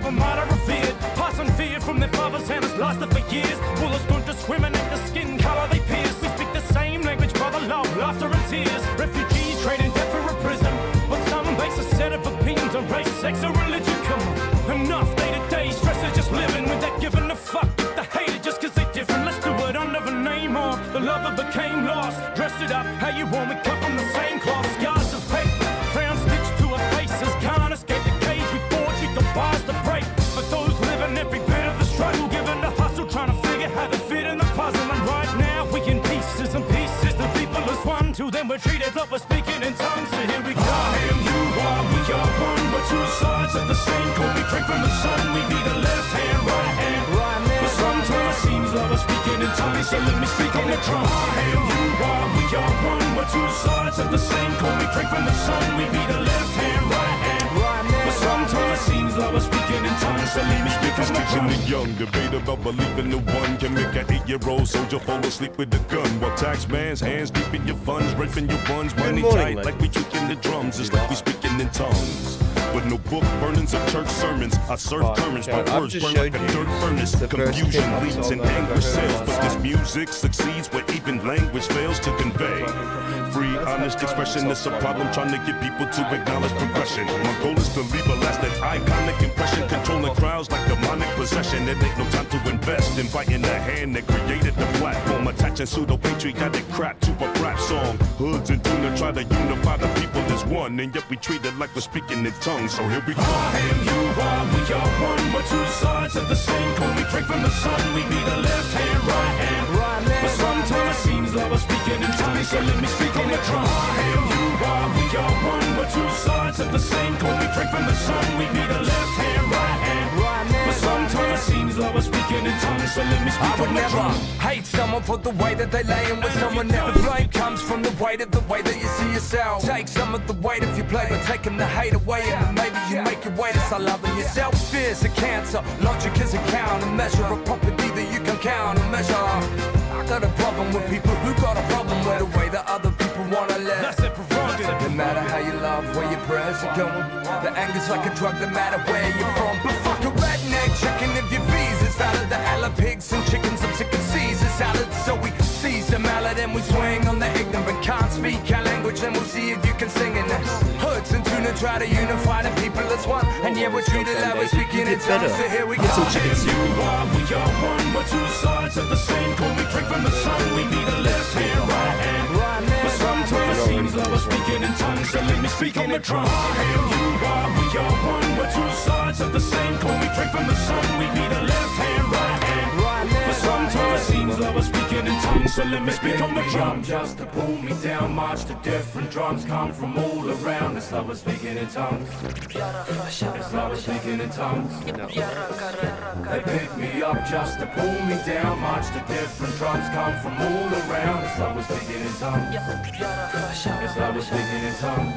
ever might have revered. Passing fear from their fathers and has lasted for years. Bullets don't discriminate the skin color they pierce. We speak the same language, brother, love, laughter and tears. Refugees trading death for a prison. But some base a set of opinions on race, sex or religion. Come on, enough day-to-day stress is just living without giving a fuck if they hate it just cause they're different. Let's do it under the name of the love that became lost. Dress it up how you want, we cut from the same cloth. Scars of hate, crown stitched to our faces. Can't escape the cage we forged, we got bars to break. For those living every bit of the struggle, given the hustle, trying to figure how to fit in the puzzle. And right now we in pieces and pieces, the people as one. Till then we're treated like we're speaking in tongues. So here we go. I am, you are, we are one. We're two sides of the same coin. We drink from the sun. We be the left hand, right hand. But sometimes it seems like we're speaking in tongues. So let me speak on the drum. I am, you are, we are one. We're two sides of the same coin. We drink from the sun. We be the left hand, right hand. But sometimes it seems like we're speaking in tongues. So let me speak on the drum. The young debate about believing the one can make an 8-year-old soldier fall asleep with a gun, while tax man's hands deep in your funds, raping your buns, money tight like we tweaking the drums. It's like we speaking in tongues. But no book burnings of church sermons. I serve currents, my words burn like a dirt furnace. Confusion leads and anguish sells, but this music succeeds where even language fails to convey. Free, honest expression is a problem, trying to get people to acknowledge progression. My goal is to leave a lasting iconic impression, controlling crowds like demonic possession. It ain't no time to invest, inviting the hand that created the platform, attaching pseudo-patriotic crap to a rap song. Hoods and tuna try to unify the people as one, and yet we treat it like we're speaking in tongues. So here we go. I am, you are, we are one. We're two sides of the same coin. We drink from the sun. We be the left hand, right hand. But sometimes it seems like we're speaking in tongues. So let me speak on the drum. I am, you are, we are one. We're two sides of the same coin. We drink from the sun. We be the left hand, right hand. But sometimes it seems like we're speaking in tongues. So let me speak on the drum. Hate someone for the way that they lay, and with someone never blame comes from the way that you see yourself. Take some of the weight if you play, but taking the hate away, and maybe you make your way to start loving yourself. Fear's a cancer, logic is a countermeasure, a property that you can countermeasure. I got a problem with people who got a problem with the way that other people wanna live. That's it, prerogative. No matter how you love, where your prayers are going, the anger's like a drug, no matter where you're from. But fuck a redneck, checking if your visa's valid. The hella pigs and chickens, I'm sick of Caesar salad. So we seize the mallet and we swing on the ignorant. Can't speak our language, then we'll see if you can sing in it. Hoods and tuna try to unify the people as one, and yeah, we're treated like we're speaking in tongues. So here we go. You are, we are one. We're two sides of the same coin. We drink from the sun. We be the left hand, right hand. But sometimes it seems like we're speaking in tongues. So let me speak on the drum. I am, you are, we are one. We're two sides of the same coin. We drink from the sun. We be the left hand, right hand. But sometimes it seems like we're speaking in tongues. So let me speak on the drum. Just to pull me down, march to different drums come from all around. It's like we're speaking in tongues. It's like we're speaking in tongues. They pick me up just to pull me down, march to different drums come from all around. It's like we're speaking in tongues. It's like we're speaking in tongues.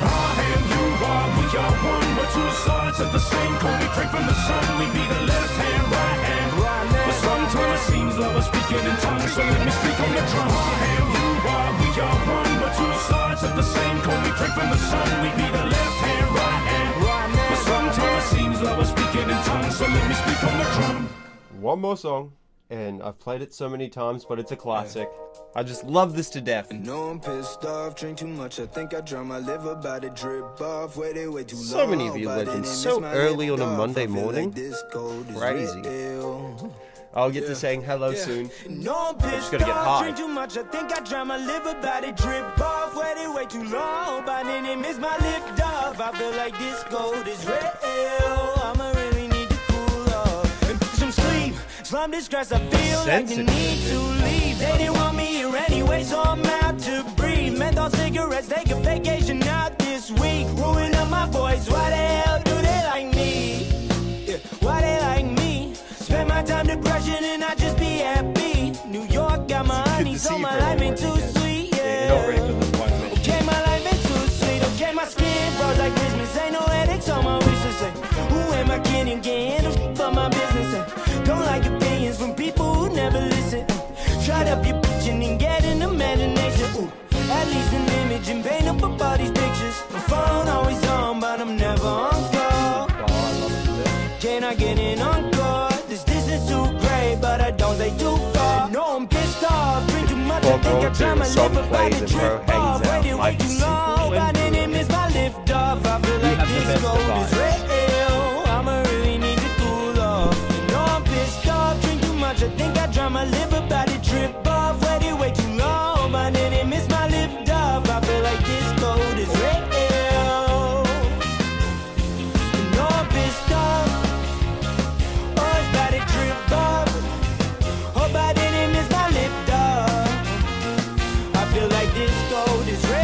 I am, you are, we are one. We're two sides of the same coin. We drink from the sun. We be the left hand, right hand. But sometimes it seems like we're speaking in tongues. So let me speak on the drum. I am, you are, we are one. We're two sides of the same coin. We drink from the sun. We be the left hand, right hand. But sometimes it seems like we're speaking in tongues. So let me speak on the drum. One more song, and I've played it so many times, but it's a classic. I just love this to death. No, I'm pissed off, drink too much, I think I drown my liver, about to drip off, waited way too long. So many of you legends, so early on a Monday morning. Crazy. I'll get to saying hello soon. No, I'm just pissed gotta get off, high. drink too much, I think I drown my liver, about to drip off, waited way too long, but then it missed my lift off. I feel like this cold is real, I'ma really need to cool off and put some sleep. Slum distress, I feel like you need to leave. They didn't want me here anyway, so I'm out to breathe. Menthol cigarettes, take a vacation out this week. Ruin up my voice, why the hell do they like me? Yeah, why they like me? Spend my time depression and I just be happy. New York got my honey, so my life ain't too sweet. Yeah, okay, my life ain't too sweet. Okay, my skin froze like Christmas. Ain't no headaches on my wish list. Who am I kidding? Can't handle for my business. Don't like opinions from people who never listen. Shut up your bitchin' and get an imagination. Ooh, at least an image and paint up about these pictures. My phone always not getting on court. This distance too great, but I don't stay too far. No, I'm pissed off, drink too much, I think I try my liver by the trip off. Waited way too long, but then it missed my lift off. I feel like this cold is real. I'ma really need to cool off. You know I'm pissed off, drink too much, I think I dry my liver by the trip off. Waited way too long, but then it missed my lift off. I feel like this cold is real. You know I'm pissed off. Oh, it's about to trip off. Hope I didn't miss my lift off. I feel like this cold is real.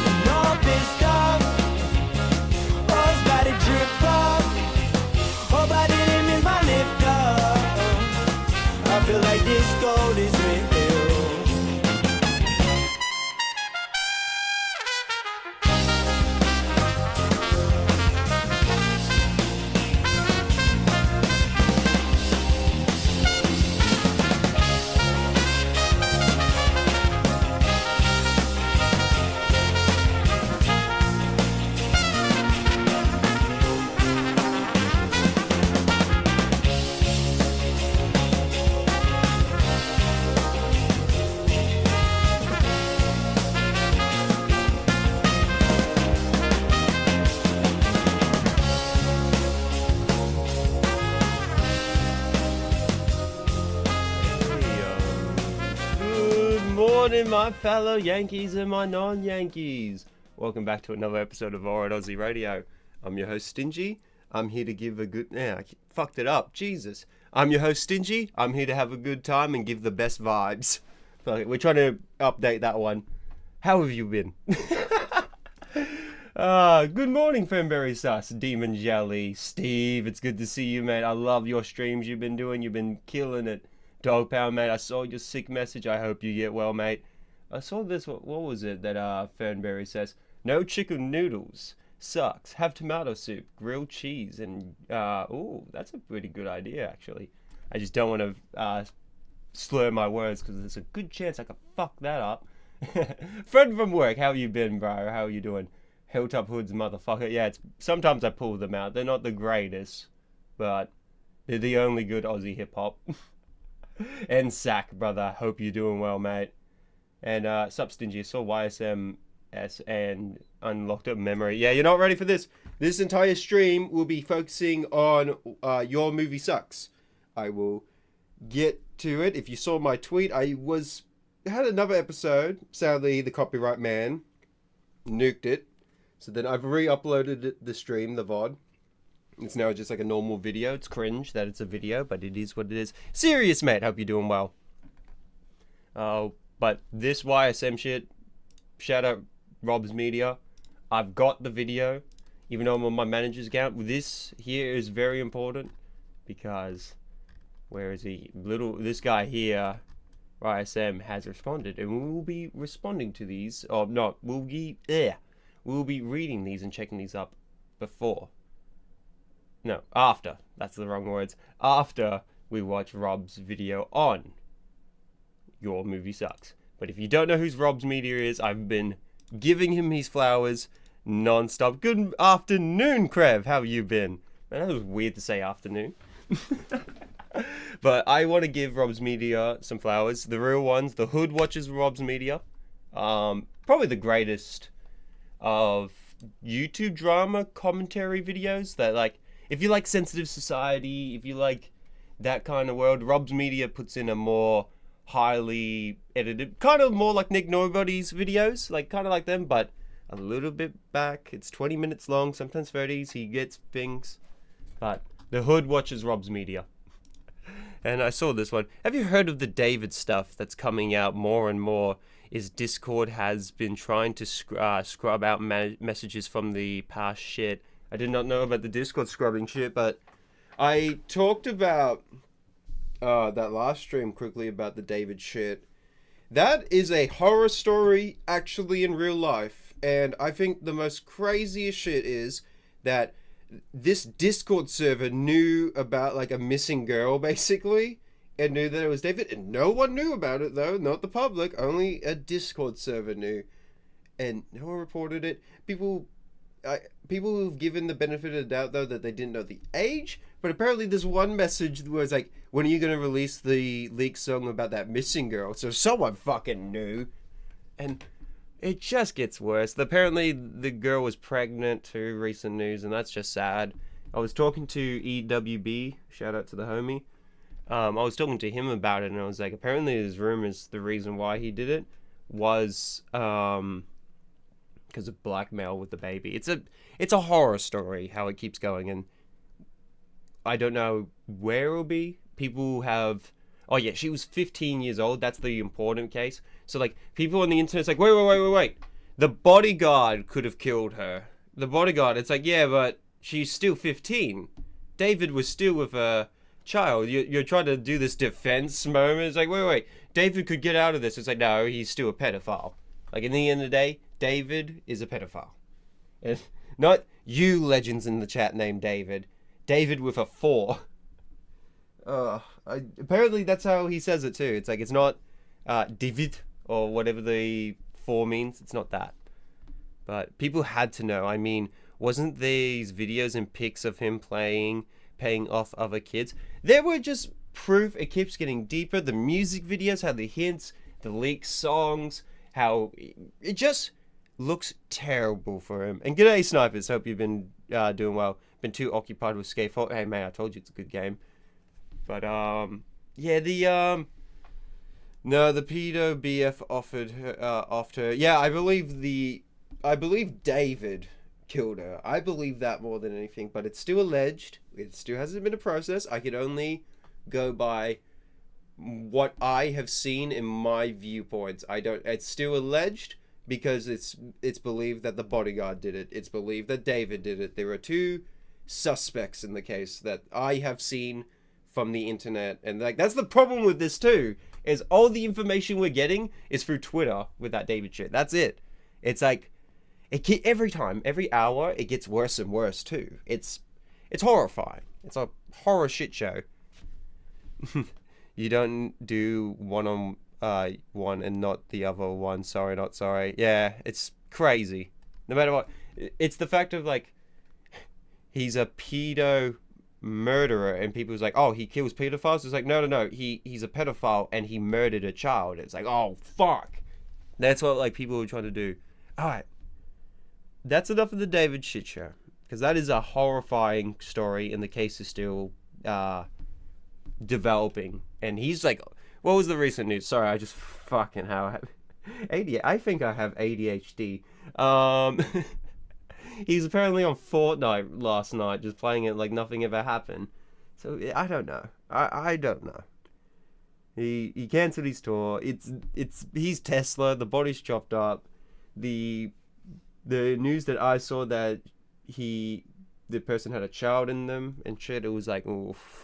You know I'm pissed off. Oh, it's about to trip off. Hope I didn't miss my lift off. I feel like this cold is real. Good morning, my fellow Yankees and my non-Yankees. Welcome back to another episode of Alright Aussie Radio. I'm your host, Stingy. I'm here to give a good... I fucked it up. Jesus. I'm your host, Stingy. I'm here to have a good time and give the best vibes. We're trying to update that one. How have you been? Good morning, Fernberry Sus, Demon Jelly, Steve. It's good to see you, mate. I love your streams you've been doing. You've been killing it. Dog Power, mate. I saw your sick message. I hope you get well, mate. I saw this. What was it that Fernberry says? No chicken noodles. Sucks. Have tomato soup, grilled cheese, and ooh, that's a pretty good idea, actually. I just don't want to slur my words because there's a good chance I could fuck that up. Friend from work, how you been, bro? How you doing? Hilltop Hoods, motherfucker. Yeah, sometimes I pull them out. They're not the greatest, but they're the only good Aussie hip hop. And Sack, brother. Hope you're doing well, mate. And sup, Stingy. I saw YSMS and unlocked a memory. Yeah, you're not ready for this. This entire stream will be focusing on Your Movie Sucks. I will get to it. If you saw my tweet, I had another episode. Sadly, the copyright man nuked it. So then I've re-uploaded the stream, the VOD. It's now just like a normal video. It's cringe that it's a video, but it is what it is. Serious, mate. Hope you're doing well. But this YSM shit, shout out Rob's Media. I've got the video, even though I'm on my manager's account. This here is very important because, where is he? This guy here, YSM, has responded, and we will be responding to these. Or not, we'll be reading these and checking these up before. No, after. That's the wrong words. After we watch Rob's video on Your Movie Sucks. But if you don't know who Rob's Media is, I've been giving him his flowers non-stop. Good afternoon, Krev. How you been? Man, that was weird to say afternoon. But I want to give Rob's Media some flowers. The real ones. The Hood watches Rob's Media. Probably the greatest of YouTube drama commentary videos that, like, if you like Sensitive Society, if you like that kind of world, Rob's Media puts in a more highly edited, kind of more like Nick Nobody's videos, like kind of like them, but a little bit back. It's 20 minutes long, sometimes 30s. He gets things, but the Hood watches Rob's Media. And I saw this one. Have you heard of the David stuff that's coming out more and more? Is Discord has been trying to scrub out messages from the past shit. I did not know about the Discord scrubbing shit, but I talked about that last stream quickly about the David shit. That is a horror story actually in real life, and I think the most craziest shit is that this Discord server knew about like a missing girl basically, and knew that it was David, and no one knew about it though, not the public, only a Discord server knew, and no one reported it. People people who've given the benefit of the doubt though that they didn't know the age, but apparently there's one message where it's like, when are you gonna release the leaked song about that missing girl? So someone fucking knew, and it just gets worse. Apparently the girl was pregnant too. Recent news, and that's just sad. I was talking to EWB, shout out to the homie. I was talking to him about it, and I was like, apparently there's rumors the reason why he did it was because of blackmail with the baby. It's a horror story how it keeps going, and I don't know where it'll be. People have, oh yeah, she was 15 years old. That's the important case. So like people on the internet's like, wait. The bodyguard could have killed her. The bodyguard. It's like, yeah, but she's still 15. David was still with a child. You're trying to do this defense moment. It's like, wait. David could get out of this. It's like, no, he's still a pedophile. Like, in the end of the day, David is a pedophile. And not you legends in the chat named David. David with a 4. Apparently that's how he says it too. It's like, it's not David or whatever the 4 means. It's not that. But people had to know. I mean, wasn't these videos and pics of him paying off other kids? There were just proof. It keeps getting deeper. The music videos had the hints, the leaked songs, how it just looks terrible for him. And g'day snipers, hope you've been doing well. Been too occupied with Skatefall. Hey man, I told you it's a good game. But yeah, the pedo BF offered her after. Yeah, I believe David killed her. I believe that more than anything, but it's still alleged. It still hasn't been a process. I could only go by what I have seen in my viewpoints. It's still alleged because it's believed that the bodyguard did it. It's believed that David did it. There are 2 suspects in the case that I have seen from the internet, and like that's the problem with this too, is all the information we're getting is through Twitter with that David shit. That's it. It's like every hour it gets worse and worse too. It's horrifying. It's a horror shit show. You don't do one on one and not the other one. Sorry, not sorry. Yeah, it's crazy. No matter what, it's the fact of like he's a pedo murderer, and people's like, oh, he kills pedophiles. It's like, no, he's a pedophile and he murdered a child. It's like, oh fuck. That's what like people were trying to do. All right, that's enough of the David shit show, because that is a horrifying story, and the case is still developing. And he's like, what was the recent news? Sorry, I just fucking have ADHD. I think I have ADHD. He's apparently on Fortnite last night, just playing it like nothing ever happened. So I don't know. I don't know. He cancelled his tour. He's Tesla. The body's chopped up. The news that I saw that the person had a child in them and shit. It was like, oof.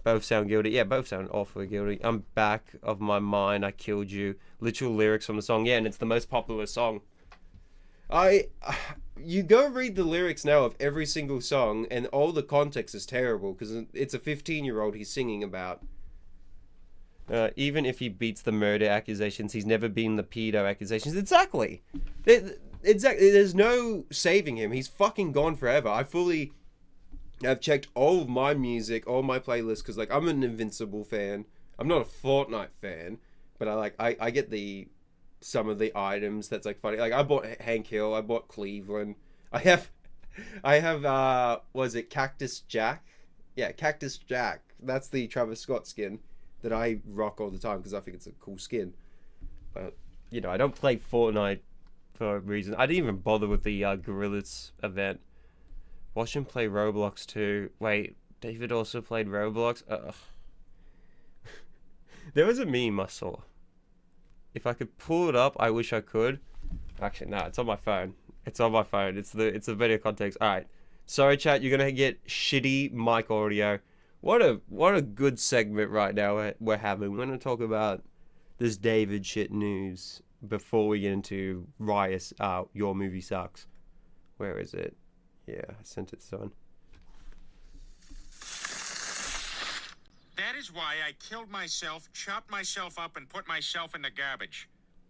Both sound guilty. Yeah, both sound awfully guilty. I'm back of my mind. I killed you. Literal lyrics from the song. Yeah, and it's the most popular song. You go read the lyrics now of every single song, and all the context is terrible because it's a 15-year-old he's singing about. Even if he beats the murder accusations, he's never beaten the pedo accusations. Exactly. Exactly. There's no saving him. He's fucking gone forever. I've checked all of my music, all my playlists, because like I'm an Invincible fan. I'm not a Fortnite fan, but I get some of the items that's like funny. Like I bought Hank Hill, I bought Cleveland. I have was it Cactus Jack? Yeah, Cactus Jack. That's the Travis Scott skin that I rock all the time because I think it's a cool skin. But you know, I don't play Fortnite for a reason. I didn't even bother with the Gorillas event. Watch him play Roblox too. Wait, David also played Roblox? Ugh. There was a meme I saw. If I could pull it up, I wish I could. Actually, no, it's on my phone. It's on my phone. It's the video context. Alright. Sorry chat, you're gonna get shitty mic audio. What a good segment right now we're having. We're gonna talk about this David shit news before we get into Riot's Your Movie Sucks. Where is it? Yeah, I sent it, son. That is why I killed myself, chopped myself up, and put myself in the garbage.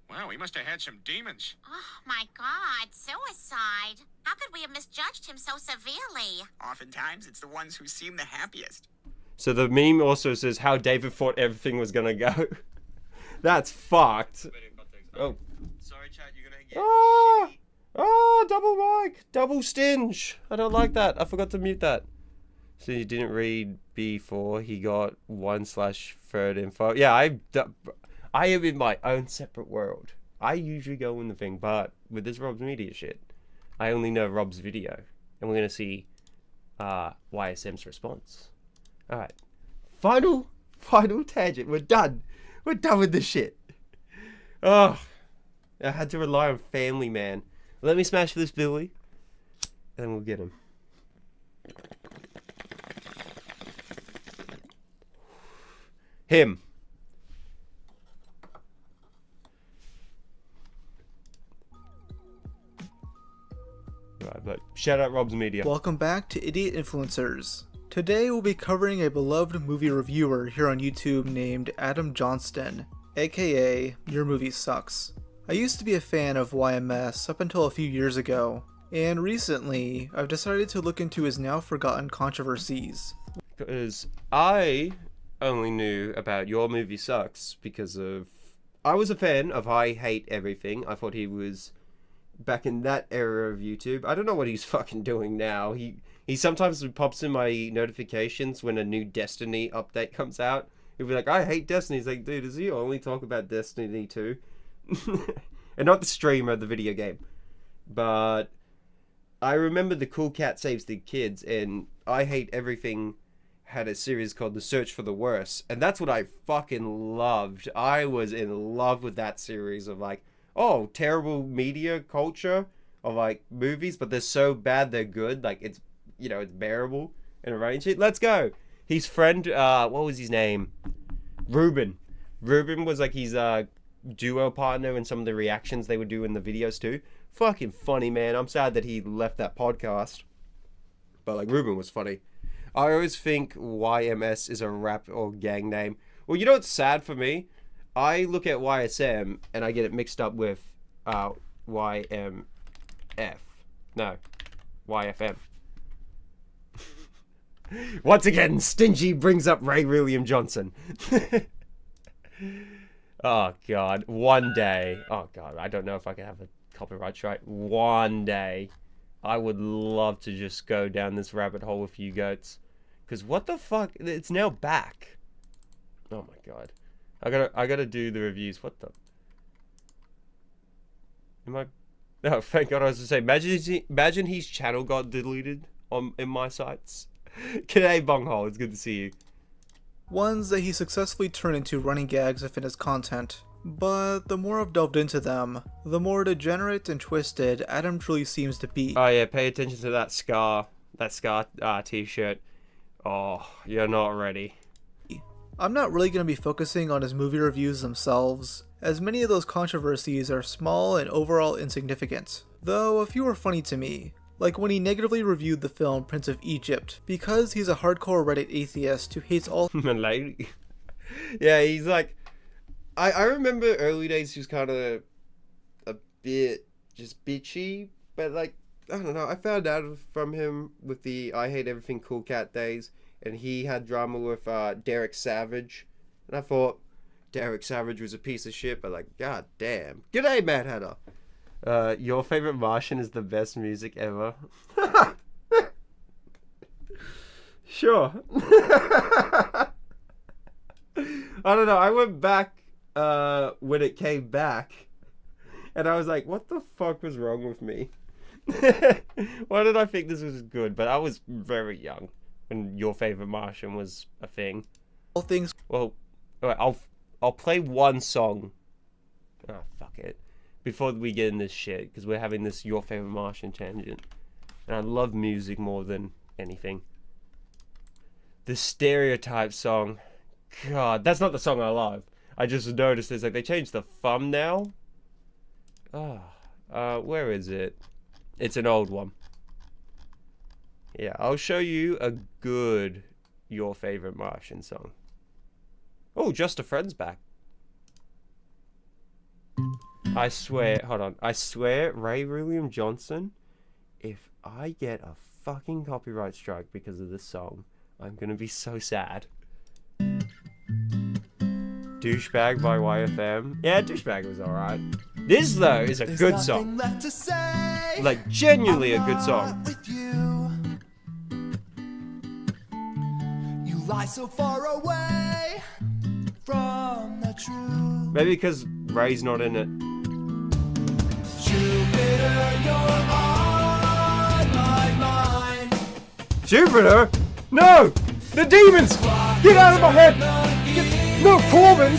Wow, he must have had some demons. Oh my God, suicide. How could we we have misjudged him so severely. Oftentimes, it's the ones who seem the happiest. So the meme also says how David thought everything was gonna go. That's fucked. Oh. Sorry, chat, you're gonna get shitty. Oh, double mic. Double stinge. I don't like that. I forgot to mute that. So you didn't read before he got 1/3 info. Yeah, I am in my own separate world. I usually go in the thing, but with this Rob's Media shit, I only know Rob's video. And we're going to see YSM's response. Alright. Final tangent. We're done. We're done with this shit. Oh, I had to rely on family, man. Let me smash this Billy, and then we'll get him. Him. Right, but shout out Rob's Media. Welcome back to Idiot Influencers. Today we'll be covering a beloved movie reviewer here on YouTube named Adam Johnston, aka Your Movie Sucks. I used to be a fan of YMS up until a few years ago, and recently I've decided to look into his now forgotten controversies. Because I only knew about Your Movie Sucks because of... I was a fan of I Hate Everything. I thought he was back in that era of YouTube. I don't know what he's fucking doing now. He sometimes pops in my notifications when a new Destiny update comes out. He'll be like, I hate Destiny. He's like, dude, does he only talk about Destiny 2? And not the streamer, the video game. But I remember the Cool Cat Saves the Kids, and I Hate Everything had a series called The Search for the Worst, and that's what I fucking loved. I was in love with that series of like, oh, terrible media culture of like movies, but they're so bad they're good. Like it's, you know, it's bearable and arrange it. Let's go. His friend, what was his name? Ruben. Ruben was like his duo partner in some of the reactions they would do in the videos too. Fucking funny, man. I'm sad that he left that podcast, but like Ruben was funny. I always think YMS is a rap or gang name. Well, you know what's sad for me? I look at YSM and I get it mixed up with YMF. No, YFM. Once again, Stingy brings up Ray William Johnson. Oh, God. One day. Oh, God. I don't know if I can have a copyright strike. One day. I would love to just go down this rabbit hole with you goats. Because what the fuck? It's now back. Oh my god. I gotta do the reviews. What the? Am I? Oh, thank god. I was to say, imagine his channel got deleted in my sites. G'day Bunghole, it's good to see you. Ones that he successfully turned into running gags within his content. But the more I've delved into them, the more degenerate and twisted Adam truly seems to be. Oh yeah, pay attention to that Scar t-shirt. Oh, you're not ready. I'm not really going to be focusing on his movie reviews themselves, as many of those controversies are small and overall insignificant, though a few are funny to me, like when he negatively reviewed the film Prince of Egypt, because he's a hardcore Reddit atheist who hates all lady. Yeah, he's like, I remember early days he was kind of a bit just bitchy, but like, I don't know, I found out from him with the I Hate Everything Cool Cat days, and he had drama with Derek Savage, and I thought Derek Savage was a piece of shit, but like, god damn. G'day, Mad Hatter. Your favorite Martian is the best music ever. Sure. I don't know, I went back when it came back, and I was like, what the fuck was wrong with me? Why did I think this was good? But I was very young when Your Favorite Martian was a thing. all things. Well, alright, I'll play one song. Oh, fuck it. Before we get in this shit, because we're having this Your Favorite Martian tangent. And I love music more than anything. The Stereotype song. God, that's not the song I love. I just noticed it's like they changed the thumbnail. Where is it? It's an old one. Yeah, I'll show you a good Your Favorite Martian song. Oh, Just a Friend's back. I swear, hold on. I swear Ray William Johnson if I get a fucking copyright strike because of this song, I'm gonna be so sad. Douchebag by YFM. Yeah, Douchebag was alright. This, though, is a good song. Like, genuinely a good song. You lie so far away from the truth. Maybe because Ray's not in it. Jupiter, you're on my mind. Jupiter? No! The demons! Get out of my head! No, Corbin!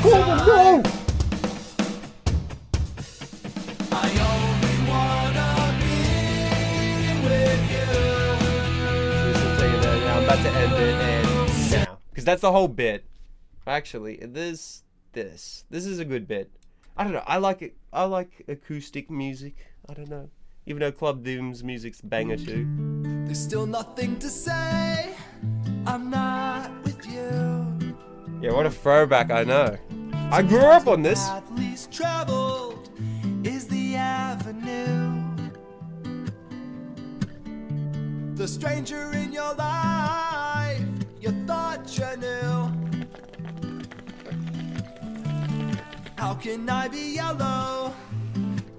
Corbin, no! I only wanna be with you. I'm about to end it and now. Because that's the whole bit. Actually, this is a good bit. I don't know, I like it. I like acoustic music. I don't know. Even though Club Doom's music's banger too. There's still nothing to say. I'm not with you. Yeah, what a throwback, I know. I grew up on this. Path least traveled is the avenue. The stranger in your life, you thought you knew. How can I be yellow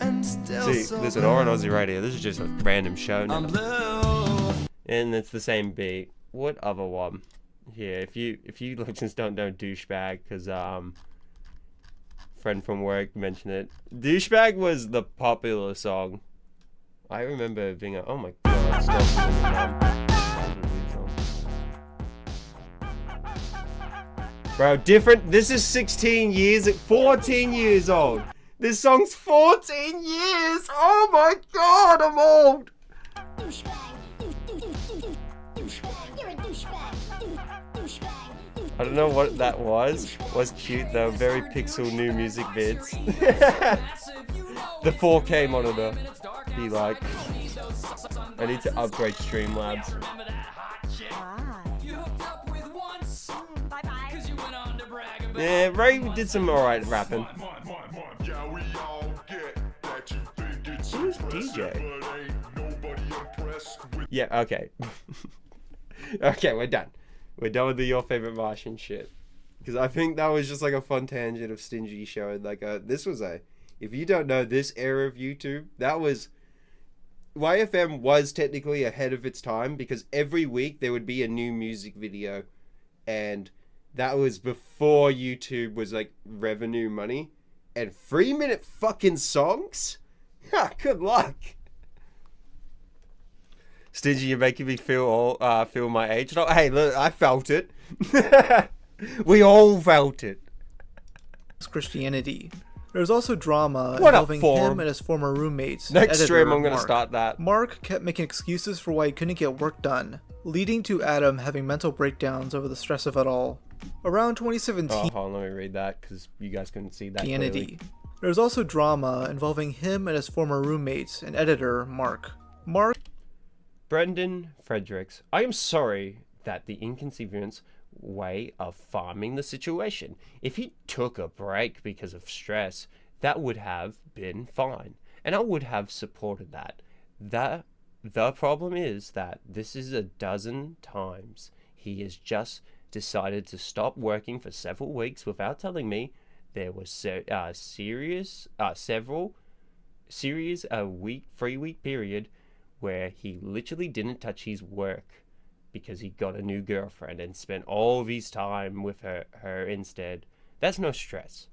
and still See, so there's an blue? R on Aussie Radio. This is just a random show now. I'm blue. And it's the same beat. What other one? Yeah, if you just don't know Douchebag, because friend from work mentioned it. Douchebag was the popular song. I remember being like, oh my god, stop singing that. Bro, different. This is 14 years old. This song's 14 years. Oh my god, I'm old. I don't know what that was. Was cute though. Very pixel new music vids. The 4K monitor. Be like, I need to upgrade Streamlabs. Yeah, Ray did some alright rapping. Who's DJ? Yeah, okay. Okay, we're done. We're done with the Your Favorite Martian shit. Because I think that was just like a fun tangent of Stingy showing like this was a, if you don't know this era of YouTube, that was, YFM was technically ahead of its time because every week there would be a new music video, and that was before YouTube was like revenue money, and 3-minute fucking songs? Ha, good luck. Stingy, you're making me feel my age. No, hey, look, I felt it. We all felt it. Christianity. There was also drama What up, involving Forum? him and his former roommates. Next editor, stream, I'm gonna Mark. start that. Mark kept making excuses for why he couldn't get work done, leading to Adam having mental breakdowns over the stress of it all. Around 2017, Oh, hold on, let me read that because you guys couldn't see that Christianity. clearly. There was also drama involving him and his former roommates and editor, Mark. Brendan Fredericks, I am sorry that the inconvenience way of farming the situation. If he took a break because of stress, that would have been fine, and I would have supported that. The problem is that this is a dozen times he has just decided to stop working for several weeks without telling me. There was several 3-week period where he literally didn't touch his work because he got a new girlfriend and spent all of his time with her instead. That's no stress.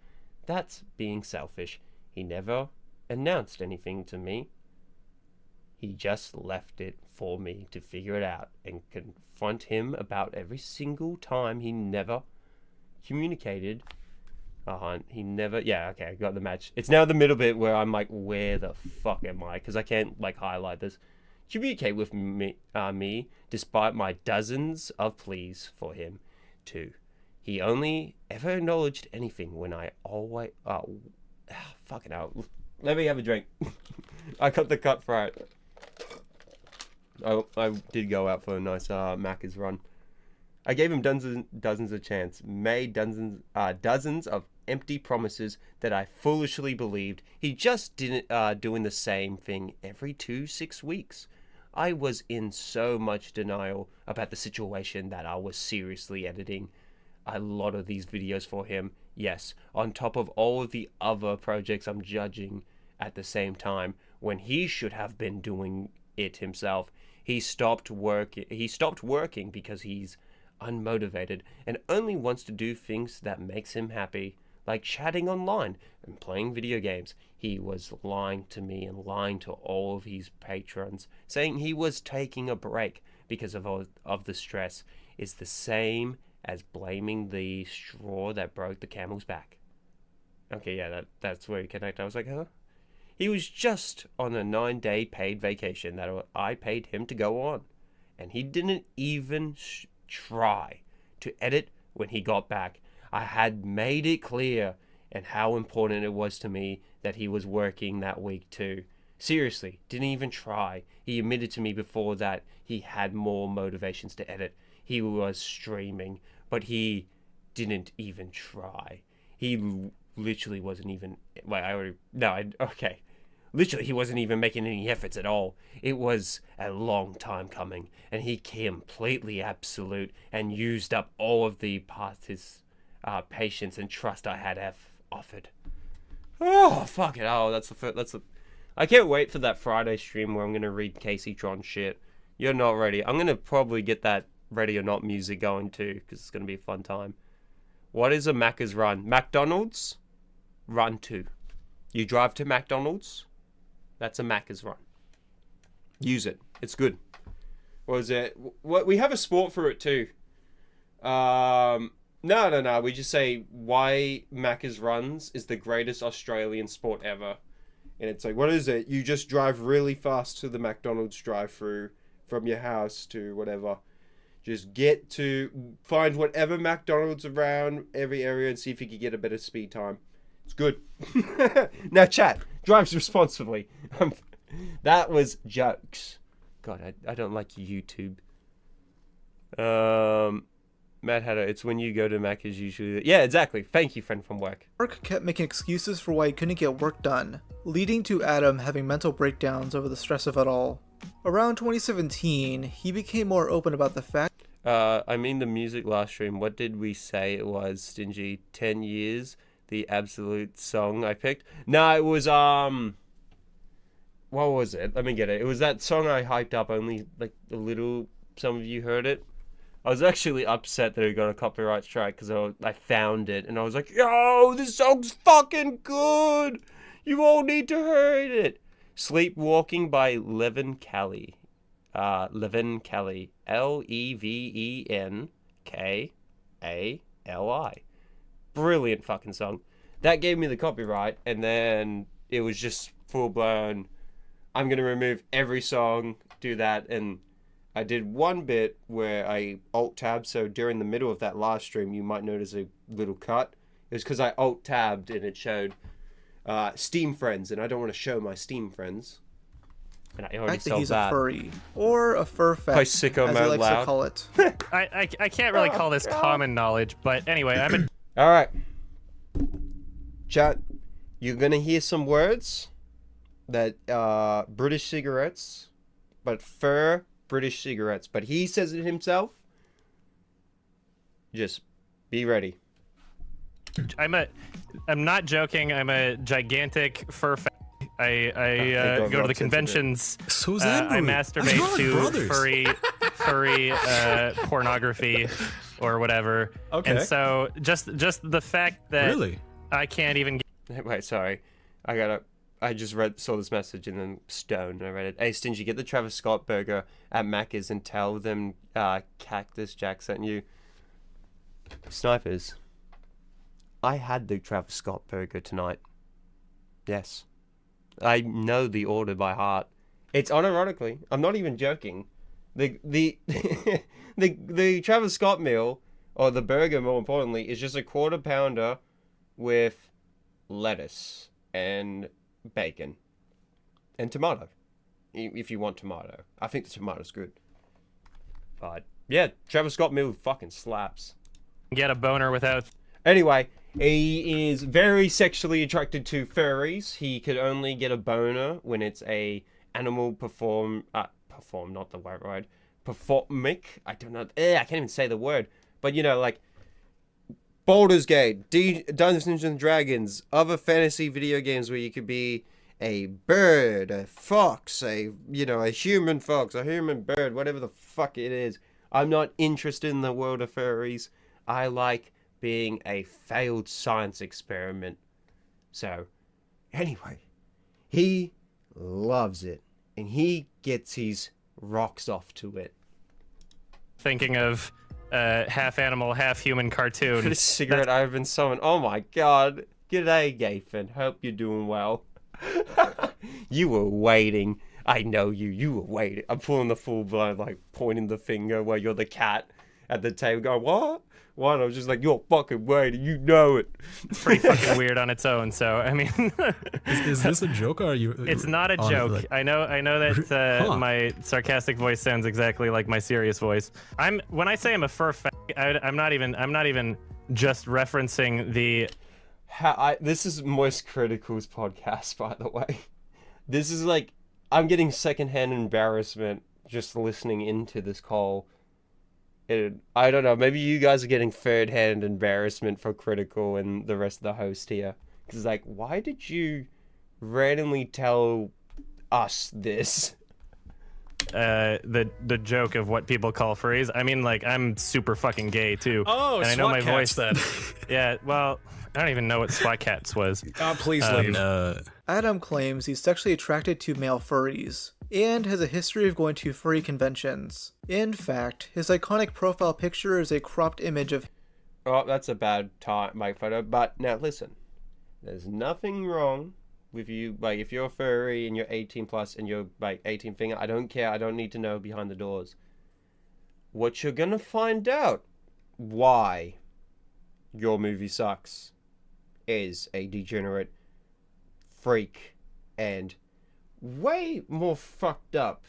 That's being selfish. He never announced anything to me. He just left it for me to figure it out and confront him about every single time. He never communicated. He never... Yeah, okay, I got the match. It's now the middle bit where I'm like, where the fuck am I? Because I can't, like, highlight this. Communicate with me, despite my dozens of pleas for him to. He only ever acknowledged anything when I always... fucking hell. Let me have a drink. I got the cut for it. I did go out for a nice Macca's run. I gave him dozens of chance. Made dozens of empty promises that I foolishly believed. He just didn't doing the same thing every 6 weeks. I was in so much denial about the situation that I was seriously editing a lot of these videos for him. Yes, on top of all of the other projects I'm judging at the same time, when he should have been doing it himself. He stopped working because he's unmotivated and only wants to do things that makes him happy, like chatting online and playing video games. He was lying to me and lying to all of his patrons, saying he was taking a break because of the stress. Is the same as blaming the straw that broke the camel's back. Okay, yeah, that's where you connect. I was like, huh? He was just on a 9-day paid vacation that I paid him to go on. And he didn't even try to edit when he got back. I had made it clear and how important it was to me that he was working that week too. Seriously, didn't even try. He admitted to me before that he had more motivations to edit. He was streaming, but he didn't even try. He literally wasn't even... okay. Literally, he wasn't even making any efforts at all. It was a long time coming, and he completely absolute and used up all of the his patience and trust I had offered. Oh, fuck it. Oh, that's the... I can't wait for that Friday stream where I'm going to read Casey Tron shit. You're not ready. I'm going to probably get that Ready or Not music going too, because it's going to be a fun time. What is a Macca's run? McDonald's? Run to. You drive to McDonald's? That's a Macca's run. Use it. It's good. What is it? What we have a sport for it too. No. We just say why Macca's runs is the greatest Australian sport ever. And it's like, what is it? You just drive really fast to the McDonald's drive-through from your house to whatever. Just get to find whatever McDonald's around every area and see if you can get a better speed time. It's good. Now, chat. Drives responsibly. That was jokes. God, I don't like YouTube. Matt Hatter, it's when you go to Macca's usually... Yeah, exactly. Thank you, friend from work. Mark kept making excuses for why he couldn't get work done, leading to Adam having mental breakdowns over the stress of it all. Around 2017, he became more open about the fact... I mean the music last stream. What did we say it was, Stingy? 10 years? The absolute song I picked? No, it was, what was it? Let me get it. It was that song I hyped up, only, like, a little... Some of you heard it. I was actually upset that it got a copyright strike because I found it and I was like, yo, this song's fucking good. You all need to hear it. Sleepwalking by Levin Kelly. Levin Kelly. Levenkalli. Brilliant fucking song. That gave me the copyright, and then it was just full blown. I'm gonna remove every song, do that, and I did one bit where I alt-tabbed, so during the middle of that last stream, you might notice a little cut. It was because I alt-tabbed and it showed Steam friends, and I don't want to show my Steam friends. And I already that he's that. A furry, or a fur fetish, as he likes to call it. I can't really call this common knowledge, but anyway, I'm a... All right. Chat, you're going to hear some words that British cigarettes, but fur British cigarettes, but he says it himself. Just be ready. I'm not joking. I'm a gigantic fur fan. I go to the conventions. So is I Andrew. masturbate to furry pornography or whatever. Okay. And so just the fact that Really? I can't even Wait, sorry. I just saw this message and then stoned and I read it. Hey, Stingy, get the Travis Scott burger at Macca's and tell them Cactus Jack sent you. Snipers, I had the Travis Scott burger tonight. Yes. I know the order by heart. It's unironically, I'm not even joking. The the Travis Scott meal, or the burger more importantly, is just a quarter pounder with lettuce and bacon and tomato. If you want tomato. I think the tomato's good. But yeah, Travis Scott meal fucking slaps. get a boner without... Anyway, He is very sexually attracted to furries. He could only get a boner when it's a animal performic. I don't know. I can't even say the word. But you know, like Baldur's Gate, Dungeons and Dragons, other fantasy video games where you could be a bird, a fox, a human fox, a human bird, whatever the fuck it is. I'm not interested in the world of furries. I like being a failed science experiment. So, anyway, he loves it, and he gets his rocks off to it. Thinking of half animal, half human cartoon. For the cigarette, I've been summoned. Oh my god. G'day, Gathan. Hope you're doing well. You were waiting. I know you. You were waiting. I'm pulling the full blown, like, pointing the finger where you're the cat at the table going, what? What? I was just like, you're fucking waiting. You know it. It's pretty fucking weird on its own. So, I mean... is this a joke or are you... It's not a joke. Like... I know that my sarcastic voice sounds exactly like my serious voice. When I say I'm a fur fag, I'm not even just referencing the... This is Moist Critical's podcast, by the way. This is like... I'm getting secondhand embarrassment just listening into this call. I don't know, maybe you guys are getting third-hand embarrassment for Critical and the rest of the host here. Because, like, why did you randomly tell us this? The joke of what people call furries. I mean, like, I'm super fucking gay, too. Oh, and I know my voice then. Yeah, well, I don't even know what SWAT Cats was. Oh, please leave. Adam claims he's sexually attracted to male furries, and has a history of going to furry conventions. In fact, his iconic profile picture is a cropped image of... Oh, that's a bad mic photo, but now listen. There's nothing wrong with you, like, if you're a furry and you're 18 plus and you're, like, 18 finger, I don't care, I don't need to know behind the doors. What you're gonna find out why your movie sucks is a degenerate freak and way more fucked up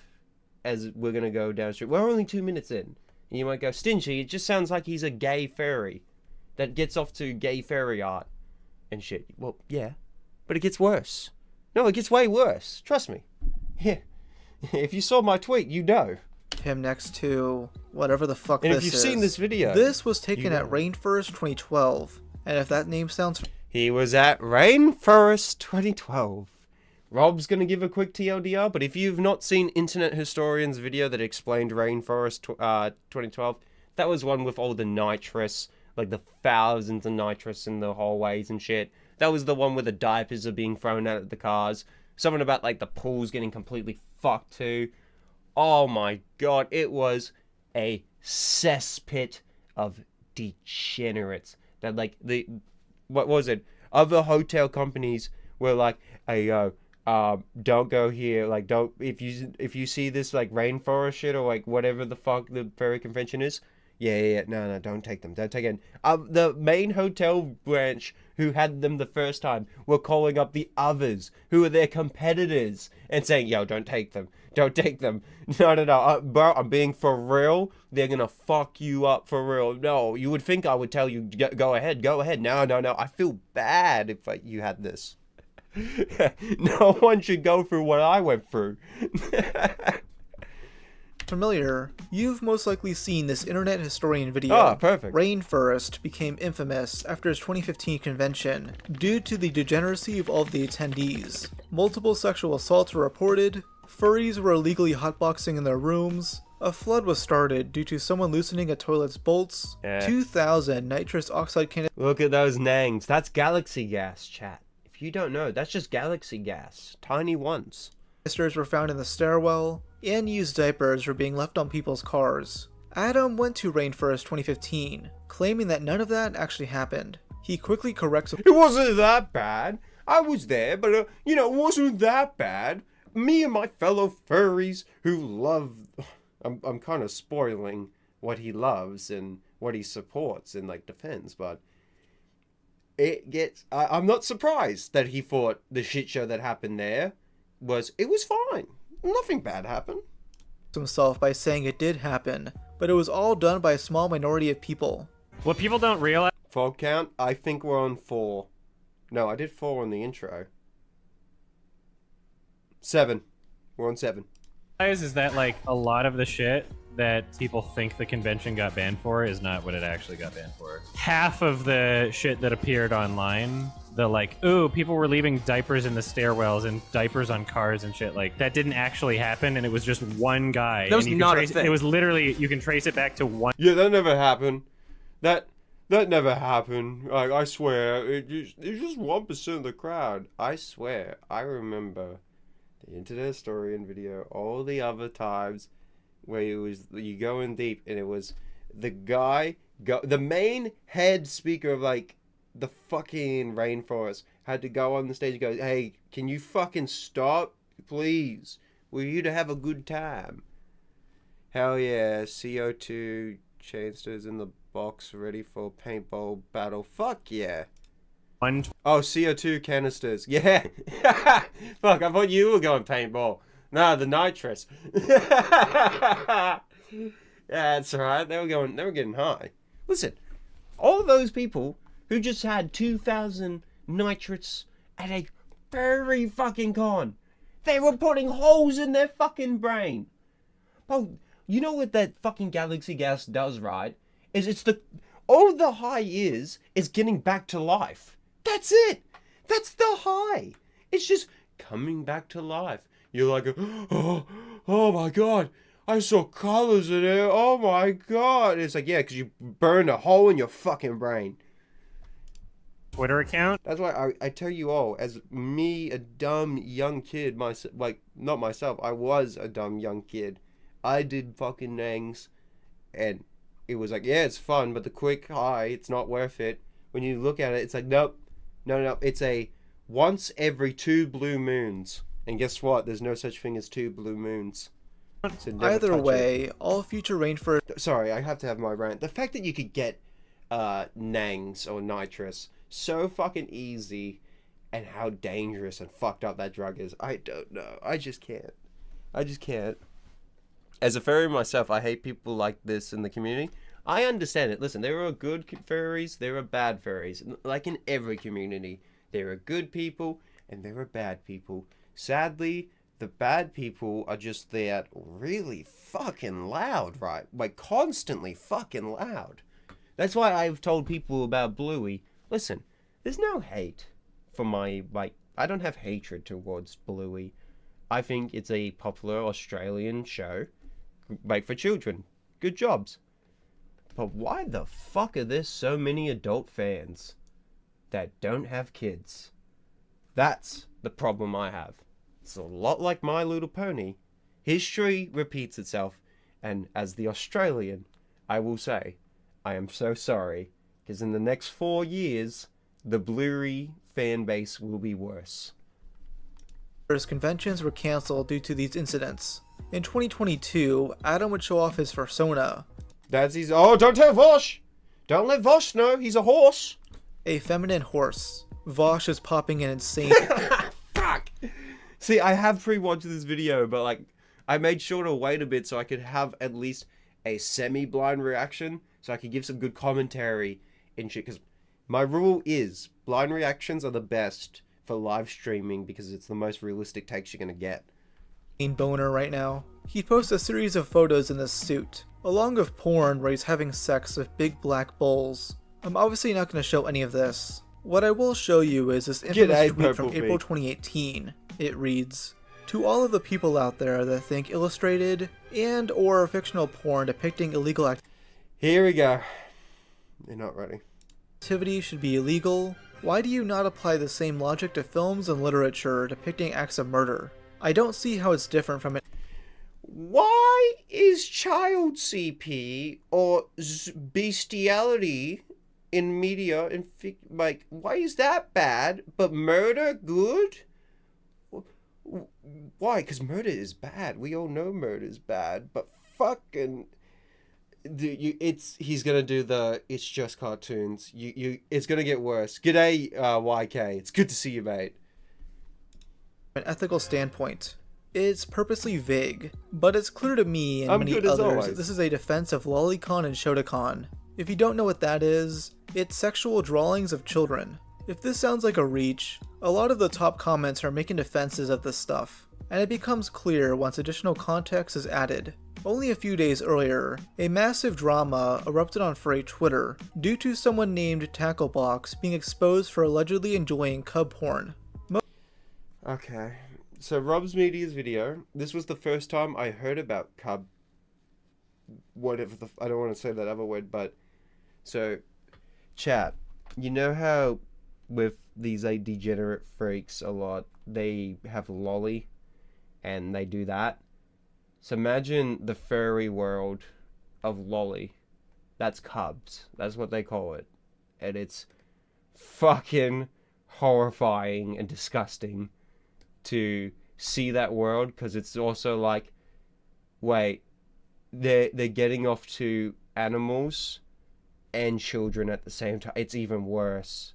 as we're gonna go downstream. We're only 2 minutes in. And you might go, Stingy, it just sounds like he's a gay furry that gets off to gay furry art and shit. Well, yeah, but it gets worse. No, it gets way worse. Trust me. Yeah. If you saw my tweet, you know. Him next to whatever the fuck and this is. And if you've seen this video... This was taken at Rainforest 2012. And if that name sounds... He was at Rainforest 2012. Rob's going to give a quick TLDR, but if you've not seen Internet Historian's video that explained Rainforest 2012, that was one with all the nitrous, like the thousands of nitrous in the hallways and shit. That was the one where the diapers are being thrown out of the cars. Something about like the pools getting completely fucked too. Oh my god, it was a cesspit of degenerates. That like what was it? Other hotel companies were like, hey yo, don't go here. Like, don't if you see this like rainforest shit or like whatever the fuck the furry convention is. Yeah, no, don't take them. Don't take it. The main hotel branch who had them the first time were calling up the others who were their competitors and saying, yo, don't take them. Don't take them. No. Bro, I'm being for real. They're gonna fuck you up for real. No, you would think I would tell you, go ahead. No. I feel bad if you had this. No one should go through what I went through. Familiar, you've most likely seen this Internet Historian video. Ah, perfect. Rainforest became infamous after its 2015 convention due to the degeneracy of all of the attendees. Multiple sexual assaults were reported, furries were illegally hotboxing in their rooms, a flood was started due to someone loosening a toilet's bolts, 2,000 nitrous oxide canister. Look at those nangs. That's galaxy gas, chat. If you don't know, that's just galaxy gas. Tiny ones. Were found in the stairwell, and used diapers were being left on people's cars. Adam went to Rainforest 2015, claiming that none of that actually happened. He quickly corrects him. It wasn't that bad. I was there, but, it wasn't that bad. Me and my fellow furries who love... I'm kind of spoiling what he loves and what he supports and, defends, but... I'm not surprised that he thought the shit show that happened there it was fine. Nothing bad happened. Himself by saying it did happen, but it was all done by a small minority of people. What people don't realize... Frog count? I think we're on 4. No, I did 4 on the intro. 7. We're on 7. Is that like a lot of the shit that people think the convention got banned for is not what it actually got banned for. Half of the shit that appeared online, the like, ooh, people were leaving diapers in the stairwells and diapers on cars and shit, like that didn't actually happen, and it was just one guy. That was not a thing. It was literally, you can trace it back to one. Yeah, that never happened. That never happened. Like, I swear, it's just 1% of the crowd. I swear, I remember the internet historian video, all the other times where it was you go in deep, and it was the guy, the main head speaker of like the fucking rainforest had to go on the stage and go, "Hey, can you fucking stop, please? We're here to have a good time." Hell yeah, CO2 chainsters in the box ready for paintball battle. Fuck yeah. Oh, CO2 canisters. Yeah. Fuck, I thought you were going paintball. Nah, the nitrous. Yeah, that's right. They were getting high. Listen, all those people who just had 2,000 nitrates at a furry fucking con, they were putting holes in their fucking brain. Oh, you know what that fucking galaxy gas does, right? All the high is getting back to life. That's it. That's the high. It's just coming back to life. You're like, oh my god, I saw colors in it. Oh my god. It's like, yeah, because you burned a hole in your fucking brain. Twitter account? That's why I tell you all, as me, a dumb young kid, not myself, I was a dumb young kid. I did fucking nangs, and it was like, yeah, it's fun, but the quick high, it's not worth it. When you look at it, it's like, nope, no, it's a once every 2 blue moons. And guess what? There's no such thing as 2 blue moons. So either way, all future rainforest... Sorry, I have to have my rant. The fact that you could get nangs or nitrous so fucking easy, and how dangerous and fucked up that drug is, I don't know. I just can't. As a furry myself, I hate people like this in the community. I understand it. Listen, there are good furries, there are bad furries. Like in every community, there are good people and there are bad people. Sadly, the bad people are just that really fucking loud, right? Like, constantly fucking loud. That's why I've told people about Bluey. Listen, there's no hate for my, I don't have hatred towards Bluey. I think it's a popular Australian show, for children. Good jobs. But why the fuck are there so many adult fans that don't have kids? That's the problem I have. It's a lot like My Little Pony. History repeats itself, and as the Australian, I will say, I am so sorry, because in the next 4 years, the Bluey fan base will be worse. Conventions were cancelled due to these incidents. In 2022, Adam would show off his persona. Oh, don't tell Vosh! Don't let Vosh know, he's a horse! A feminine horse. Vosh is popping an insane... Fuck! See, I have pre-watched this video, but I made sure to wait a bit so I could have at least a semi-blind reaction, so I could give some good commentary and shit, because my rule is, blind reactions are the best for live streaming, because it's the most realistic takes you're gonna get. Boner right now. He posts a series of photos in this suit, along with porn where he's having sex with big black bulls. I'm obviously not going to show any of this. What I will show you is this infamous tweet from April 2018. It reads, "To all of the people out there that think illustrated and or fictional porn depicting illegal Here we go. They're not ready. Activity should be illegal. Why do you not apply the same logic to films and literature depicting acts of murder? I don't see how it's different from it." Why is child CP or bestiality in media and why is that bad, but murder good? Why? Because murder is bad. We all know murder is bad, but fucking he's gonna do the it's just cartoons. It's gonna get worse. G'day, YK. It's good to see you, mate. An ethical standpoint. It's purposely vague, but it's clear to me and many others that this is a defense of lolicon and shotacon. If you don't know what that is, it's sexual drawings of children. If this sounds like a reach, a lot of the top comments are making defenses of this stuff, and it becomes clear once additional context is added. Only a few days earlier, a massive drama erupted on furry Twitter due to someone named Tacklebox being exposed for allegedly enjoying cub porn. Okay, so Rob's Media's video, this was the first time I heard about cub, whatever the, I don't want to say that other word, but, so, chat, you know how with these degenerate freaks a lot, they have lolly, and they do that? So imagine the furry world of lolly. That's cubs, that's what they call it, and it's fucking horrifying and disgusting to see that world, because it's also like, wait, they're getting off to animals and children at the same time. It's even worse.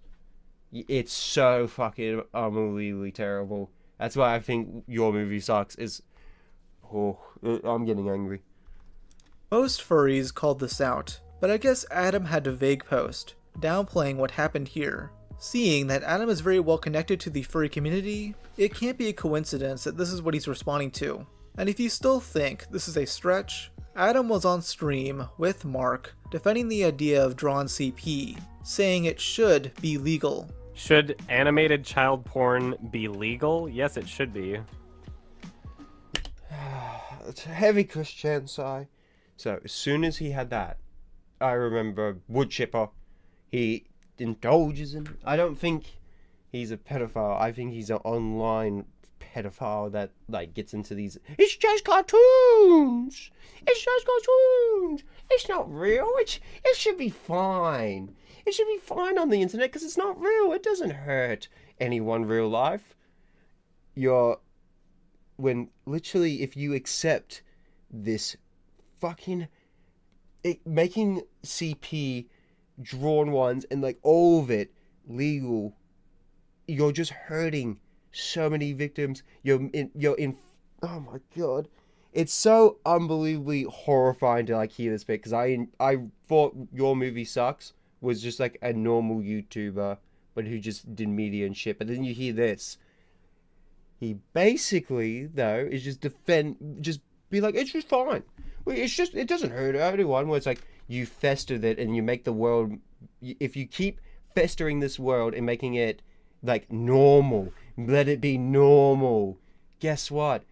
It's so fucking unbelievably terrible. That's why I think Your Movie Sucks is... Oh, I'm getting angry. Most furries called this out, but I guess Adam had to vague post, downplaying what happened here. Seeing that Adam is very well connected to the furry community, it can't be a coincidence that this is what he's responding to. And if you still think this is a stretch, Adam was on stream with Mark defending the idea of drawn CP, saying it should be legal. Should animated child porn be legal? Yes, it should be. It's a heavy Christian sigh. So, as soon as he had that, I remember Wood Chipper. He indulges in... I don't think he's a pedophile. I think he's an online pedophile that, like, gets into these... It's just cartoons! It's just cartoons! It's not real! It should be fine! It should be fine on the internet because it's not real! It doesn't hurt anyone real life. When literally, if you accept this fucking... making CP drawn ones and like all of it legal, you're just hurting so many victims. You're in oh my god, it's so unbelievably horrifying to like hear this bit, because I thought Your Movie Sucks was just like a normal YouTuber but who just did media and shit, but then you hear this. He basically though is just be like, it's just fine. It doesn't hurt anyone. Where it's like, you festered it and you make the world... If you keep festering this world and making it, like, normal, let it be normal, guess what?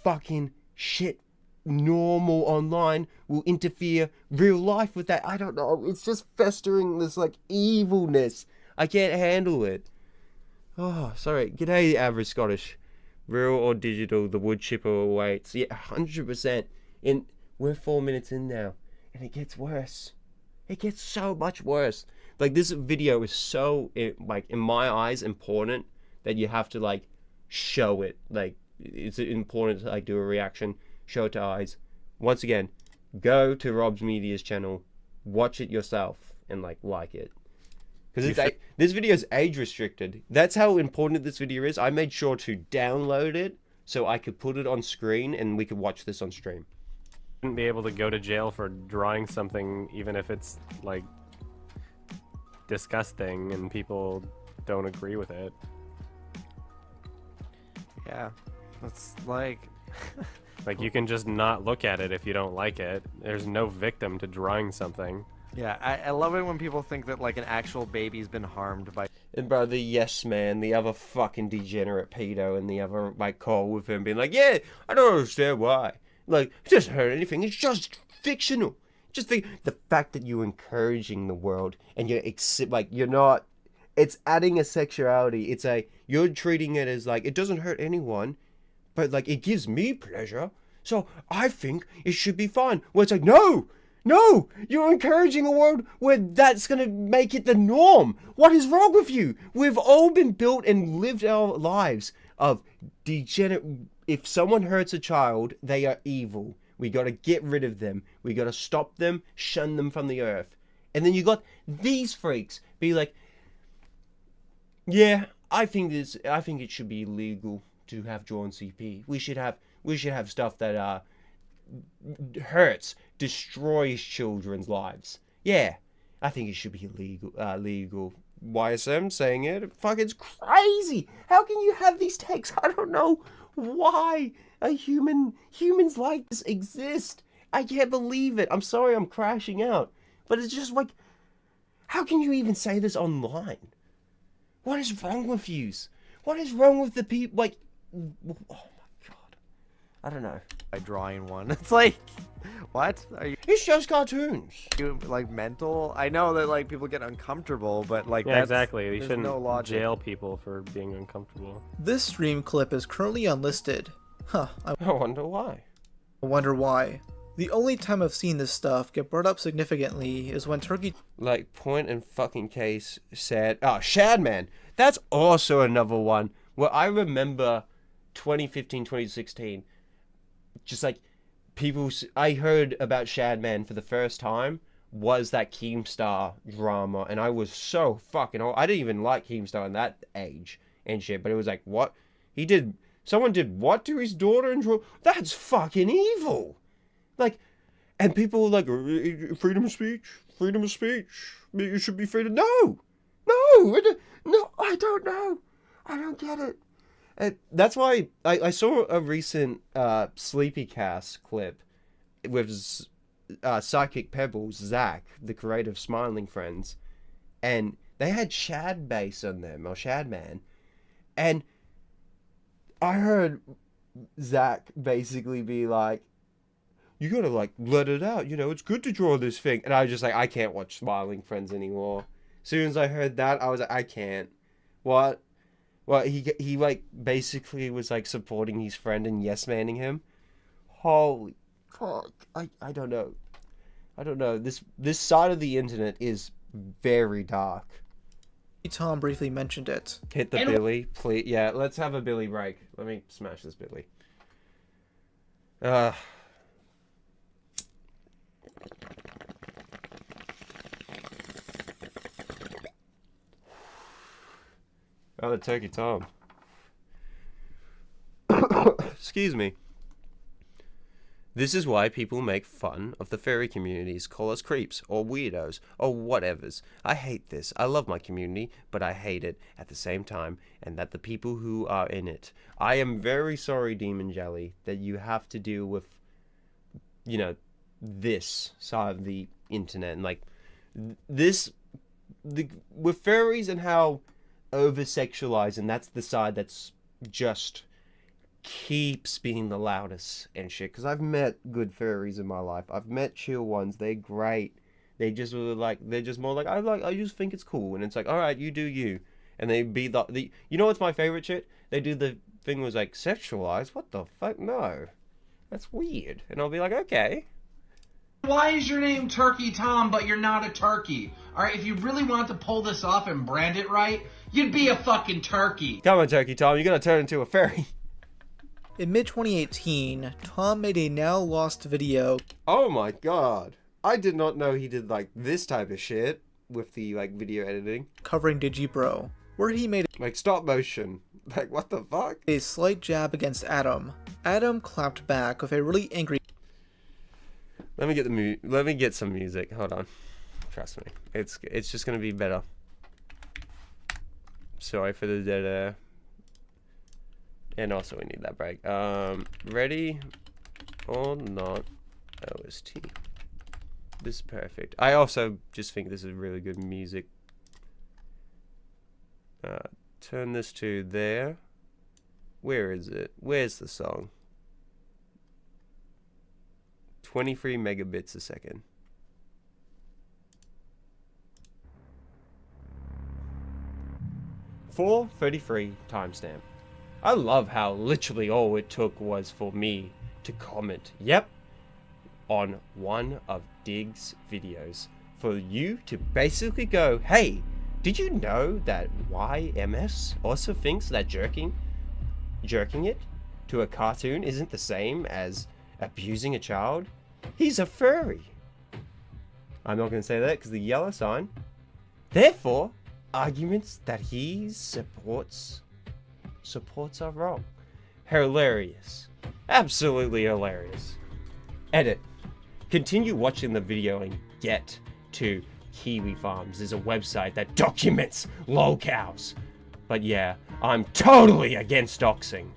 Fucking shit normal online will interfere real life with that. I don't know. It's just festering this, like, evilness. I can't handle it. Oh, sorry. G'day, average Scottish. Real or digital, the wood chipper awaits. Yeah, 100%. We're 4 minutes in now, and it gets worse. It gets so much worse. Like, this video is so, like, in my eyes, important that you have to, like, show it. Like, it's important to, like, do a reaction, show it to eyes. Once again, go to Rob's Media's channel, watch it yourself, and, like it. Because this video is age restricted. That's how important this video is. I made sure to download it so I could put it on screen and we could watch this on stream. Shouldn't be able to go to jail for drawing something even if it's like disgusting and people don't agree with it. Yeah, it's like like, you can just not look at it if you don't like it. There's no victim to drawing something. Yeah, I love it when people think that like an actual baby's been harmed by... And bro, the yes man, the other fucking degenerate pedo, and the other like call with him being like, yeah, I don't understand why. Like, it doesn't hurt anything, it's just fictional. Just the fact that you're encouraging the world and you're not, it's adding a sexuality. You're treating it as like, it doesn't hurt anyone, but like, it gives me pleasure, so I think it should be fine. Where it's like, no, you're encouraging a world where that's going to make it the norm. What is wrong with you? We've all been built and lived our lives of degenerate. If someone hurts a child, they are evil. We got to get rid of them. We got to stop them, shun them from the earth. And then you got these freaks be like, yeah, I think it should be illegal to have drawn CP. We should have stuff that hurts, destroys children's lives. Yeah, I think it should be legal. YSM saying it. Fuck, it's crazy. How can you have these takes? I don't know why humans like this exist. I can't believe it. I'm sorry I'm crashing out. But it's just like, how can you even say this online? What is wrong with yous? What is wrong with the people? Like, oh my god. I don't know. By drawing one. It's like, what? Are you It's just cartoons. like mental? I know that like people get uncomfortable, but like Yeah, that's, exactly. You there's shouldn't no logic. jail people for being uncomfortable. This stream clip is currently unlisted. Huh, I wonder why. wonder why. The only time I've seen this stuff get brought up significantly is when Turkey... Like, point and fucking case said... Oh, Shadman. That's also another one where I remember 2015, 2016. Just like, people... I heard about Shadman for the first time was that Keemstar drama. And I was so fucking old. I didn't even like Keemstar in that age and shit. But it was like, what? He did... Someone did what to his daughter and draw? That's fucking evil. Like, and people were like, freedom of speech, freedom of speech. You should be free to... No! No, I don't know. I don't get it. And that's why I saw a recent Sleepy Cast clip with Psychic Pebbles, Zach, the creator of Smiling Friends. And they had Shad bass on them, or Shadman. And I heard Zach basically be like, you gotta, like, let it out. You know, it's good to draw this thing. And I was just like, I can't watch Smiling Friends anymore. As soon as I heard that, I was like, I can't. What? Well, he like, basically was, like, supporting his friend and yes-manning him. Holy fuck. I don't know. I don't know. This side of the internet is very dark. Tom briefly mentioned it. Hit the Billy, please. Yeah, let's have a Billy break. Let me smash this Billy. Oh, the Turkey Tom. Excuse me. This is why people make fun of the furry communities, call us creeps, or weirdos, or whatevers. I hate this. I love my community, but I hate it at the same time, and that the people who are in it. I am very sorry, Demon Jelly, that you have to deal with, you know, this side of the internet, and like, with furries and how over-sexualized, and that's the side that's just keeps being the loudest and shit. Because I've met good furries in my life. I've met chill ones. They're great. They just really like. They're just more like I just think it's cool, and it's like, all right, you do you. And they be the. You know what's my favorite shit? They do the thing was like sexualized. What the fuck? No, that's weird. And I'll be like, okay. Why is your name Turkey Tom, but you're not a turkey? Alright, if you really wanted to pull this off and brand it right, you'd be a fucking turkey. Come on, Turkey Tom, you're gonna turn into a furry. In mid-2018, Tom made a now lost video. Oh my god. I did not know he did like this type of shit with the like video editing. Covering Digibro, where he made like stop motion. Like what the fuck? A slight jab against Adam. Adam clapped back with a really angry... Let me get some music. Hold on. Trust me. It's just gonna be better. Sorry for the dead air. And also we need that break. Ready or not OST. This is perfect. I also just think this is really good music. Turn this to there. Where is it? Where's the song? 23 megabits a second. 4:33 timestamp. I love how literally all it took was for me to comment, yep, on one of Dig's videos. For you to basically go, hey, did you know that YMS also thinks that jerking it to a cartoon isn't the same as abusing a child? He's a furry. I'm not going to say that because the yellow sign. Therefore, arguments that he supports are wrong. Hilarious. Absolutely hilarious. Edit. Continue watching the video and get to Kiwi Farms is a website that documents lolcows. But yeah, I'm totally against doxing.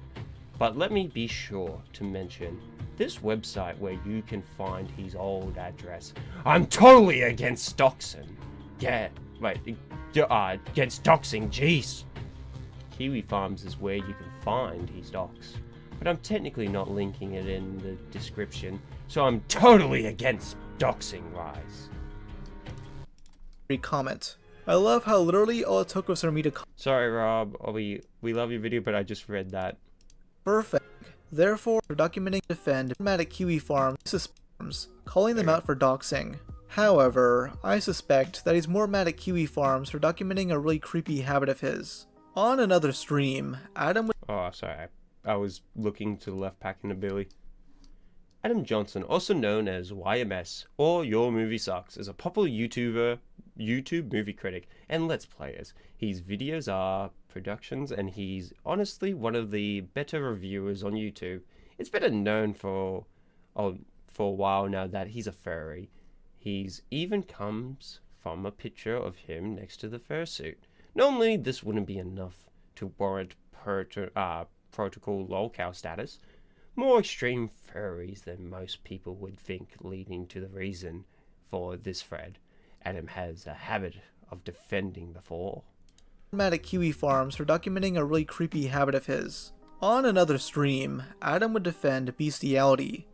But let me be sure to mention this website where you can find his old address. I'm totally against doxing. Yeah, wait, against doxing, jeez. Kiwi Farms is where you can find his docs. But I'm technically not linking it in the description, so I'm totally against doxing, Rise. Comment. I love how literally all it took was for me to Sorry, Rob. We love your video, but I just read that. Perfect. Therefore, documenting defend mad at Kiwi Farms, calling them out for doxing. However, I suspect that he's more mad at Kiwi Farms for documenting a really creepy habit of his. On another stream, Adam would— Oh, sorry. I was looking to the left packing the Billy. Adam Johnson, also known as YMS, or Your Movie Sucks, is a popular YouTube movie critic and Let's Players. His videos are productions, and he's honestly one of the better reviewers on YouTube. It's been known for a while now that he's a furry. He's even comes from a picture of him next to the fursuit. Normally, this wouldn't be enough to warrant protocol lolcow status. More extreme furries than most people would think, leading to the reason for this thread. Adam has a habit of defending the fall. Mad at Kiwi Farms for documenting a really creepy habit of his. On another stream, Adam would defend bestiality.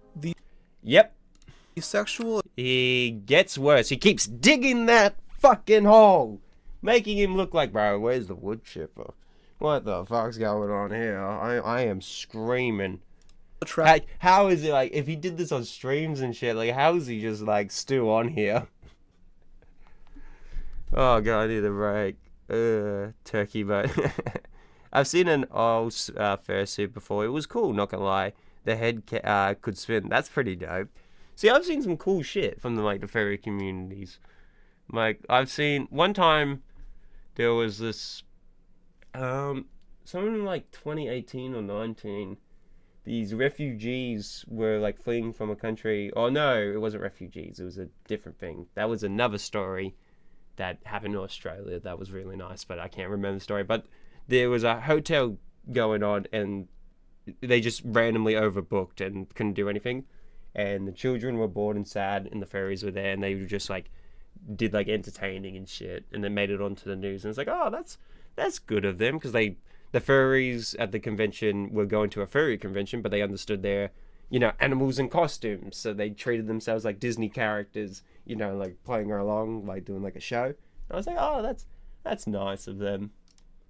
Yep. Sexual— He gets worse. He keeps digging that fucking hole, making him look like, bro, where's the wood chipper? What the fuck's going on here? I am screaming. How is it, like, if he did this on streams and shit, like, how is he just, like, still on here? Oh, God, I need a break. Turkey, but I've seen an old fursuit before. It was cool, not gonna lie. The head could spin. That's pretty dope. See, I've seen some cool shit from the furry communities. Like, I've seen one time there was this something like 2018 or 19. These refugees were like fleeing from a country. Oh no, it wasn't refugees. It was a different thing. That was another story that happened in Australia. That was really nice, but I can't remember the story. But there was a hotel going on, and they just randomly overbooked and couldn't do anything. And the children were bored and sad, and the furries were there, and they were just like did like entertaining and shit, and then made it onto the news. And it's like, oh, that's good of them, because the furries at the convention were going to a furry convention, but they understood their, animals in costumes, so they treated themselves like Disney characters, like playing along, like doing like a show. And I was like, oh, that's nice of them.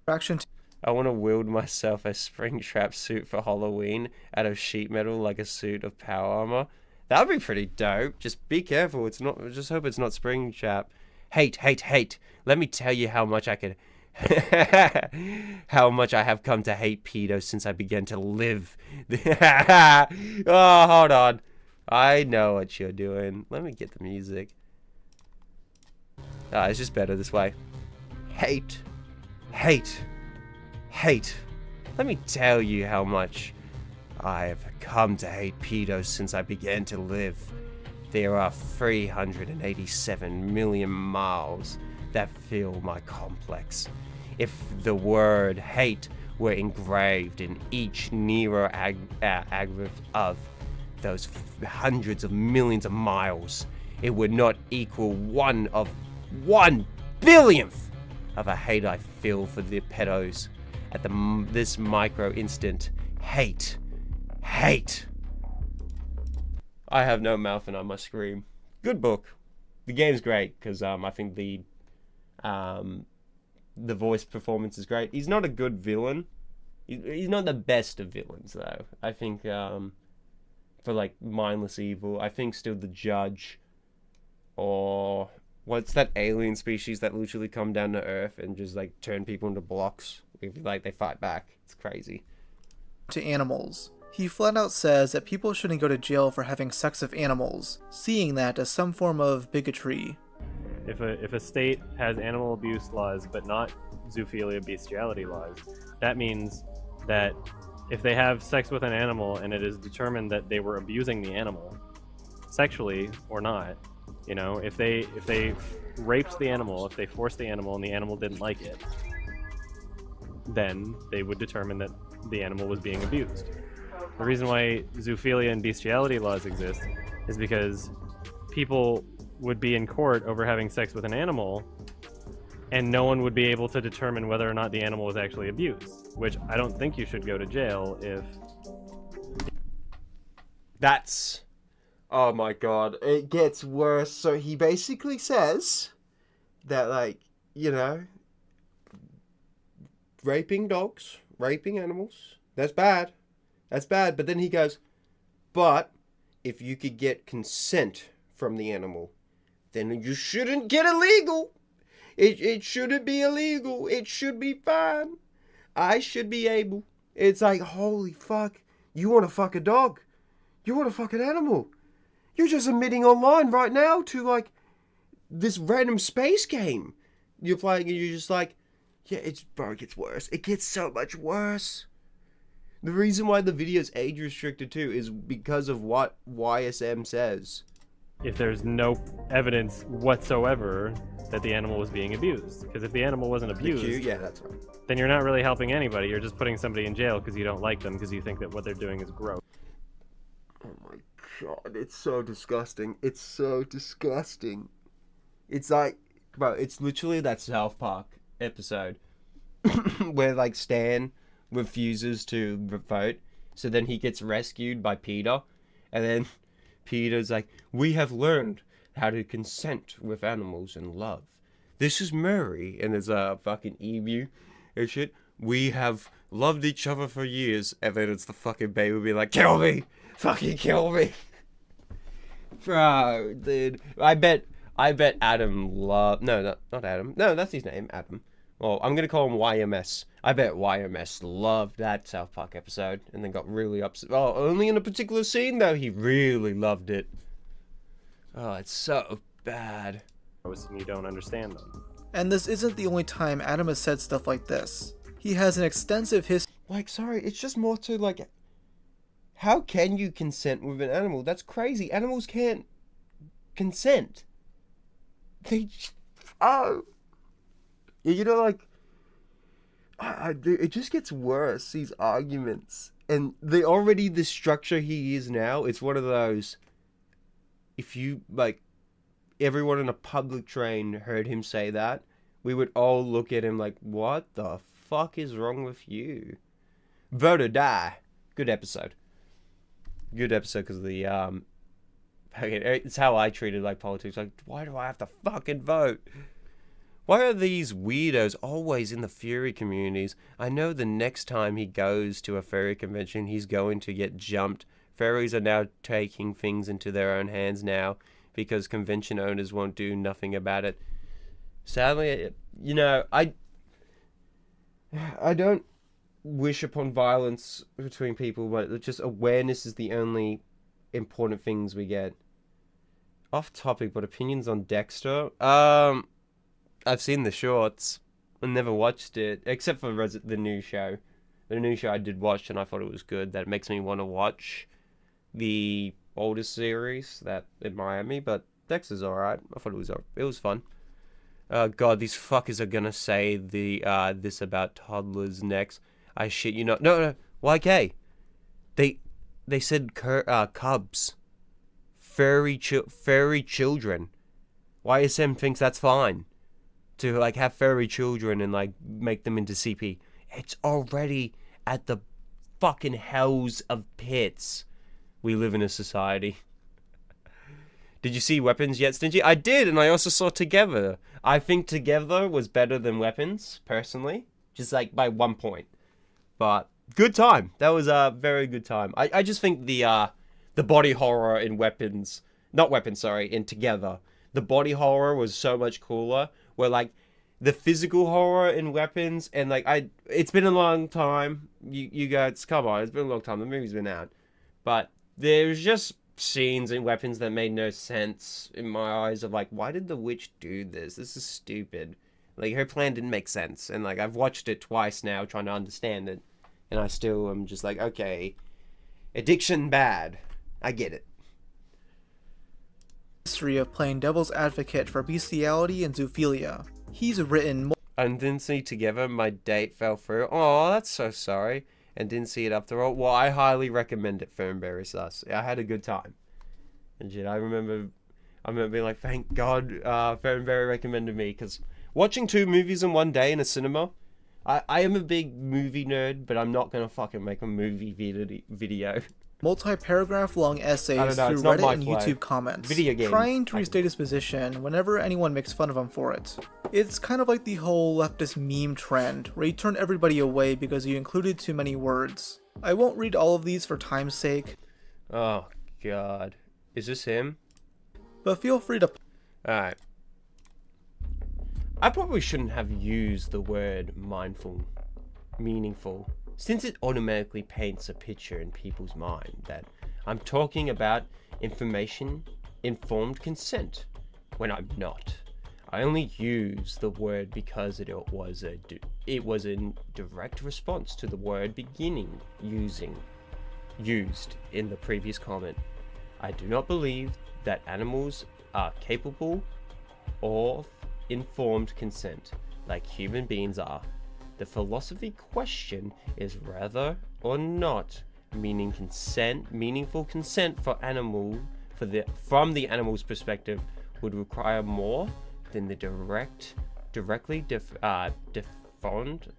I want to wield myself a Springtrap suit for Halloween out of sheet metal, like a suit of power armor. That would be pretty dope. Just be careful. It's not. Just hope it's not Springtrap. Hate. Let me tell you how much I could. How much I have come to hate pedos since I began to live. Oh, hold on. I know what you're doing. Let me get the music. It's just better this way. Hate. Let me tell you how much I have come to hate pedos since I began to live. There are 387 million miles that fill my complex. If the word hate were engraved in each aggregate of those hundreds of millions of miles, it would not equal 1 billionth of a hate I feel for the pedos at this micro instant. Hate. I have no mouth and I must scream. Good book. The game's great because I think the voice performance is great. He's not a good villain. He's not the best of villains though. I think for like mindless evil, I think still the judge, or what's that alien species that literally come down to Earth and just like turn people into blocks if like they fight back. It's crazy. To animals. He flat out says that people shouldn't go to jail for having sex with animals, seeing that as some form of bigotry. If a state has animal abuse laws but not zoophilia bestiality laws, that means that if they have sex with an animal and it is determined that they were abusing the animal, sexually or not, You know, if they raped the animal, if they forced the animal and the animal didn't like it, then they would determine that the animal was being abused. The reason why zoophilia and bestiality laws exist is because people would be in court over having sex with an animal, and no one would be able to determine whether or not the animal was actually abused, which I don't think you should go to jail if... That's... Oh my god, it gets worse. So he basically says that, like, you know, raping dogs, raping animals, that's bad. That's bad. But then he goes, but if you could get consent from the animal, then you shouldn't get illegal. It shouldn't be illegal. It should be fine. I should be able. It's like, holy fuck. You want to fuck a dog. You want to fuck an animal. You're just admitting online right now to, like, this random space game you're playing, and you're just like, yeah, bro, it gets worse. It gets so much worse. The reason why the video's age restricted too is because of what YSM says. If there's no evidence whatsoever that the animal was being abused. Because if the animal wasn't abused, yeah, that's right, then you're not really helping anybody. You're just putting somebody in jail because you don't like them, because you think that what they're doing is gross. Oh my god, it's so disgusting. It's so disgusting. It's like, bro, it's literally that South Park episode where, like, Stan refuses to vote, so then he gets rescued by Peter, and then Peter's like, we have learned how to consent with animals and love. This is Murray, and there's a fucking emu and shit. We have loved each other for years, and then it's the fucking baby being like, kill me! Fucking kill me! Bro, dude. I bet Adam loved... No, not Adam. No, that's his name, Adam. Well, I'm gonna call him YMS. I bet YMS loved that South Park episode and then got really upset. Oh, only in a particular scene, though. He really loved it. Oh, it's so bad. And you don't understand them. And this isn't the only time Adam has said stuff like this. He has an extensive history. Like, sorry, it's just more to, like, how can you consent with an animal? That's crazy. Animals can't consent. They... Oh... You know, like, it just gets worse, these arguments. And the structure he is now, it's one of those, if you, like, everyone in a public train heard him say that, we would all look at him like, what the fuck is wrong with you? Vote or die. Good episode. Good episode because of the, it's how I treated, like, politics. Like, why do I have to fucking vote? Why are these weirdos always in the furry communities? I know the next time he goes to a furry convention, he's going to get jumped. Furries are now taking things into their own hands now because convention owners won't do nothing about it. Sadly, you know, I don't wish upon violence between people, but just awareness is the only important things we get. Off topic, but opinions on Dexter? I've seen the shorts. I never watched it, except for the new show. The new show I did watch, and I thought it was good. That makes me want to watch the older series that in Miami, but Dexter's alright. I thought it was fun. God, these fuckers are gonna say this about toddlers next. I shit you not. No, YK. They said cubs. Furry children. YSM thinks that's fine. To, like, have furry children and, like, make them into CP. It's already at the fucking hells of pits. We live in a society. Did you see Weapons yet, Stingy? I did, and I also saw Together. I think Together was better than Weapons, personally. Just, like, by 1 point. But, good time. That was a very good time. I just think the body horror in Weapons... Not Weapons, sorry, in Together. The body horror was so much cooler. Where, like, the physical horror in Weapons, and, like, it's been a long time. You guys, come on, it's been a long time. The movie's been out. But there's just scenes in Weapons that made no sense in my eyes of, like, why did the witch do this? This is stupid. Like, her plan didn't make sense. And, like, I've watched it twice now trying to understand it. And I still am just like, okay, addiction bad. I get it. history of playing devil's advocate for bestiality and zoophilia. He's written and didn't see together, my date fell through. Oh, that's so sorry. And didn't see it after all. Well, I highly recommend it, Fernberry Sus. I had a good time. And shit, I remember being like, thank God Fernberry recommended me, because watching 2 movies in one day in a cinema, I am a big movie nerd, but I'm not gonna fucking make a movie video. multi-paragraph long essays through Reddit and YouTube comments, trying to restate his position whenever anyone makes fun of him for it. It's kind of like the whole leftist meme trend, where you turn everybody away because you included too many words. I won't read all of these for time's sake. Oh God. Is this him? But feel free to... Alright. I probably shouldn't have used the word mindful, meaningful, since it automatically paints a picture in people's mind that I'm talking about informed consent, when I'm not. I only use the word because it was in direct response to the word beginning used in the previous comment. I do not believe that animals are capable of informed consent like human beings are. The philosophy question is whether or not meaningful consent from the animal's perspective would require more than the directly defined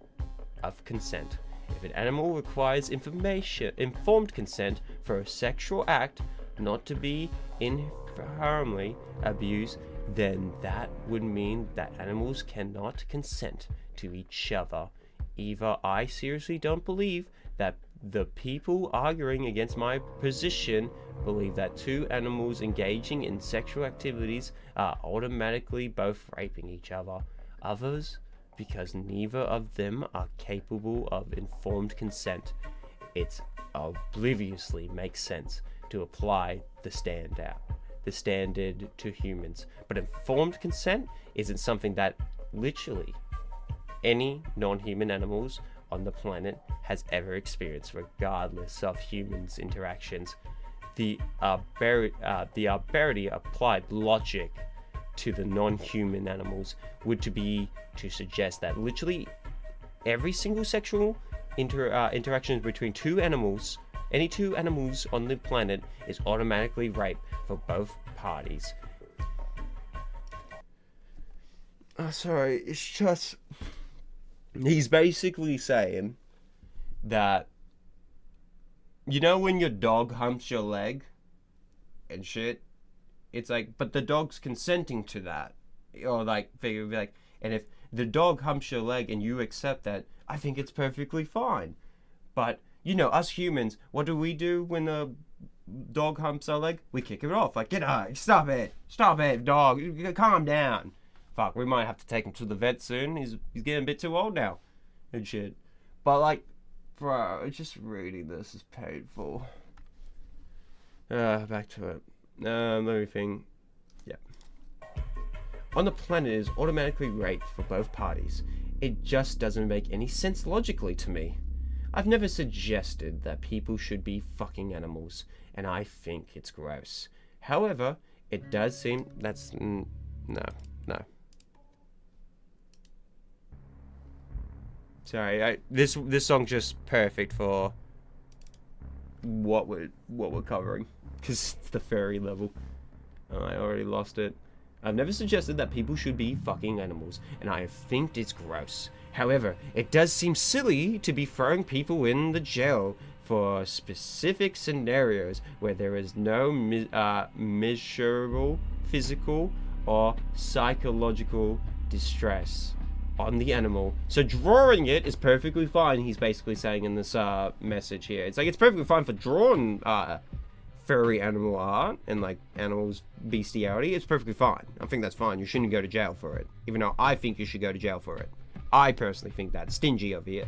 of consent. If an animal requires informed consent for a sexual act not to be inherently abused, then that would mean that animals cannot consent to each other. Either I seriously don't believe that the people arguing against my position believe that 2 animals engaging in sexual activities are automatically both raping each other. Others, because neither of them are capable of informed consent. It obliviously makes sense to apply the standard to humans. But informed consent isn't something that literally any non-human animals on the planet has ever experienced, regardless of humans' interactions. The arbitrary applied logic to the non-human animals would be to suggest that literally every single sexual interaction between 2 animals, any 2 animals on the planet, is automatically rape for both parties. Sorry, it's just... He's basically saying that, you know when your dog humps your leg and shit? It's like, but the dog's consenting to that. Or like, and if the dog humps your leg and you accept that, I think it's perfectly fine. But, you know, us humans, what do when a dog humps our leg? We kick it off. Like, get out, stop it, dog, calm down. Fuck, we might have to take him to the vet soon. He's getting a bit too old now and shit. But like, bro, just reading this is painful. Back to it. Let me think. Yeah. On the planet is automatically raped for both parties. It just doesn't make any sense logically to me. I've never suggested that people should be fucking animals, and I think it's gross. However, it does seem that's no. Sorry, this song's just perfect for what we're covering, because it's the furry level. I already lost it. I've never suggested that people should be fucking animals, and I think it's gross. However, it does seem silly to be throwing people in the jail for specific scenarios where there is no measurable physical or psychological distress on the animal. So drawing it is perfectly fine, he's basically saying in this message here. It's like, it's perfectly fine for drawing furry animal art and like animals bestiality. It's perfectly fine. I think that's fine. You shouldn't go to jail for it, even though I think you should go to jail for it. I personally think that's stingy of you.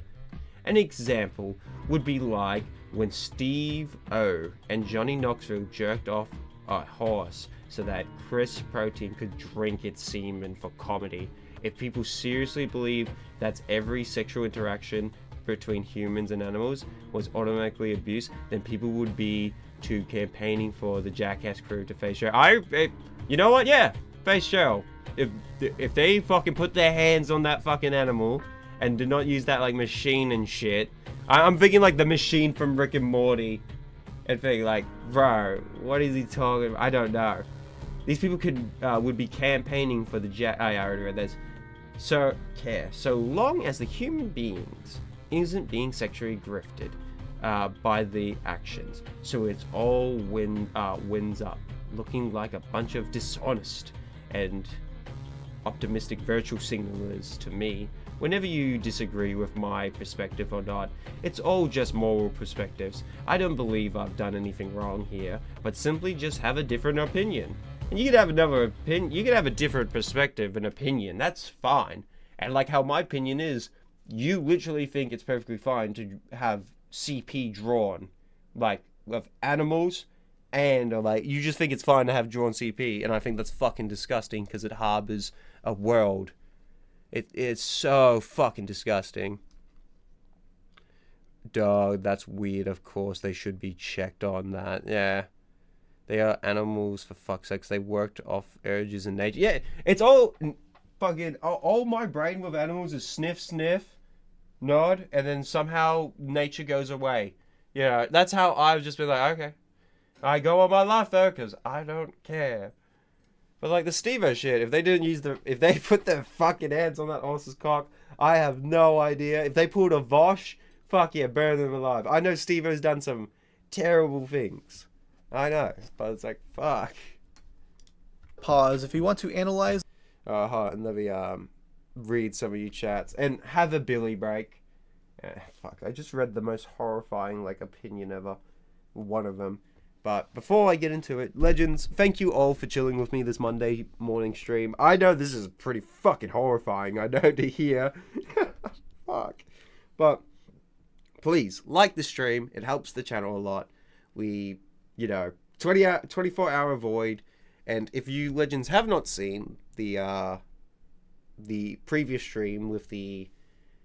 An example would be like when Steve O and Johnny Knoxville jerked off a horse so that Chris Protein could drink its semen for comedy. If people seriously believe that every sexual interaction between humans and animals was automatically abuse, then people would be campaigning for the Jackass crew to face jail. You know what? Yeah, face shell. If they fucking put their hands on that fucking animal and did not use that like machine and shit, I'm thinking like the machine from Rick and Morty, and thinking like, bro, what is he talking about? I don't know. These people would be campaigning for the I already read this. So long as the human beings isn't being sexually grifted by the actions, so it's all wins up, looking like a bunch of dishonest and optimistic virtual signalers to me. Whenever you disagree with my perspective or not, it's all just moral perspectives. I don't believe I've done anything wrong here, but simply just have a different opinion. And you could have another opinion, you could have a different perspective and opinion, that's fine. And like how my opinion is, you literally think it's perfectly fine to have CP drawn, like, of animals, and like, you just think it's fine to have drawn CP, and I think that's fucking disgusting, because it harbors a world. It's so fucking disgusting. Dog, that's weird, of course, they should be checked on that, yeah. They are animals, for fuck's sakes. They worked off urges in nature. Yeah, it's all fucking... All my brain with animals is sniff, sniff, nod, and then somehow nature goes away. Yeah, that's how I've just been like, okay. I go on my life, though, because I don't care. But like the Steve-O shit, if they put their fucking hands on that horse's cock, I have no idea. If they pulled a Vosh, fuck yeah, burn them alive. I know Steve-O's done some terrible things. I know, but it's like, fuck. Pause if you want to analyze. And let me read some of you chats and have a Billy break. Fuck, I just read the most horrifying like opinion ever, one of them. But before I get into it, legends, thank you all for chilling with me this Monday morning stream. I know this is pretty fucking horrifying, I know, to hear. Fuck. But please like the stream, it helps the channel a lot. We, 24-hour void, and if you legends have not seen the previous stream with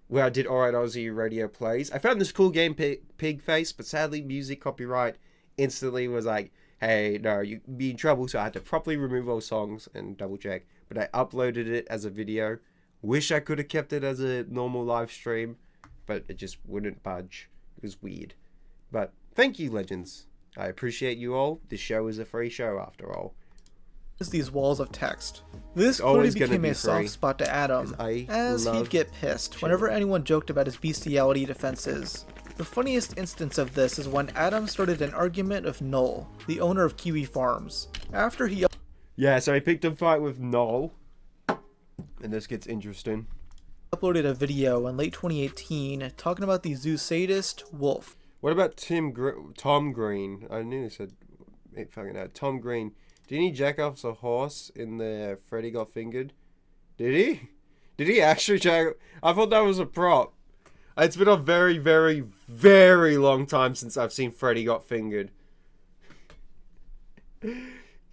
where I did Alright Aussie radio plays, I found this cool game, Pig Face, but sadly music copyright instantly was like, hey, no, you'd be in trouble, so I had to properly remove all songs and double check, but I uploaded it as a video. Wish I could have kept it as a normal live stream, but it just wouldn't budge. It was weird. But thank you, legends. I appreciate you all. This show is a free show after all. These walls of text. This clearly became a soft spot to Adam, as he'd get pissed whenever anyone joked about his bestiality defenses. The funniest instance of this is when Adam started an argument with Noel, the owner of Kiwi Farms. After he... Yeah, so he picked a fight with Noel. And this gets interesting. Uploaded a video in late 2018 talking about the zoo sadist Wolf. What about Tom Green? I knew he said... Tom Green. Didn't he jack off a horse in the Freddy Got Fingered? Did he? Did he actually jack... I thought that was a prop. It's been a very, very, very long time since I've seen Freddy Got Fingered.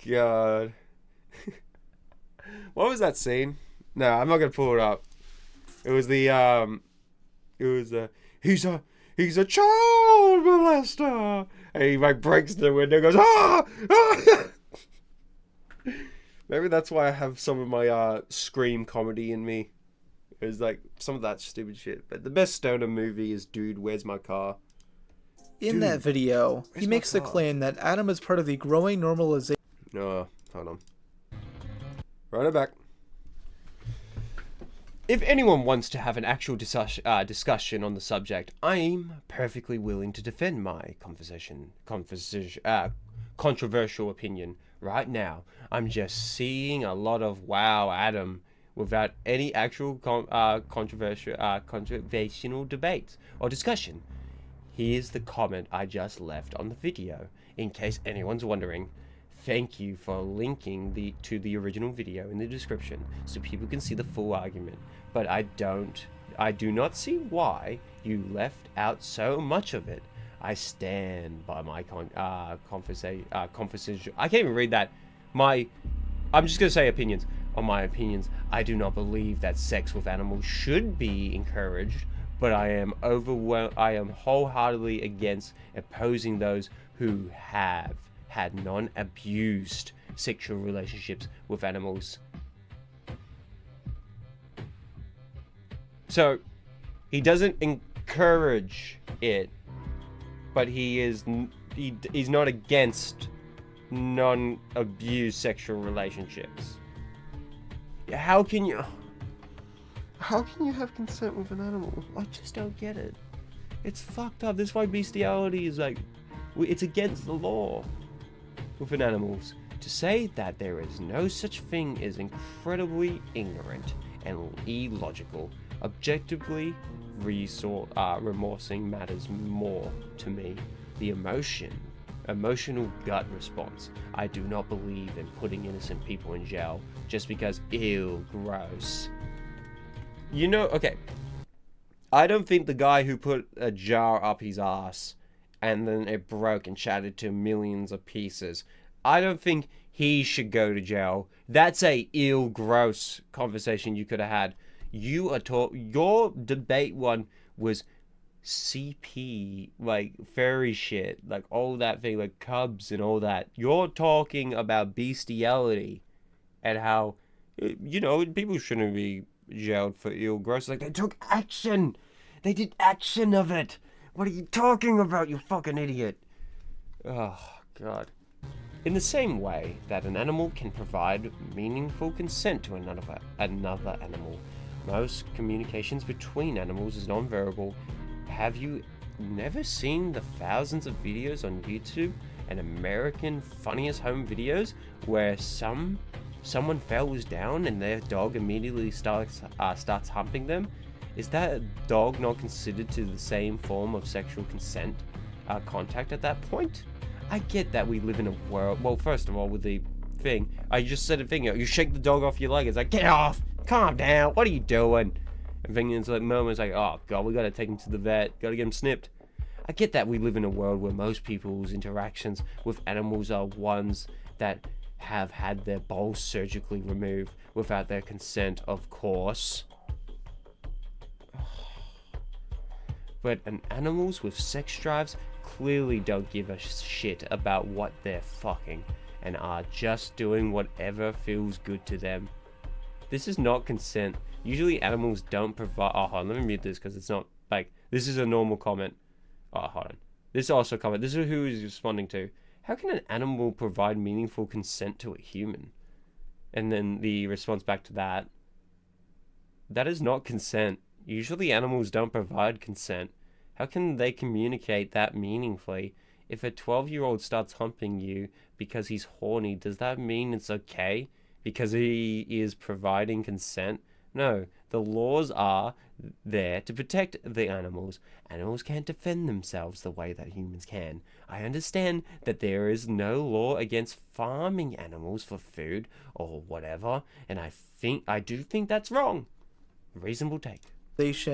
God. What was that scene? No, I'm not gonna pull it up. It was he's a child molester, and he like breaks the window and goes, ah! Maybe that's why I have some of my scream comedy in me. It was like some of that stupid shit. But the best stoner movie is Dude, Where's My Car? In that video, he makes the claim that Adam is part of the growing normalization. No, hold on. Run it back. If anyone wants to have an actual discussion on the subject, I'm perfectly willing to defend my controversial opinion. Right now, I'm just seeing a lot of wow, Adam, without any actual controversial debates or discussion. Here's the comment I just left on the video, in case anyone's wondering. Thank you for linking to the original video in the description so people can see the full argument. But I do not see why you left out so much of it. I stand by my conversation. I can't even read that. I'm just gonna say opinions. On my opinions, I do not believe that sex with animals should be encouraged, but I am wholeheartedly against opposing those who have had non-abused sexual relationships with animals. So, he doesn't encourage it, but he's not against non-abused sexual relationships. How can you have consent with an animal? I just don't get it. It's fucked up. This is why bestiality is like, it's against the law with animals. To say that there is no such thing is incredibly ignorant and illogical. Objectively, remorsing matters more to me. The emotional gut response. I do not believe in putting innocent people in jail just because, ew, gross. You know, okay. I don't think the guy who put a jar up his ass and then it broke and shattered to millions of pieces, I don't think he should go to jail. That's a ill, gross conversation you could have had. Your debate one was CP, like furry shit, like all that thing, like cubs and all that. You're talking about bestiality and how, you know, people shouldn't be jailed for ill, gross. Like, they took action. They did action of it. What are you talking about, you fucking idiot? Oh, God. In the same way that an animal can provide meaningful consent to another animal, most communications between animals is non-verbal. Have you never seen the thousands of videos on YouTube and American Funniest Home Videos where someone falls down and their dog immediately starts humping them? Is that dog not considered to the same form of sexual consent contact at that point? I get that we live in a world. Well, first of all, with the thing, I just said a thing. You shake the dog off your leg. It's like, get off, calm down. What are you doing? And Vingan's like, moments like, oh god, we gotta take him to the vet. Gotta get him snipped. I get that we live in a world where most people's interactions with animals are ones that have had their bowels surgically removed without their consent, of course. But animals with sex drives clearly don't give a shit about what they're fucking and are just doing whatever feels good to them. This is not consent. Usually animals don't provide... Oh, hold on, let me mute this because it's not like... This is a normal comment. Oh, hold on. This is also a comment. This is who he's responding to. How can an animal provide meaningful consent to a human? And then the response back to that. That is not consent. Usually animals don't provide consent. How can they communicate that meaningfully? If a 12-year-old starts humping you because he's horny, does that mean it's okay? Because he is providing consent? No, the laws are there to protect the animals. Animals can't defend themselves the way that humans can. I understand that there is no law against farming animals for food or whatever, and I do think that's wrong. Reasonable take.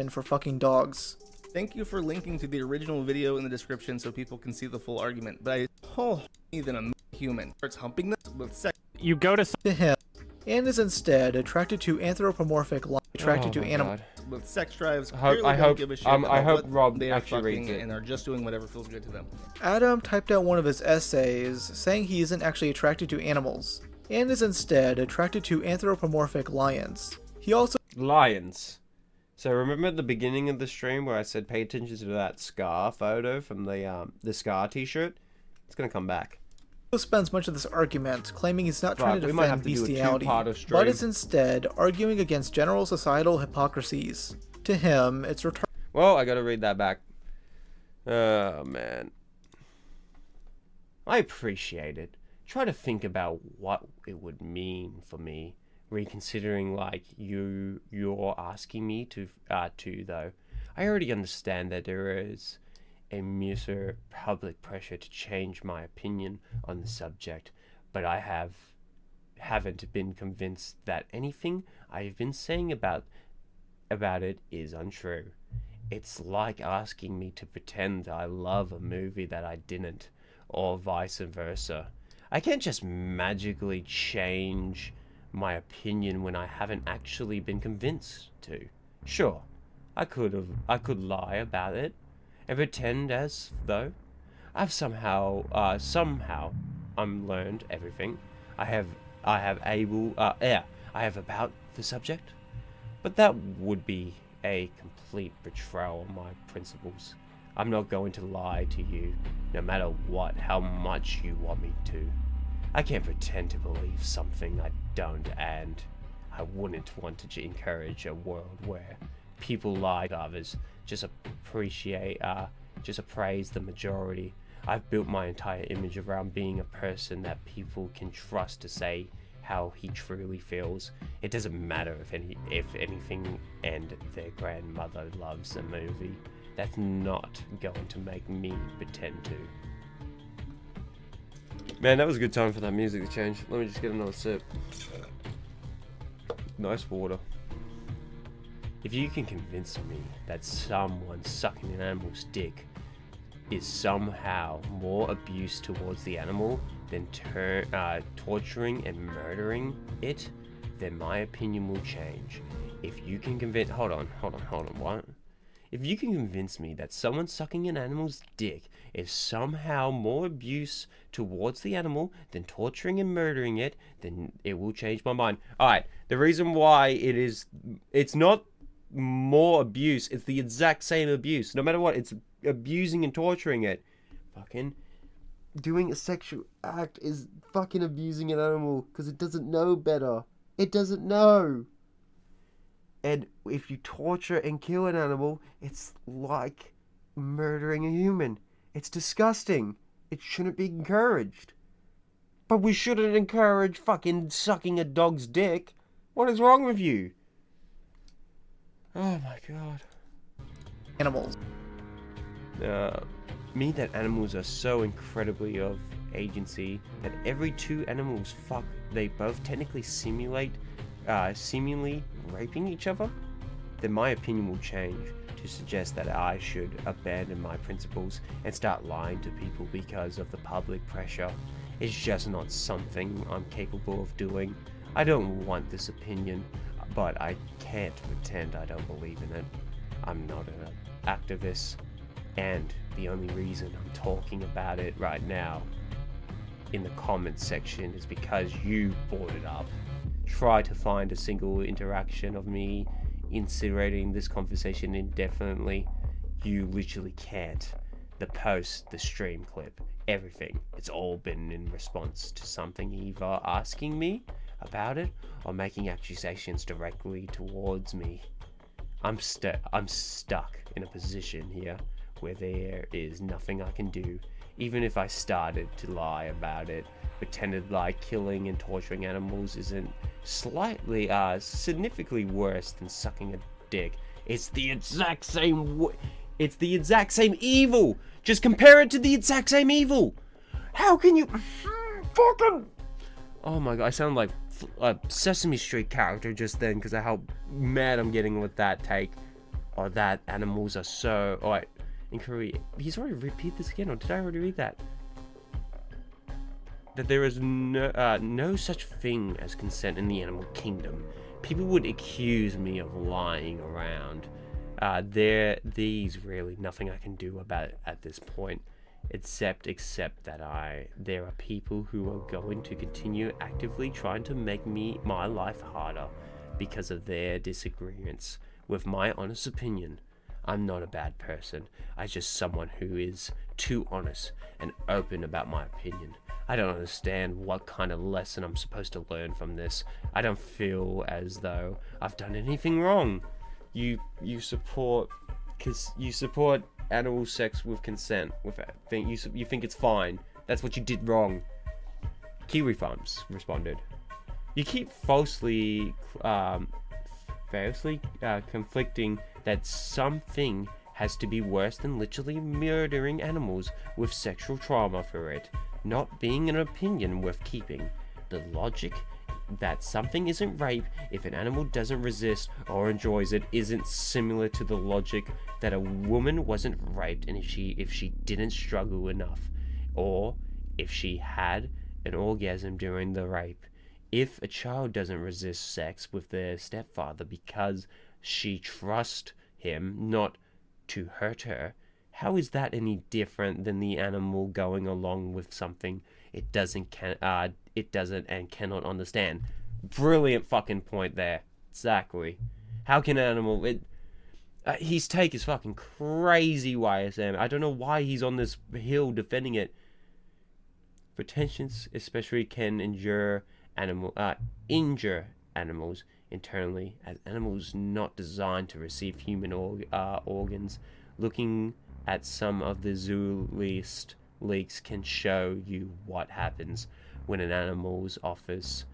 For fucking dogs. Thank you for linking to the original video in the description so people can see the full argument, but I whole than a human starts humping this with sex. You go to him and is instead attracted to anthropomorphic attracted to animals with sex drives. I hope give a shit I hope what Rob they are actually fucking reads it and are just doing whatever feels good to them. Adam typed out one of his essays saying he isn't actually attracted to animals and is instead attracted to anthropomorphic lions. He also lions. So remember at the beginning of the stream where I said pay attention to that Scar photo from the Scar t-shirt? It's gonna come back. Spends much of this argument claiming he's not trying to defend bestiality, but is instead arguing against general societal hypocrisies. To him, it's retarded. Well, I gotta read that back. Oh, man. I appreciate it. Try to think about what it would mean for me, reconsidering like you're asking me to though. I already understand that there is a mere public pressure to change my opinion on the subject, but I haven't been convinced that anything I've been saying about it is untrue. It's like asking me to pretend I love a movie that I didn't, or vice versa. I can't just magically change my opinion when I haven't actually been convinced to. Sure, I could lie about it and pretend as though I've somehow learned everything. I have about the subject, but that would be a complete betrayal of my principles. I'm not going to lie to you, no matter what, how much you want me to. I can't pretend to believe something I don't, and I wouldn't want to encourage a world where people lie to others, just appraise the majority. I've built my entire image around being a person that people can trust to say how he truly feels. It doesn't matter if anything and their grandmother loves a movie. That's not going to make me pretend to. Man, that was a good time for that music to change. Let me just get another sip. Nice water. If you can convince me that someone sucking an animal's dick is somehow more abuse towards the animal than torturing and murdering it, then my opinion will change. If you can convince... Hold on, what? If you can convince me that someone sucking an animal's dick is somehow more abuse towards the animal than torturing and murdering it, then it will change my mind. Alright, the reason why it's not more abuse, it's the exact same abuse. No matter what, it's abusing and torturing it. Fucking doing a sexual act is fucking abusing an animal because it doesn't know better. It doesn't know. And if you torture and kill an animal, it's like murdering a human. It's disgusting. It shouldn't be encouraged. But we shouldn't encourage fucking sucking a dog's dick. What is wrong with you? Oh my god. Animals. Me that animals are so incredibly of agency that every two animals fuck, they both technically seemingly raping each other, then my opinion will change to suggest that I should abandon my principles and start lying to people because of the public pressure. It's just not something I'm capable of doing. I don't want this opinion, but I can't pretend I don't believe in it. I'm not an activist, and the only reason I'm talking about it right now in the comments section is because you brought it up. Try to find a single interaction of me insinuating this conversation indefinitely. You literally can't. The post, the stream clip, everything, it's all been in response to something either asking me about it or making accusations directly towards me. I'm stuck in a position here where there is nothing I can do. Even if I started to lie about it, pretended like killing and torturing animals isn't slightly, significantly worse than sucking a dick. It's the exact same it's the exact same evil! Just compare it to the exact same evil! How can you fucking... Oh my god, I sound like a Sesame Street character just then because of how mad I'm getting with that take. Or that animals are so... Alright, in Korea... He's already repeated this again, or did I already read that? That there is no such thing as consent in the animal kingdom. People would accuse me of lying around. There's really nothing I can do about it at this point, except that there are people who are going to continue actively trying to make my life harder because of their disagreements with my honest opinion. I'm not a bad person. I'm just someone who is too honest and open about my opinion. I don't understand what kind of lesson I'm supposed to learn from this. I don't feel as though I've done anything wrong. You support animal sex with consent. You think it's fine. That's what you did wrong. Kiwi Farms responded. You keep falsely conflicting that something has to be worse than literally murdering animals with sexual trauma for it not being an opinion worth keeping. The logic that something isn't rape if an animal doesn't resist or enjoys it isn't similar to the logic that a woman wasn't raped and if she didn't struggle enough, or if she had an orgasm during the rape. If a child doesn't resist sex with their stepfather because she trusts him not to hurt her, how is that any different than the animal going along with something it doesn't and cannot understand. Brilliant fucking point there. Exactly. How can an animal... his take is fucking crazy, YSM. I don't know why he's on this hill defending it. Pretensions especially can injure animals internally, as animals not designed to receive human organs. Looking at some of the zoologist leaks can show you what happens when an animal's offers.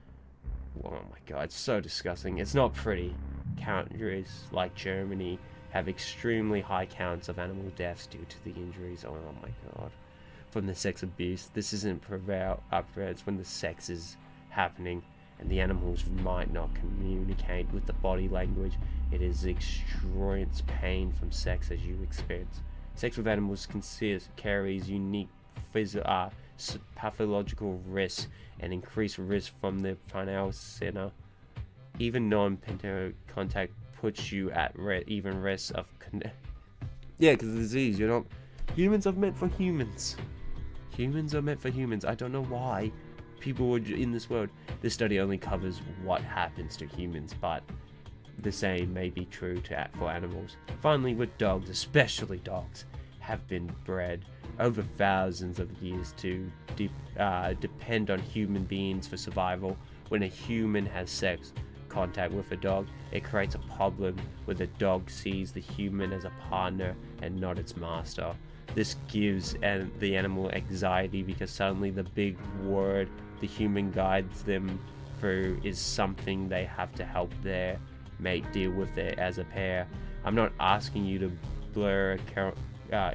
Oh my god, it's so disgusting. It's not pretty. Countries like Germany have extremely high counts of animal deaths due to the injuries. Oh my god. From the sex abuse. This isn't upwards when the sex is happening and the animals might not communicate with the body language. It is extreme pain from sex as you experience. Sex with animals carries unique pathological risks and increased risk from the final center. Even non-penile contact puts you at even risk of yeah, because the disease, you know. Humans are meant for humans. Humans are meant for humans. I don't know why people would in this world. This study only covers what happens to humans, but the same may be true for animals. Finally, with dogs, especially dogs, have been bred over thousands of years to depend on human beings for survival. When a human has sex contact with a dog, it creates a problem where the dog sees the human as a partner and not its master. This gives the animal anxiety because suddenly the big word the human guides them through is something they have to help their mate deal with it as a pair. I'm not asking you to blur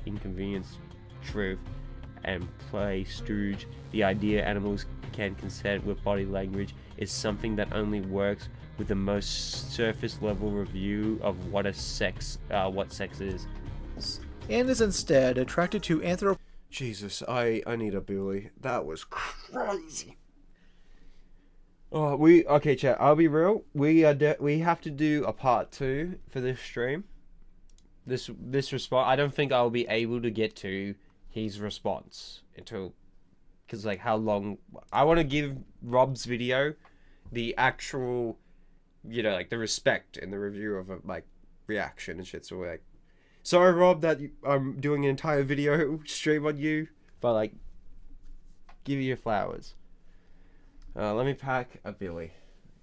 inconvenience truth and play stooge. The idea animals can consent with body language is something that only works with the most surface level review of what sex is. And is instead attracted to Jesus, I need a Billy. That was crazy. Oh, okay, chat. I'll be real. We have to do a part 2 for this stream. This response. I don't think I'll be able to get to his response until, because like how long. I want to give Rob's video the actual, you know, like the respect and the review of a like reaction and shit. So like, sorry Rob that I'm doing an entire video stream on you, but like, give you your flowers. Let me pack a Billy,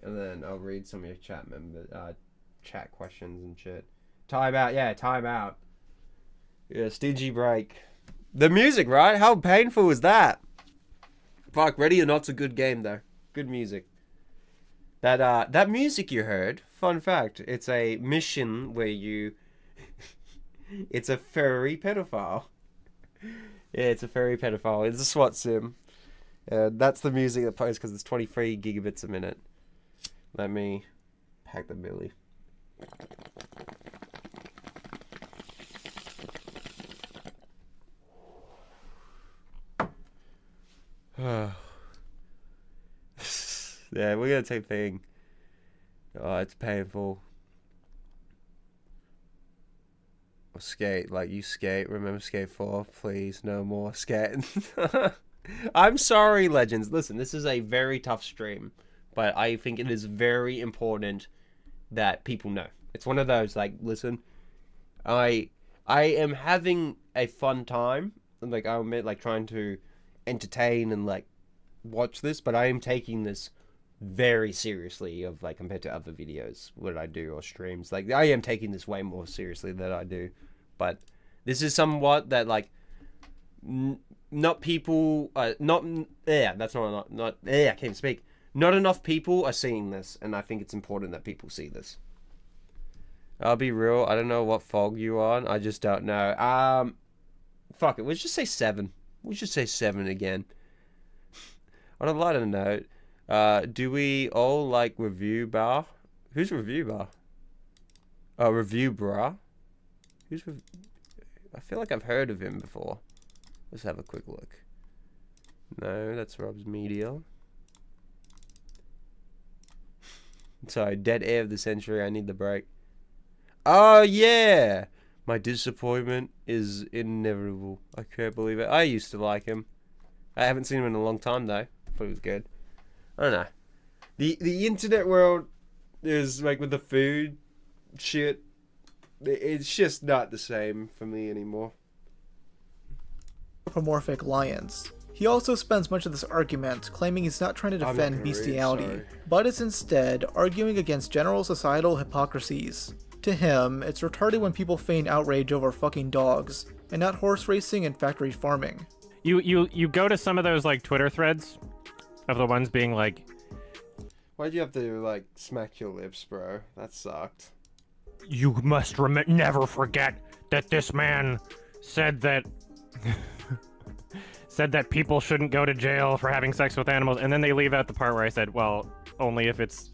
and then I'll read some of your chat questions and shit. Time out, yeah, time out. Yeah, stingy break. The music, right? How painful is that? Fuck, Ready or Not's a good game though. Good music. That music you heard, fun fact, it's a mission where you... it's a furry pedophile. Yeah, it's a furry pedophile. It's a SWAT sim. That's the music that plays because it's 23 gigabits a minute. Let me pack the Billy. Yeah, we're gonna take thing. Oh, it's painful. Or skate, like you skate. Remember Skate 4, please. No more skating. I'm sorry, legends. Listen, this is a very tough stream, but I think it is very important that people know. It's one of those like, listen, I am having a fun time. Like I admit, like trying to entertain and like watch this, but I am taking this very seriously of like compared to other videos what I do or streams. Like I am taking this way more seriously than I do, but this is somewhat that like not people not yeah that's not yeah I can't speak. Not enough people are seeing this, and I think it's important that people see this. I'll be real, I don't know what fog you on. I just don't know. Fuck it, let's just say 7. We'll just say 7 again. On a lighter note, do we all like Review Bar? Who's Review Bar? Oh, Review Bra? I feel like I've heard of him before. Let's have a quick look. No, that's Rob's Media. Sorry, dead air of the century. I need the break. Oh, yeah! My disappointment is inevitable. I can't believe it. I used to like him. I haven't seen him in a long time though. Thought he was good. I don't know. The internet world is like with the food shit. It's just not the same for me anymore. Anthropomorphic lions. He also spends much of this argument claiming he's not trying to defend bestiality, but is instead arguing against general societal hypocrisies. To him, it's retarded when people feign outrage over fucking dogs, and not horse racing and factory farming. You go to some of those like Twitter threads of the ones being like, why'd you have to like smack your lips, bro? That sucked. You must never forget that this man said that said that people shouldn't go to jail for having sex with animals, and then they leave out the part where I said, well, only if it's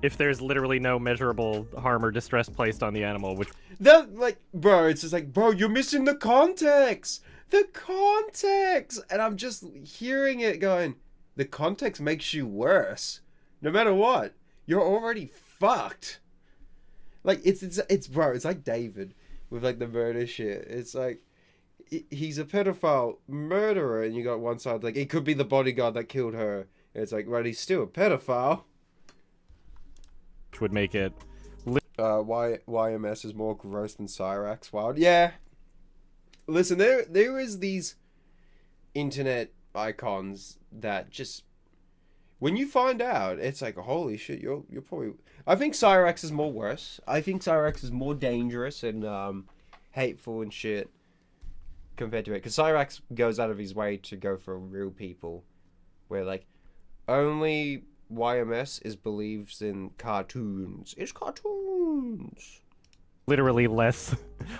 if there's literally no measurable harm or distress placed on the animal, which that, like, bro, it's just like, bro, you're missing the context. The context. And I'm just hearing it going, the context makes you worse. No matter what, you're already fucked. Like, it's bro, it's like David with like the murder shit. It's like, he's a pedophile murderer, and you got one side like, it could be the bodyguard that killed her. And it's like, well, he's still a pedophile. Which would make it YMS is more gross than Cyrax Wild. Yeah. Listen, there is these internet icons that just, when you find out, it's like, holy shit, you're probably... I think Cyrax is more worse. I think Cyrax is more dangerous and hateful and shit compared to it. Because Cyrax goes out of his way to go for real people. Where, like, only YMS believes in cartoons. It's cartoons. Literally less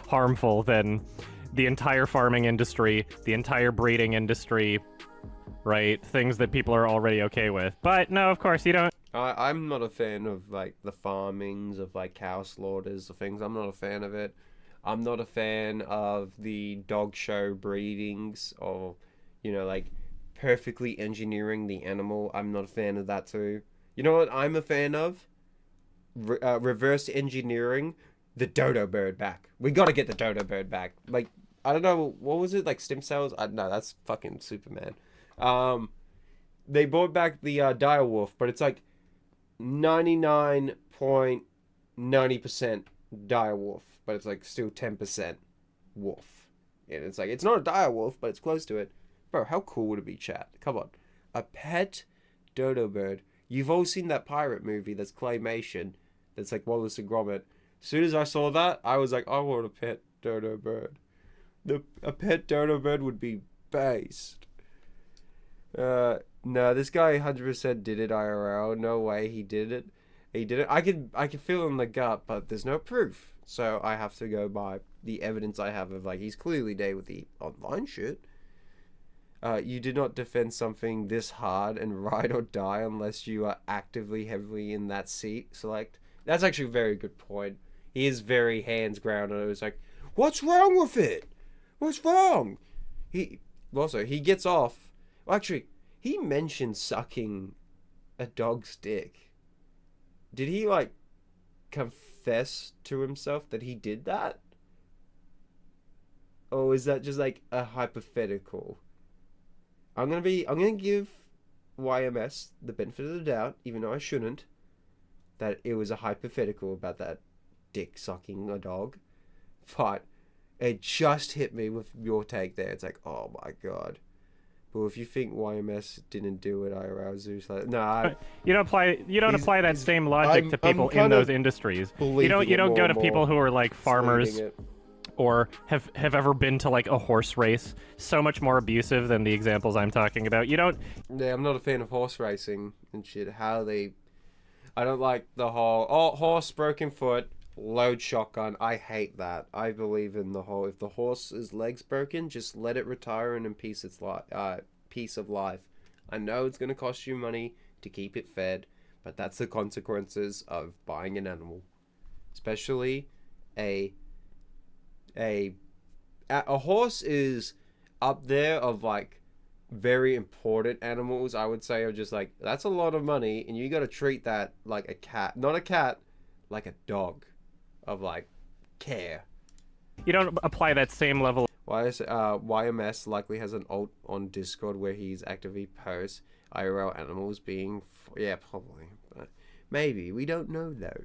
harmful than the entire farming industry, the entire breeding industry, right? Things that people are already okay with. But no, of course you don't. I'm not a fan of like the farmings of like cow slaughters or things. I'm not a fan of it. I'm not a fan of the dog show breedings or, you know, like perfectly engineering the animal. I'm not a fan of that too. You know what I'm a fan of? Reverse engineering the dodo bird back. We gotta get the dodo bird back. Like, I don't know, what was it? Like stem cells? No, that's fucking Superman. They brought back the dire wolf, but it's like 99.90% dire wolf, but it's like still 10% wolf. And it's like, it's not a dire wolf, but it's close to it. Bro, how cool would it be, chat? Come on. A pet dodo bird. You've all seen that pirate movie that's claymation. That's like Wallace and Gromit. As soon as I saw that, I was like, I want a pet dodo bird. A pet dodo bird would be based. No, this guy 100% did it IRL. No way he did it. He did it. I could feel it in the gut, but there's no proof. So I have to go by the evidence I have of like, he's clearly dead with the online shit. You did not defend something this hard and ride or die unless you are actively heavily in that seat. Select. That's actually a very good point. He is very hands grounded. It was like, what's wrong with it? What's wrong? He gets off. Well, actually, he mentioned sucking a dog's dick. Did he like confess to himself that he did that? Or is that just like a hypothetical? I'm gonna give YMS the benefit of the doubt, even though I shouldn't, that it was a hypothetical about that dick sucking a dog. But it just hit me with your take there. It's like, oh my god. But if you think YMS didn't do it, IRL Zeus, like, nah. You don't apply that same logic to people in those industries. You don't go to people who are like farmers or have ever been to like a horse race. So much more abusive than the examples I'm talking about. You don't. Yeah, I'm not a fan of horse racing and shit. I don't like the whole horse broken foot. Load shotgun. I hate that. I believe in the whole, if the horse's legs broken, just let it retire and in peace of life. I know it's going to cost you money to keep it fed, but that's the consequences of buying an animal. Especially a horse is up there of like very important animals, I would say, are just like, that's a lot of money and you got to treat that like a cat. Not a cat, like a dog. Of like care. You don't apply that same level. YMS likely has an alt on Discord where he's actively posts IRL animals being... yeah, probably. But maybe. We don't know, though.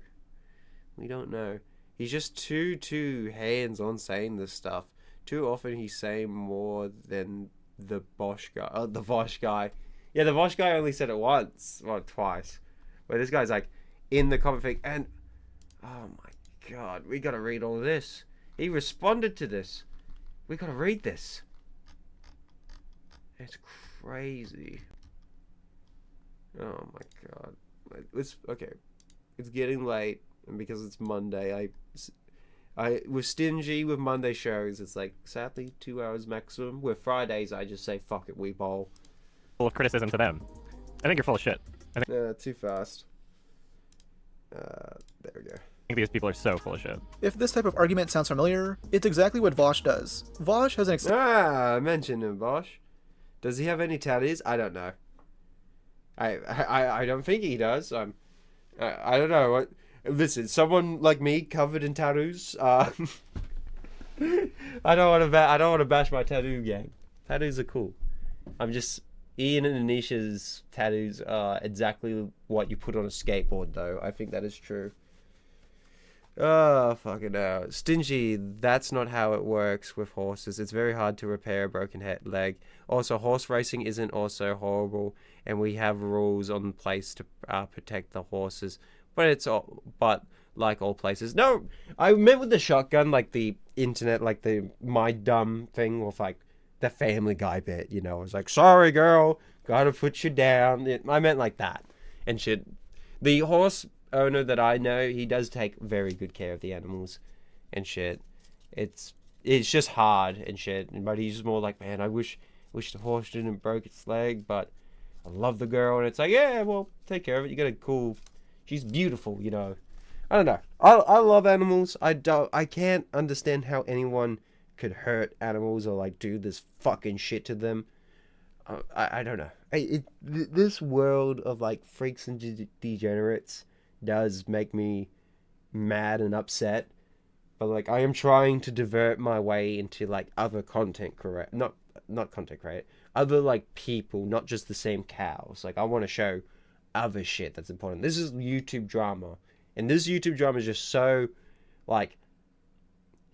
We don't know. He's just too hands-on saying this stuff. Too often he's saying more than the Bosch guy. The Vosh guy. Yeah, the Vosh guy only said it once. Well, twice. But this guy's like, in the comment thing, and... oh my god, we gotta read all this. He responded to this. We gotta read this. It's crazy. Oh my god. Okay. It's getting late, and because it's Monday, I was stingy with Monday shows. It's like, sadly, 2 hours maximum. With Fridays, I just say, fuck it, we bowl. Full of criticism to them. I think you're full of shit. Too fast. There we go. I think these people are so full of shit. If this type of argument sounds familiar, it's exactly what Vosh does. Vosh has an I mentioned him, Vosh. Does he have any tattoos? I don't know. I don't think he does. I don't know. Listen, someone like me covered in tattoos. I don't want to bash my tattoo gang. Tattoos are cool. I'm just... Ian and Anisha's tattoos are exactly what you put on a skateboard, though. I think that is true. Oh, fucking hell. Stingy, that's not how it works with horses. It's very hard to repair a broken leg. Also, horse racing isn't also horrible, and we have rules on place to protect the horses. But like all places. No, I meant with the shotgun, like the internet, like the my dumb thing with like the Family Guy bit, you know. I was like, sorry, girl, gotta put you down. I meant like that and shit. The horse owner that I know, he does take very good care of the animals and shit. It's just hard and shit. But he's just more like, man, I wish the horse didn't break its leg, but I love the girl. And it's like, yeah, well, take care of it. You got a cool... She's beautiful, you know. I don't know. I love animals. I can't understand how anyone could hurt animals or like do this fucking shit to them. I don't know. This world of like freaks and degenerates does make me mad and upset. But like I am trying to divert my way into like other content not content create, other like people, not just the same cows. Like I want to show other shit that's important. This is YouTube drama, and this YouTube drama is just so like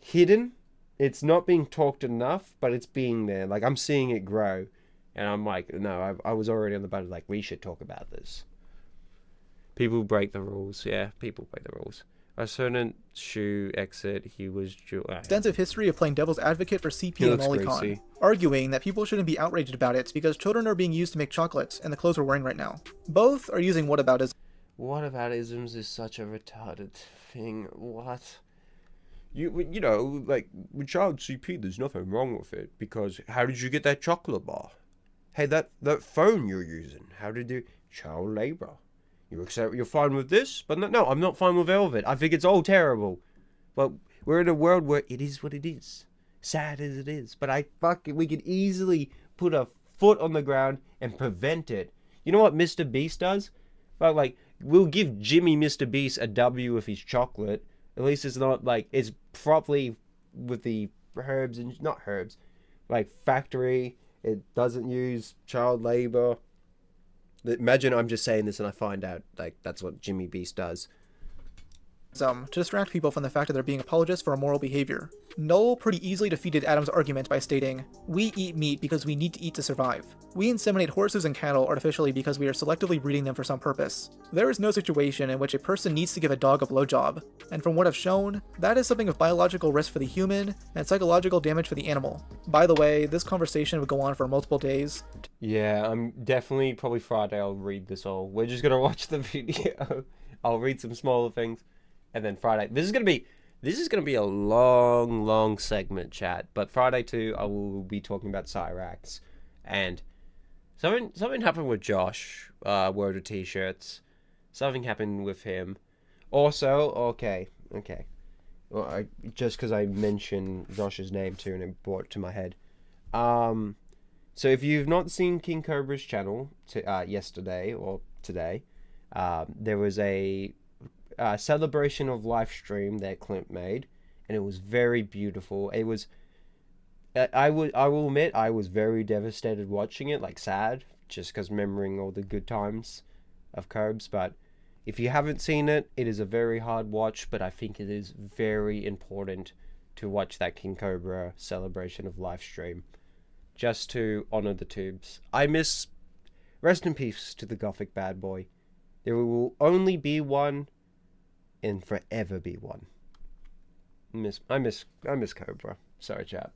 hidden. It's not being talked enough, but it's being there. Like I'm seeing it grow, and I'm like, no, I was already on the boat. Like we should talk about this. People break the rules. Yeah, people break the rules. A certain shoe exit, he was... extensive history of playing devil's advocate for CP and Olicon, arguing that people shouldn't be outraged about it because children are being used to make chocolates and the clothes we're wearing right now. Both are using whataboutism. Whataboutisms is such a retarded thing. What? You know, like, with child CP, there's nothing wrong with it, because how did you get that chocolate bar? Hey, that phone you're using, how did you... Child labor. You're fine with this? But no, I'm not fine with Velvet. I think it's all terrible. But we're in a world where it is what it is. Sad as it is. But we could easily put a foot on the ground and prevent it. You know what Mr. Beast does? But like, we'll give Jimmy Mr. Beast a W with his chocolate. At least it's not like, it's properly with the herbs and not herbs. Like factory. It doesn't use child labor. Imagine I'm just saying this and I find out like that's what Jimmy Beast does. To distract people from the fact that they're being apologists for immoral behavior. Noel pretty easily defeated Adam's argument by stating, "We eat meat because we need to eat to survive. We inseminate horses and cattle artificially because we are selectively breeding them for some purpose. There is no situation in which a person needs to give a dog a blowjob, and from what I've shown, that is something of biological risk for the human and psychological damage for the animal." By the way, this conversation would go on for multiple days. Yeah, I'm definitely, probably Friday I'll read this all. We're just gonna watch the video. I'll read some smaller things. And then Friday, this is gonna be a long segment, chat. But Friday too, I will be talking about Cyrax, and something happened with Josh. Wore the t-shirts. Something happened with him. Also, okay. Well, just because I mentioned Josh's name too, and it brought it to my head. So if you've not seen King Cobra's channel yesterday or today, there was a celebration of live stream that Clint made, and it was very beautiful. It was, I will admit, I was very devastated watching it, like sad, just because remembering all the good times of Curbs. But if you haven't seen it, it is a very hard watch, but I think it is very important to watch that King Cobra Celebration of Life stream, just to honor the tubes. Rest in peace to the Gothic bad boy. There will only be one, and forever be one. I miss Cobra. Sorry, chat.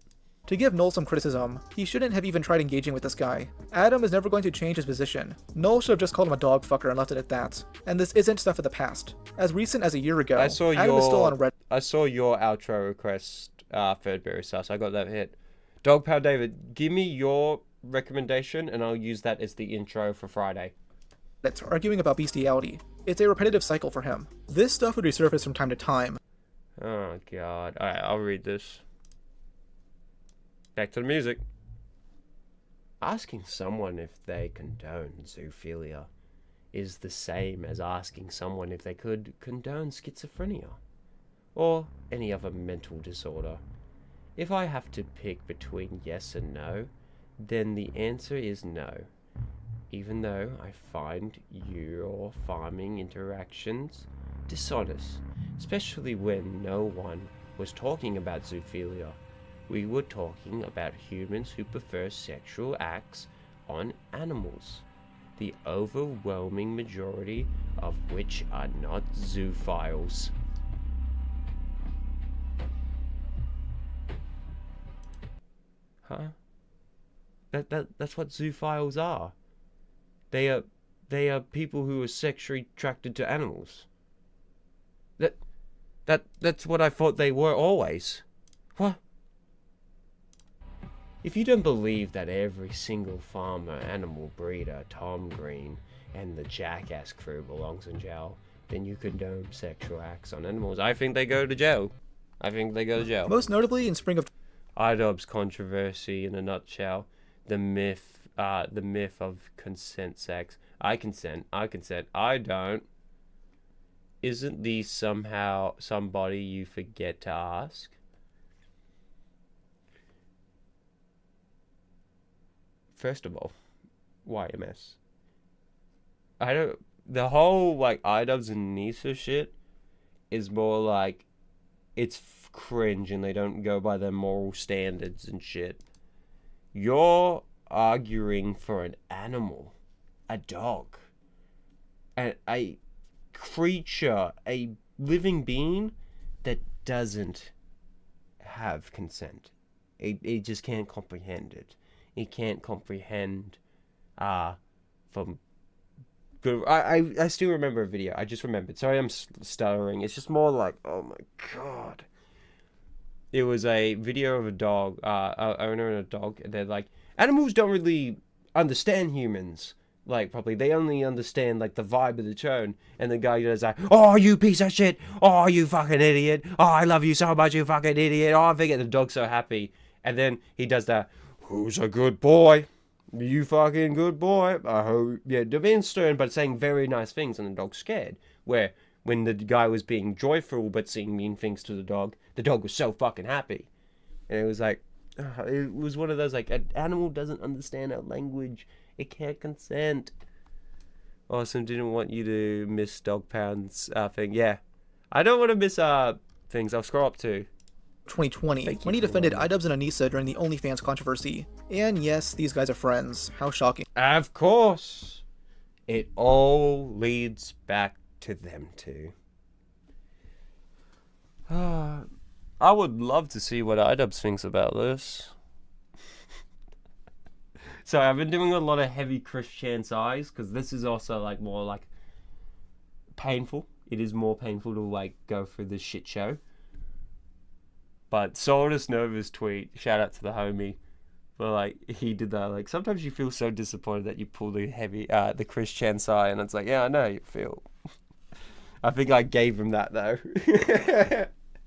To give Noel some criticism, he shouldn't have even tried engaging with this guy. Adam is never going to change his position. Noel should have just called him a dog fucker and left it at that. And this isn't stuff of the past. As recent as a year ago, Adam is still on Reddit. I saw your outro request, Ferdberry Sus. I got that hit. Dog Power David, give me your recommendation and I'll use that as the intro for Friday. Arguing about bestiality. It's a repetitive cycle for him. This stuff would resurface from time to time. Oh god. Alright, I'll read this. Back to the music. Asking someone if they condone zoophilia is the same as asking someone if they could condone schizophrenia or any other mental disorder. If I have to pick between yes and no, then the answer is no. Even though I find your farming interactions dishonest, especially when no one was talking about zoophilia. We were talking about humans who prefer sexual acts on animals, the overwhelming majority of which are not zoophiles. Huh? That's what zoophiles are. They are people who are sexually attracted to animals. That's what I thought they were always. What? If you don't believe that every single farmer, animal breeder, Tom Green, and the Jackass crew belongs in jail, then you condone sexual acts on animals. I think they go to jail. Most notably in spring of IDOB's controversy in a nutshell. The myth of consent sex. I consent, I don't. Isn't these somehow somebody you forget to ask? First of all, YMS. The whole, like, IDubbbz and Nisa shit is more like, it's cringe and they don't go by their moral standards and shit. You're arguing for an animal, a dog, a creature, a living being that doesn't have consent. It just can't comprehend it. It can't comprehend from good. I still remember a video. I just remembered. Sorry, I'm stuttering. It's just more like, oh my god. It was a video of a dog, owner and a dog, and they're like, animals don't really understand humans. Like, probably they only understand like the vibe of the tone. And the guy goes like, oh, you piece of shit. Oh, you fucking idiot. Oh, I love you so much, you fucking idiot. Oh, I think the dog's so happy. And then he does that, who's a good boy? You fucking good boy. I hope. Yeah, they're being stern, but saying very nice things, and the dog's scared. Where, when the guy was being joyful, but saying mean things to the dog was so fucking happy. And it was like, it was one of those, like, an animal doesn't understand our language. It can't consent. Awesome, didn't want you to miss Dog Pound's thing. Yeah. I don't want to miss things. I'll scroll up to 2020 when he defended IDubbbz and Anissa during the OnlyFans controversy. And yes, these guys are friends. How shocking. Of course. It all leads back to them two. I would love to see what IDubbbz thinks about this. So I've been doing a lot of heavy Chris Chance eyes, because this is also like more like painful. It is more painful to like go through this shit show. But Solidus Nova's tweet, shout out to the homie, but like he did that, like sometimes you feel so disappointed that you pull the heavy the Chris Chance eye, and it's like, yeah, I know you feel. I think I gave him that though.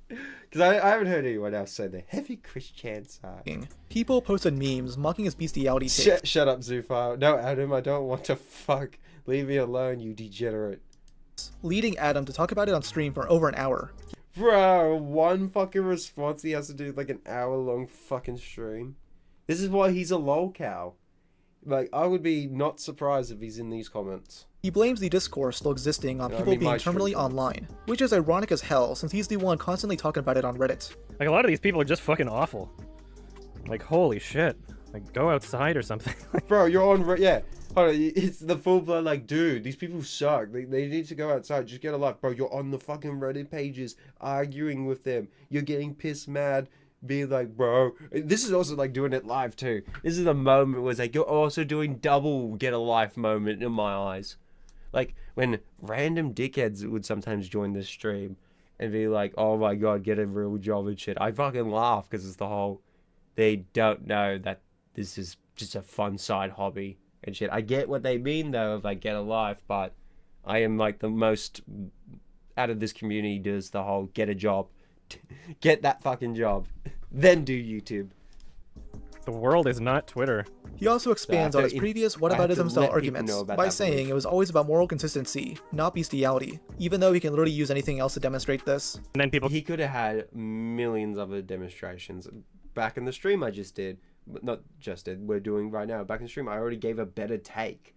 Because I haven't heard anyone else say the heavy Chris Chance eye. People posted memes mocking his bestiality take. Shut up, Zoophile. No, Adam, I don't want to fuck. Leave me alone, you degenerate. Leading Adam to talk about it on stream for over an hour. Bro, one fucking response he has to do like an hour-long fucking stream. This is why he's a lol cow. Like, I would be not surprised if he's in these comments. He blames the discourse still existing on people being terminally online, which is ironic as hell since he's the one constantly talking about it on Reddit. Like, a lot of these people are just fucking awful. Like, holy shit. Like, go outside or something. Bro, you're on yeah. Hold on, it's the full blood like, dude, these people suck. They need to go outside. Just get a life. Bro, you're on the fucking Reddit pages arguing with them. You're getting pissed mad. Being like, bro, this is also like doing it live too. This is the moment where it's like, you're also doing double get a life moment in my eyes. Like, when random dickheads would sometimes join this stream and be like, oh my god, get a real job and shit. I fucking laugh because it's the whole, they don't know that this is just a fun side hobby and shit. I get what they mean though of like get a life, but I am like the most out of this community does the whole get a job. Get that fucking job. Then do YouTube. The world is not Twitter. He also expands on his previous whataboutism style arguments by saying it was always about moral consistency, not bestiality, even though he can literally use anything else to demonstrate this. And then people... He could have had millions of other demonstrations. Back in the stream I just did, not just did, we're doing right now, back in the stream I already gave a better take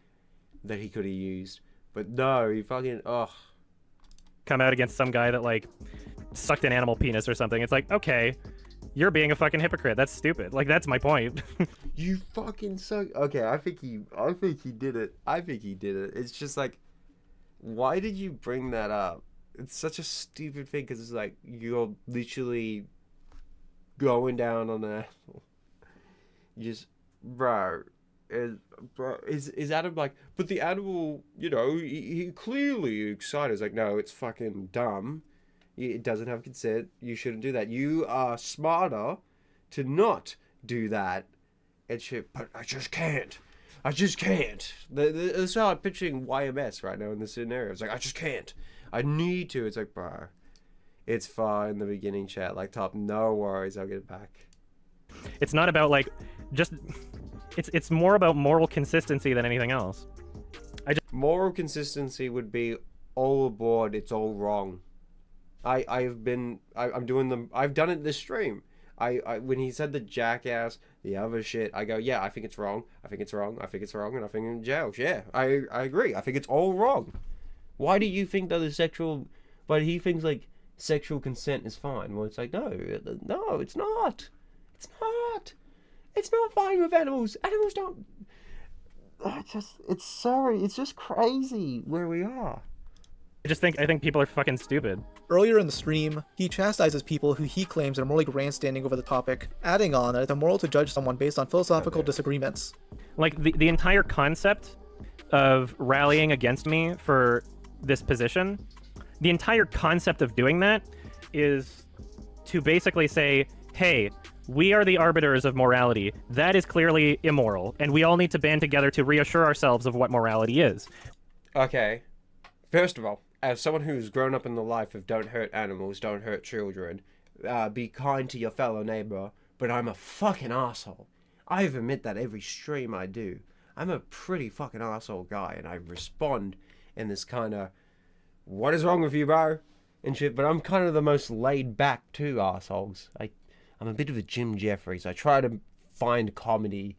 that he could have used. But no, he fucking, come out against some guy that, like, sucked an animal penis or something. It's like, okay, you're being a fucking hypocrite. That's stupid. Like, that's my point. You fucking suck. Okay, I think he did it. It's just like, why did you bring that up? It's such a stupid thing because it's like you're literally going down on an animal. You just, bro, is Adam like? But the animal, you know, he clearly excited. It's like, no, it's fucking dumb. It doesn't have consent. You shouldn't do that. You are smarter to not do that. And shit, but I just can't. That's how I'm picturing YMS right now in this scenario. It's like, I just can't. I need to. It's like, bro, it's fine in the beginning chat. Like, top, no worries. I'll get it back. It's not about, like, just... It's more about moral consistency than anything else. Moral consistency would be all aboard, it's all wrong. I've done it this stream. When he said the jackass, the other shit, I go, yeah, I think it's wrong, and I think I'm in jail. Yeah, I agree. I think it's all wrong. Why do you think that but he thinks like sexual consent is fine? Well, it's like, no, it's not. It's not fine with animals. Animals don't. It's just crazy where we are. I think people are fucking stupid. Earlier in the stream, he chastises people who he claims are morally grandstanding over the topic, adding on that it's immoral to judge someone based on philosophical disagreements. Like, the entire concept of rallying against me for this position, the entire concept of doing that is to basically say, hey, we are the arbiters of morality. That is clearly immoral, and we all need to band together to reassure ourselves of what morality is. Okay. First of all, as someone who's grown up in the life of don't hurt animals, don't hurt children, be kind to your fellow neighbor, but I'm a fucking asshole. I admit that every stream I do. I'm a pretty fucking asshole guy, and I respond in this kind of, what is wrong with you, bro? And shit, but I'm kind of the most laid back too, assholes. I'm a bit of a Jim Jeffries. I try to find comedy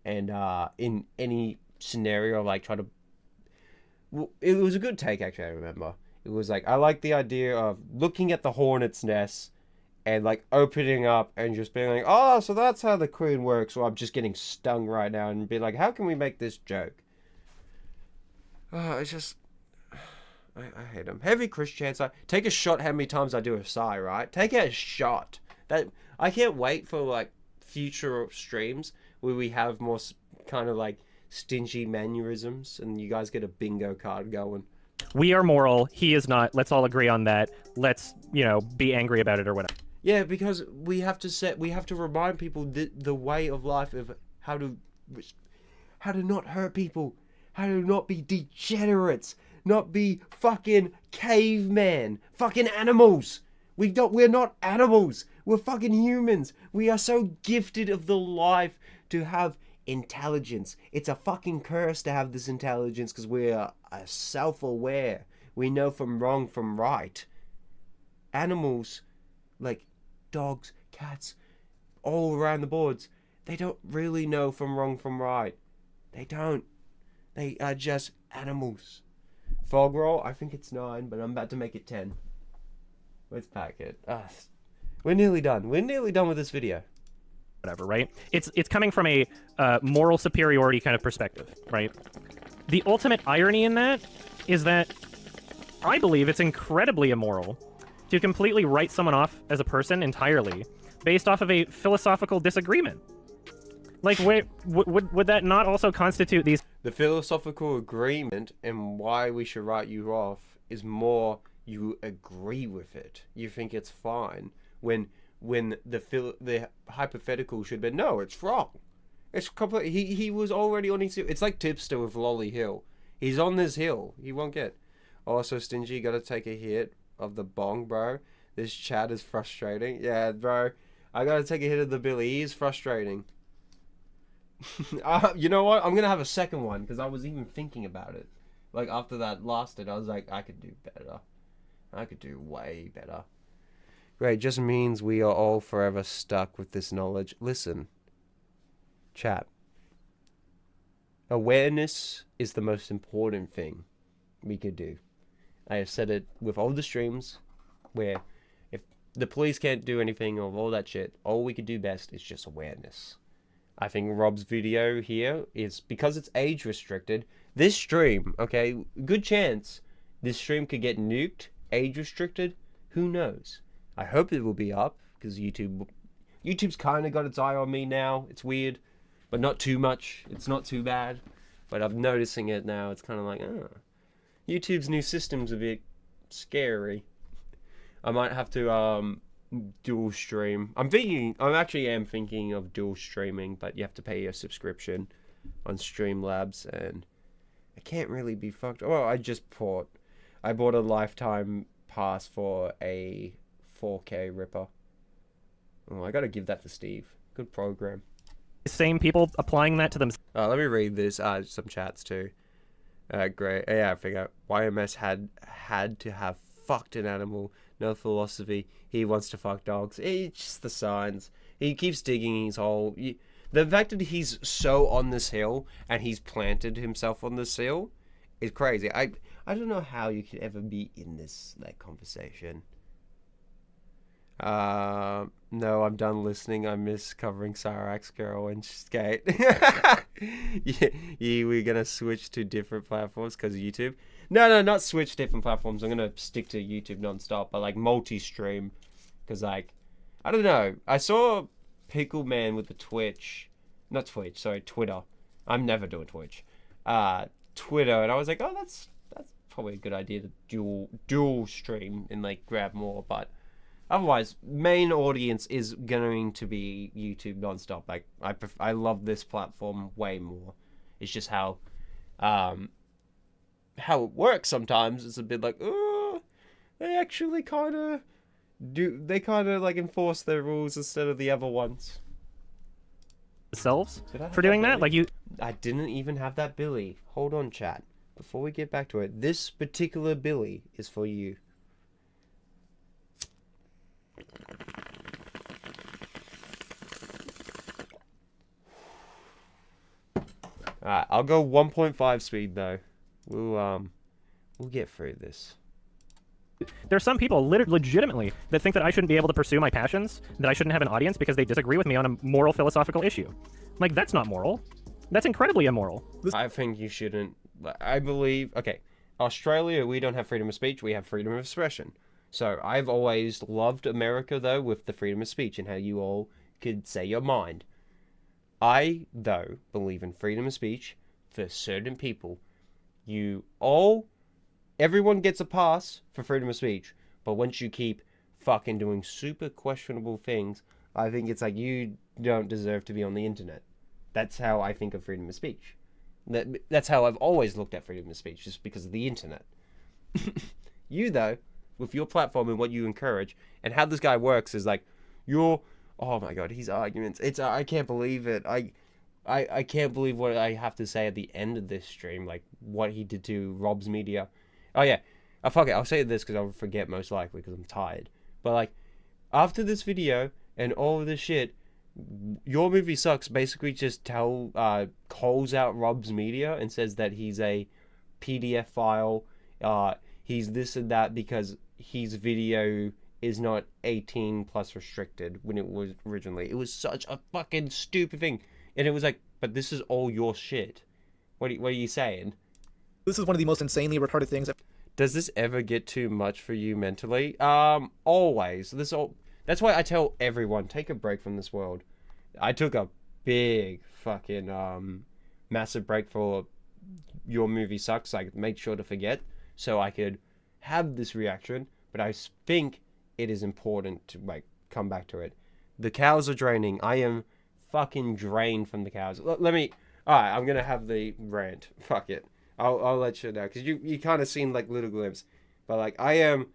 and in any scenario, like try to... Well, it was a good take, actually, I remember. It was like, I like the idea of looking at the hornet's nest and like opening up and just being like, oh, so that's how the queen works. Or I'm just getting stung right now and be like, how can we make this joke? It's just... I hate him. Heavy Christians. Take a shot how many times I do a sigh, right? Take a shot. I can't wait for like future streams where we have more kind of like stingy mannerisms and you guys get a bingo card going. We are moral, he is not. Let's all agree on that. Let's, be angry about it or whatever. Yeah, because we have to remind people the way of life of how to not hurt people, how to not be degenerates, not be fucking cavemen, fucking animals. We're not animals. We're fucking humans. We are so gifted of the life to have intelligence. It's a fucking curse to have this intelligence because we're self-aware. We know from wrong from right. animals, like dogs, cats, all around the boards, they don't really know from wrong from right. They don't. They are just animals. Fog roll, I think it's 9, but I'm about to make it 10. Let's pack it. We're nearly done. We're nearly done with this video. Whatever, right? It's coming from a moral superiority kind of perspective, right? The ultimate irony in that is that I believe it's incredibly immoral to completely write someone off as a person entirely based off of a philosophical disagreement. Like, wait, would that not also constitute these... The philosophical agreement and why we should write you off is more you agree with it. You think it's fine. When the hypothetical should be, no, it's wrong. It's complete. He was already on his hill. It's like Tipster with Lolly Hill. He's on this hill. He won't get. Also, Stingy, gotta take a hit of the bong, bro. This chat is frustrating. Yeah, bro. I gotta take a hit of the Billy. He is frustrating. You know what? I'm gonna have a second one because I was even thinking about it. Like after that lasted, I was like, I could do better. I could do way better. Great, just means we are all forever stuck with this knowledge. Listen, chat. Awareness is the most important thing we could do. I have said it with all the streams where if the police can't do anything of all that shit, all we could do best is just awareness. I think Rob's video here is, because it's age restricted, this stream, okay, good chance this stream could get nuked, age restricted, who knows? I hope it will be up, because YouTube's kind of got its eye on me now. It's weird, but not too much. It's not too bad, but I'm noticing it now. It's kind of like, YouTube's new system's a bit scary. I might have to dual stream. I actually am thinking of dual streaming, but you have to pay a subscription on Streamlabs, and I can't really be fucked. Oh, I bought a lifetime pass for a 4K ripper. Oh, I gotta give that to Steve. Good program. Same people applying that to them. Let me read this. Some chats too. Great. Yeah, I figure YMS had to have fucked an animal. No philosophy. He wants to fuck dogs. It's just the signs. He keeps digging his hole. The fact that he's so on this hill and he's planted himself on this hill is crazy. I don't know how you could ever be in this conversation. No, I'm done listening. I miss covering Cyrax Girl and Skate. Yeah, we're gonna switch to different platforms because of YouTube. No, not switch different platforms. I'm gonna stick to YouTube non-stop, but like multi-stream, because like, I don't know. I saw Pickle Man with the Twitter. I'm never doing Twitch. Twitter, and I was like, oh, that's probably a good idea to dual stream and like grab more, but. Otherwise, main audience is going to be YouTube non-stop. Like, I love this platform way more. It's just how it works sometimes. It's a bit like, oh, they actually kind of like enforce their rules instead of the other ones. Themselves for doing that? Like you... I didn't even have that Billy. Hold on, chat. Before we get back to it, this particular Billy is for you. Alright, I'll go 1.5 speed though. We'll get through this. There are some people legitimately that think that I shouldn't be able to pursue my passions, that I shouldn't have an audience because they disagree with me on a moral philosophical issue. Like, that's not moral. That's incredibly immoral. I think you shouldn't. I believe, okay, Australia, we don't have freedom of speech, we have freedom of expression. So I've always loved America, though, with the freedom of speech and how you all could say your mind. I, though, believe in freedom of speech for certain people. Everyone gets a pass for freedom of speech, but once you keep fucking doing super questionable things, I think it's like you don't deserve to be on the internet. That's how I think of freedom of speech. That's how I've always looked at freedom of speech, just because of the internet. You, though, with your platform and what you encourage, and how this guy works is like, oh my god, his arguments, I can't believe it. I can't believe what I have to say at the end of this stream, like what he did to Rob's media. Oh yeah, fuck it, I'll say this because I'll forget most likely because I'm tired. But like, after this video and all of this shit, Your Movie Sucks basically just calls out Rob's media and says that he's a PDF file, he's this and that because his video is not 18 plus restricted when it was originally. It was such a fucking stupid thing. And it was like, but this is all your shit. What are you saying? This is one of the most insanely retarded things. Does this ever get too much for you mentally? Always. That's why I tell everyone, take a break from this world. I took a big fucking massive break for Your Movie Sucks. I made sure to forget so I could have this reaction, but I think it is important to like come back to it. The cows are draining. I am fucking drained from the cows. Let me. Alright, I'm gonna have the rant. Fuck it. I'll let you know, because you kind of seen like little glimpse, but like I am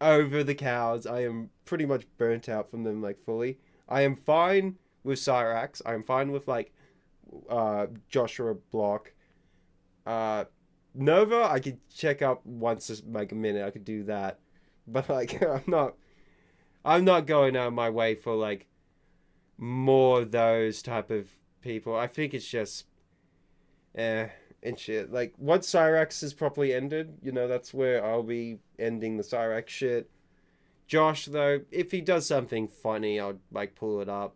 over the cows. I am pretty much burnt out from them like fully. I am fine with Cyrax. I'm fine with like Joshua Block. Nova, I could check up once like a minute. I could do that, but like I'm not going out of my way for like more of those type of people. I think it's just and shit. Like once Cyrax is properly ended, you know, that's where I'll be ending the Cyrax shit. Josh though, if he does something funny, I'll like pull it up.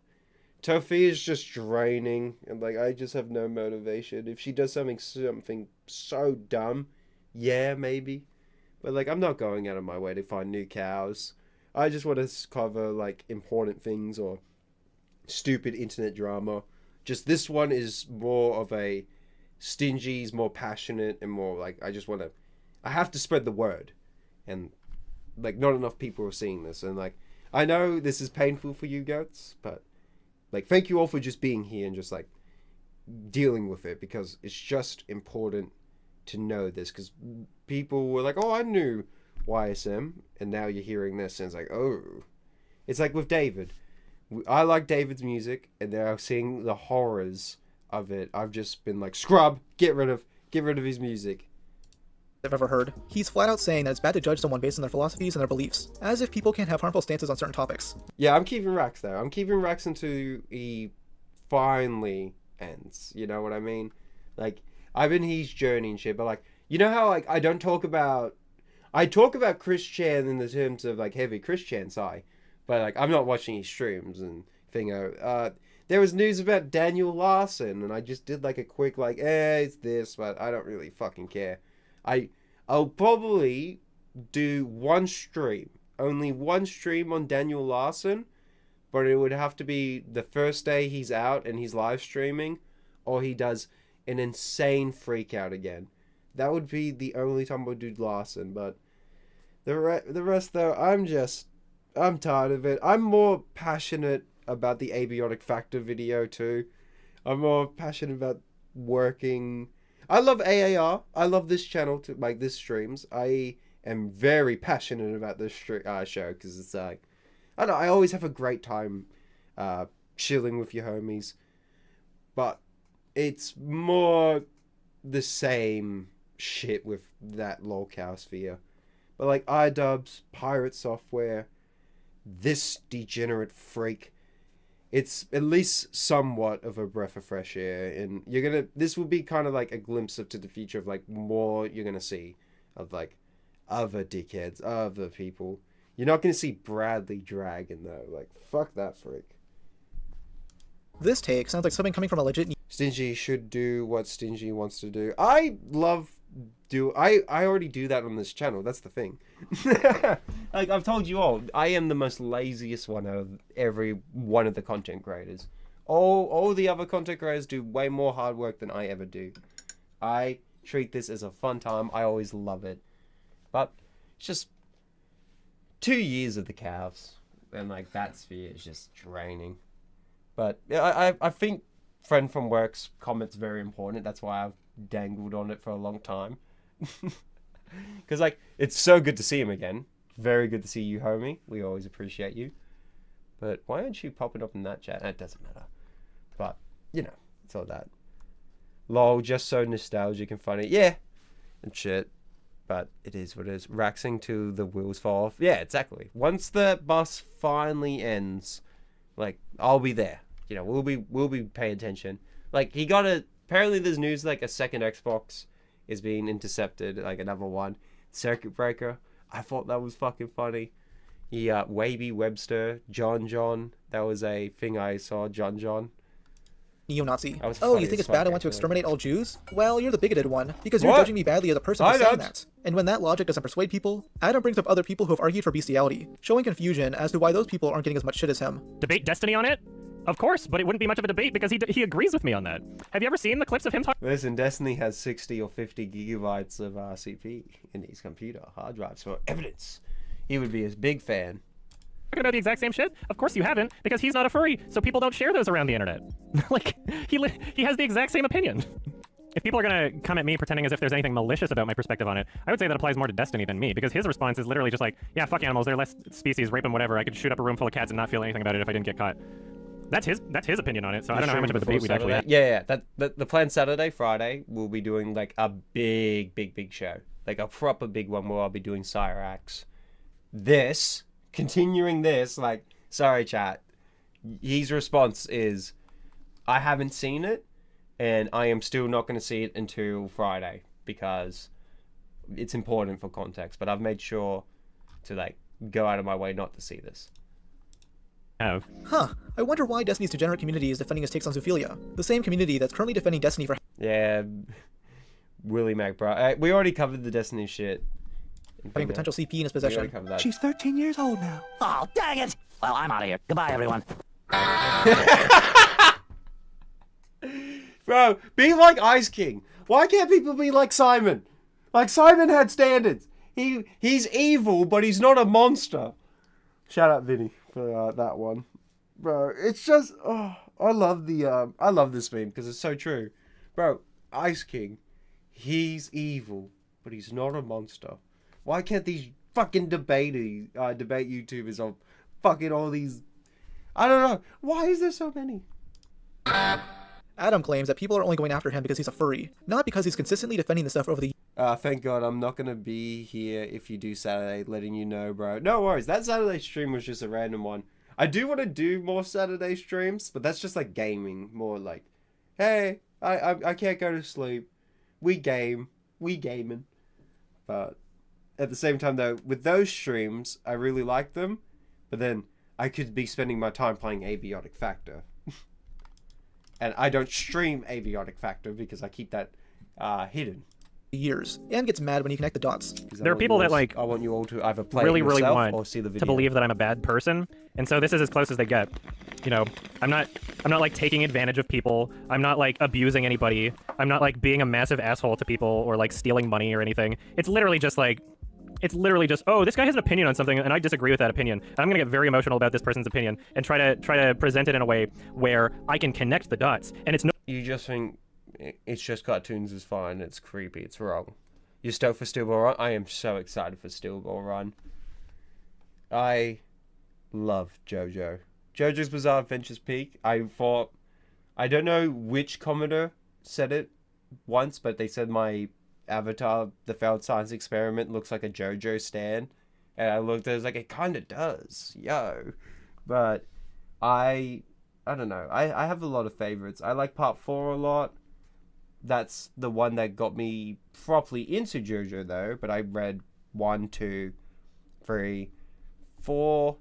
Tofi is just draining, and like I just have no motivation. If she does something so dumb, yeah, maybe. But like I'm not going out of my way to find new cows. I just want to cover like important things or stupid internet drama. Just this one is more of a Stingy's more passionate and more like I have to spread the word, and like not enough people are seeing this, and like I know this is painful for you goats, but like thank you all for just being here and just like dealing with it, because it's just important to know this, because people were like, oh, I knew YSM, and now you're hearing this and it's like, oh, it's like with David. I like David's music, and now seeing the horrors of it, I've just been like, scrub, get rid of his music. I've ever heard. He's flat out saying that it's bad to judge someone based on their philosophies and their beliefs, as if people can't have harmful stances on certain topics. Yeah, I'm keeping Rax though. I'm keeping Rax until he finally ends. You know what I mean? Like, I've been his journey and shit, but like, you know how like I talk about Chris Chan in the terms of like heavy Chris Chan side, but like I'm not watching his streams and thingo. There was news about Daniel Larson, and I just did like a quick like, it's this, but I don't really fucking care. I'll probably do only one stream on Daniel Larson, but it would have to be the first day he's out and he's live streaming, or he does an insane freak out again. That would be the only time I would do Larson, but the rest though, I'm tired of it. I'm more passionate about the abiotic factor video too. I'm more passionate about working. I love AAR. I love this channel to like this streams. I am very passionate about this show because it's like, I don't know, I always have a great time chilling with your homies, but it's more the same shit with that lolcow sphere. But like iDubbbz, Pirate Software, this degenerate freak, it's at least somewhat of a breath of fresh air, and this will be kind of like a glimpse to the future of like more you're gonna see of like other dickheads, other people. You're not gonna see Bradley Dragon though. Like fuck that freak. This take sounds like something coming from a legit. Stingy should do what Stingy wants to do. I already do that on this channel. That's the thing. Like I've told you all, I am the most laziest one out of every one of the content creators. All the other content creators do way more hard work than I ever do. I treat this as a fun time. I always love it. But it's just 2 years of the cows, and like that sphere is just draining. But I think friend from work's comment's very important. That's why I've dangled on it for a long time. Because like it's so good to see him again. Very good to see you, homie. We always appreciate you. But why aren't you popping up in that chat? It doesn't matter. But you know, it's all that. Lol, just so nostalgic and funny. Yeah, and shit. but it is what it is. Raxing to the wheels fall off. Yeah, exactly. Once the bus finally ends, like, I'll be there. You know, we'll be paying attention. Like, he got a... Apparently there's news like a second Xbox is being intercepted, like another one. Circuit Breaker. I thought that was fucking funny. Waby Webster, John. That was a thing I saw, John. Neo-Nazi. Oh, you think it's bad I want to exterminate all Jews? Well, you're the bigoted one, because you're What? judging me badly as a person for I saying don't. that. And when that logic doesn't persuade people, Adam brings up other people who have argued for bestiality, showing confusion as to why those people aren't getting as much shit as him. Debate Destiny on it? Of course, but it wouldn't be much of a debate because he agrees with me on that. Have you ever seen the clips of him talking? Listen, Destiny has 60 or 50 gigabytes of RCP in his computer hard drives for evidence. He would be his big fan. About the exact same shit? Of course you haven't, because he's not a furry, so people don't share those around the internet. Like, he has the exact same opinion. If people are gonna come at me pretending as if there's anything malicious about my perspective on it, I would say that applies more to Destiny than me, because his response is literally just like, yeah, fuck animals, they're less species, rape them, whatever. I could shoot up a room full of cats and not feel anything about it if I didn't get caught. That's his opinion on it, so I don't know how much of a debate we'd actually have. Yeah. The plan Saturday, Friday, we'll be doing like a big show. Like a proper big one where I'll be doing Cyrax. Continuing this, like, sorry chat, his response is, I haven't seen it, and I am still not going to see it until Friday, because it's important for context, but I've made sure to, like, go out of my way not to see this. Huh, I wonder why Destiny's degenerate community is defending his takes on zoophilia. The same community that's currently defending Destiny for... Yeah, Willie Mac, bro. We already covered the Destiny shit. having potential CP in his possession. She's 13 years old now. Oh, dang it! Well, I'm out of here. Goodbye, everyone. Bro, be like Ice King. Why can't people be like Simon? Like, Simon had standards. He's evil, but he's not a monster. Shout out Vinny for that one. Bro, it's just... Oh, I love this meme because it's so true. Bro, Ice King, he's evil, but he's not a monster. Why can't these fucking debate YouTubers on fucking all these... I don't know. Why is there so many? Adam claims that people are only going after him because he's a furry, not because he's consistently defending the stuff over the... Thank God I'm not going to be here if you do Saturday, letting you know, bro. No worries. That Saturday stream was just a random one. I do want to do more Saturday streams, but that's just like gaming. More like, hey, I can't go to sleep. We gaming. But at the same time, though, with those streams, I really like them. But then I could be spending my time playing Abiotic Factor. And I don't stream Abiotic Factor because I keep that hidden. Years, and gets mad when you connect the dots. There are people that like I want you all to either play really want want see the video. to believe that I'm a bad person, and so this is as close as they get. You know, I'm not like taking advantage of people. I'm not like abusing anybody. I'm not like being a massive asshole to people or like stealing money or anything. It's literally just, oh, this guy has an opinion on something and I disagree with that opinion. I'm gonna get very emotional about this person's opinion and try to present it in a way where I can connect the dots. And it's no. You just think it's just cartoons is fine. It's creepy. It's wrong. You're stoked for Steel Ball Run? I am so excited for Steel Ball Run. I love JoJo. JoJo's Bizarre Adventures Peak. I don't know which commenter said it once, but they said my avatar, the failed science experiment, looks like a JoJo stan. And I looked, I was like, it kind of does. Yo. But I don't know. I have a lot of favorites. I like Part 4 a lot. That's the one that got me properly into JoJo, though. But I read 1, 2, 3, 4.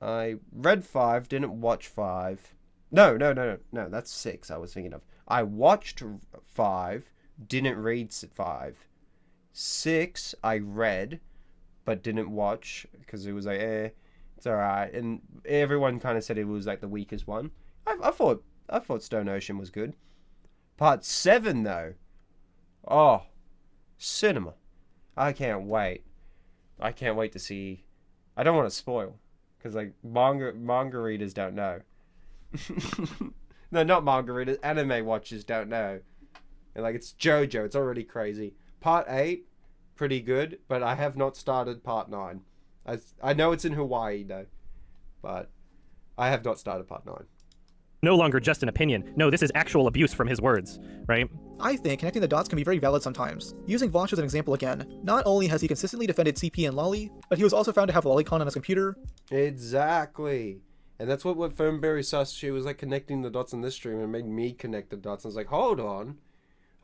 I read 5, didn't watch 5. No, that's 6 I was thinking of. I watched 5, didn't read 5. 6, I read, but didn't watch, because it was like, it's alright. And everyone kind of said it was like the weakest one. I thought Stone Ocean was good. Part 7, though. Oh, cinema. I can't wait. I can't wait to see. I don't want to spoil, because like manga readers don't know. No, not manga readers. Anime watchers don't know. And like, it's JoJo. It's already crazy. Part 8, pretty good, but I have not started Part 9. I know it's in Hawaii though, but I have not started Part 9. no longer just an opinion. No, this is actual abuse from his words, right? I think connecting the dots can be very valid sometimes. Using Vosh as an example again, not only has he consistently defended CP and Lolly, but he was also found to have Lolicon on his computer. Exactly. And that's what Fernberry Sus, she was like connecting the dots in this stream and made me connect the dots. I was like, hold on.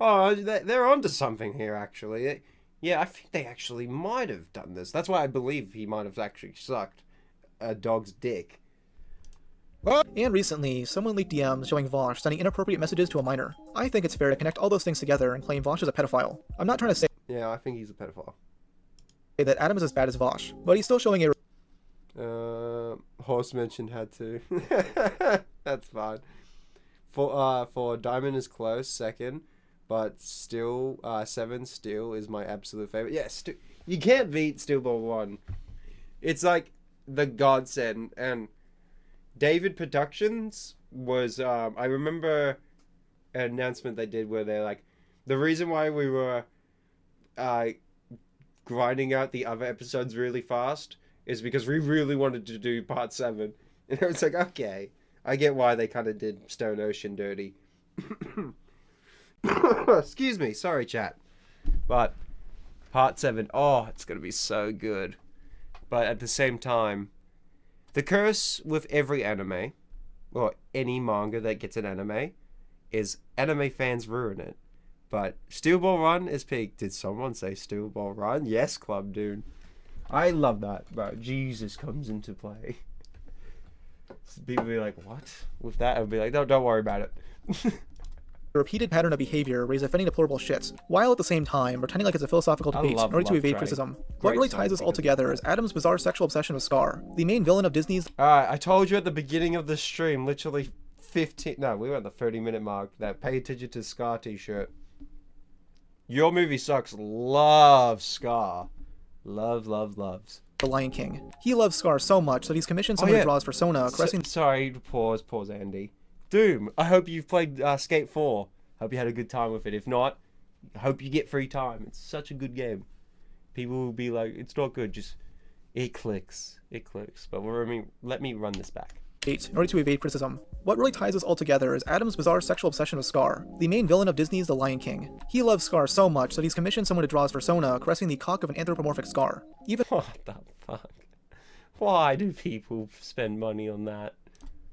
Oh, they're onto something here, actually. Yeah, I think they actually might have done this. That's why I believe he might have actually sucked a dog's dick. And recently, someone leaked DMs showing Vosh sending inappropriate messages to a minor. I think it's fair to connect all those things together and claim Vosh as a pedophile. I'm not trying to say Yeah, I think he's a pedophile. that Adam is as bad as Vosh, but he's still showing a Horse mentioned had to. That's fine. For Diamond is close, second, but still, 7 still is my absolute favorite. Yeah, you can't beat Steel Ball 1. It's like the godsend, and David Productions was, I remember an announcement they did where they're like, the reason why we were grinding out the other episodes really fast is because we really wanted to do part 7. And I was like, okay, I get why they kind of did Stone Ocean dirty. Excuse me, sorry chat. But part 7, oh, it's going to be so good. But at the same time, the curse with every anime, or any manga that gets an anime, is anime fans ruin it. But Steel Ball Run is peak. Did someone say Steel Ball Run? Yes, Club Dude. I love that, bro. Jesus comes into play. People be like, what? With that, I'll be like, no, don't worry about it. A repeated pattern of behavior raise offending deplorable shits, while at the same time pretending like it's a philosophical debate in order to evade criticism. What really ties us all together is Adam's bizarre sexual obsession with Scar, the main villain of Disney's... Alright, I told you at the beginning of the stream, literally 15... No, we were at the 30-minute mark, that pay attention to Scar t-shirt. Your movie sucks. Love Scar. Loves. The Lion King. He loves Scar so much that he's commissioned someone who draws persona, caressing... Sorry, pause Andy. Doom, I hope you've played Skate 4. Hope you had a good time with it. If not, I hope you get free time. It's such a good game. People will be like, it's not good, just... It clicks. But let me run this back. In order to evade criticism. What really ties us all together is Adam's bizarre sexual obsession with Scar, the main villain of Disney's The Lion King. He loves Scar so much that he's commissioned someone to draw his persona, caressing the cock of an anthropomorphic Scar. Even what the fuck? Why do people spend money on that?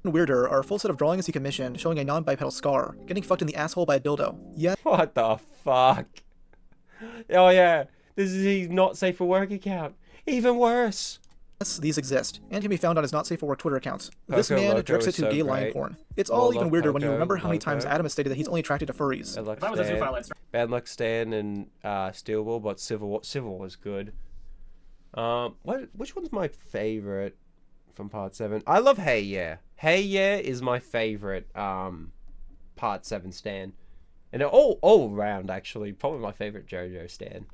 Weirder are a full set of drawings he commissioned showing a non-bipedal Scar, getting fucked in the asshole by a dildo. Yeah. What the fuck? Oh yeah, this is his not safe for work account. Even worse. Yes, these exist, and can be found on his Not Safe for Work Twitter account. This man directs it to gay lion porn. It's all even weirder when you remember how many times Adam has stated that he's only attracted to furries. Bad Luck Stan and Steel Ball, but Civil War was good. Which one's my favorite from part 7? I love Hey Yeah. Hey Yeah is my favorite part 7 Stan. And all around actually, probably my favorite JoJo Stan.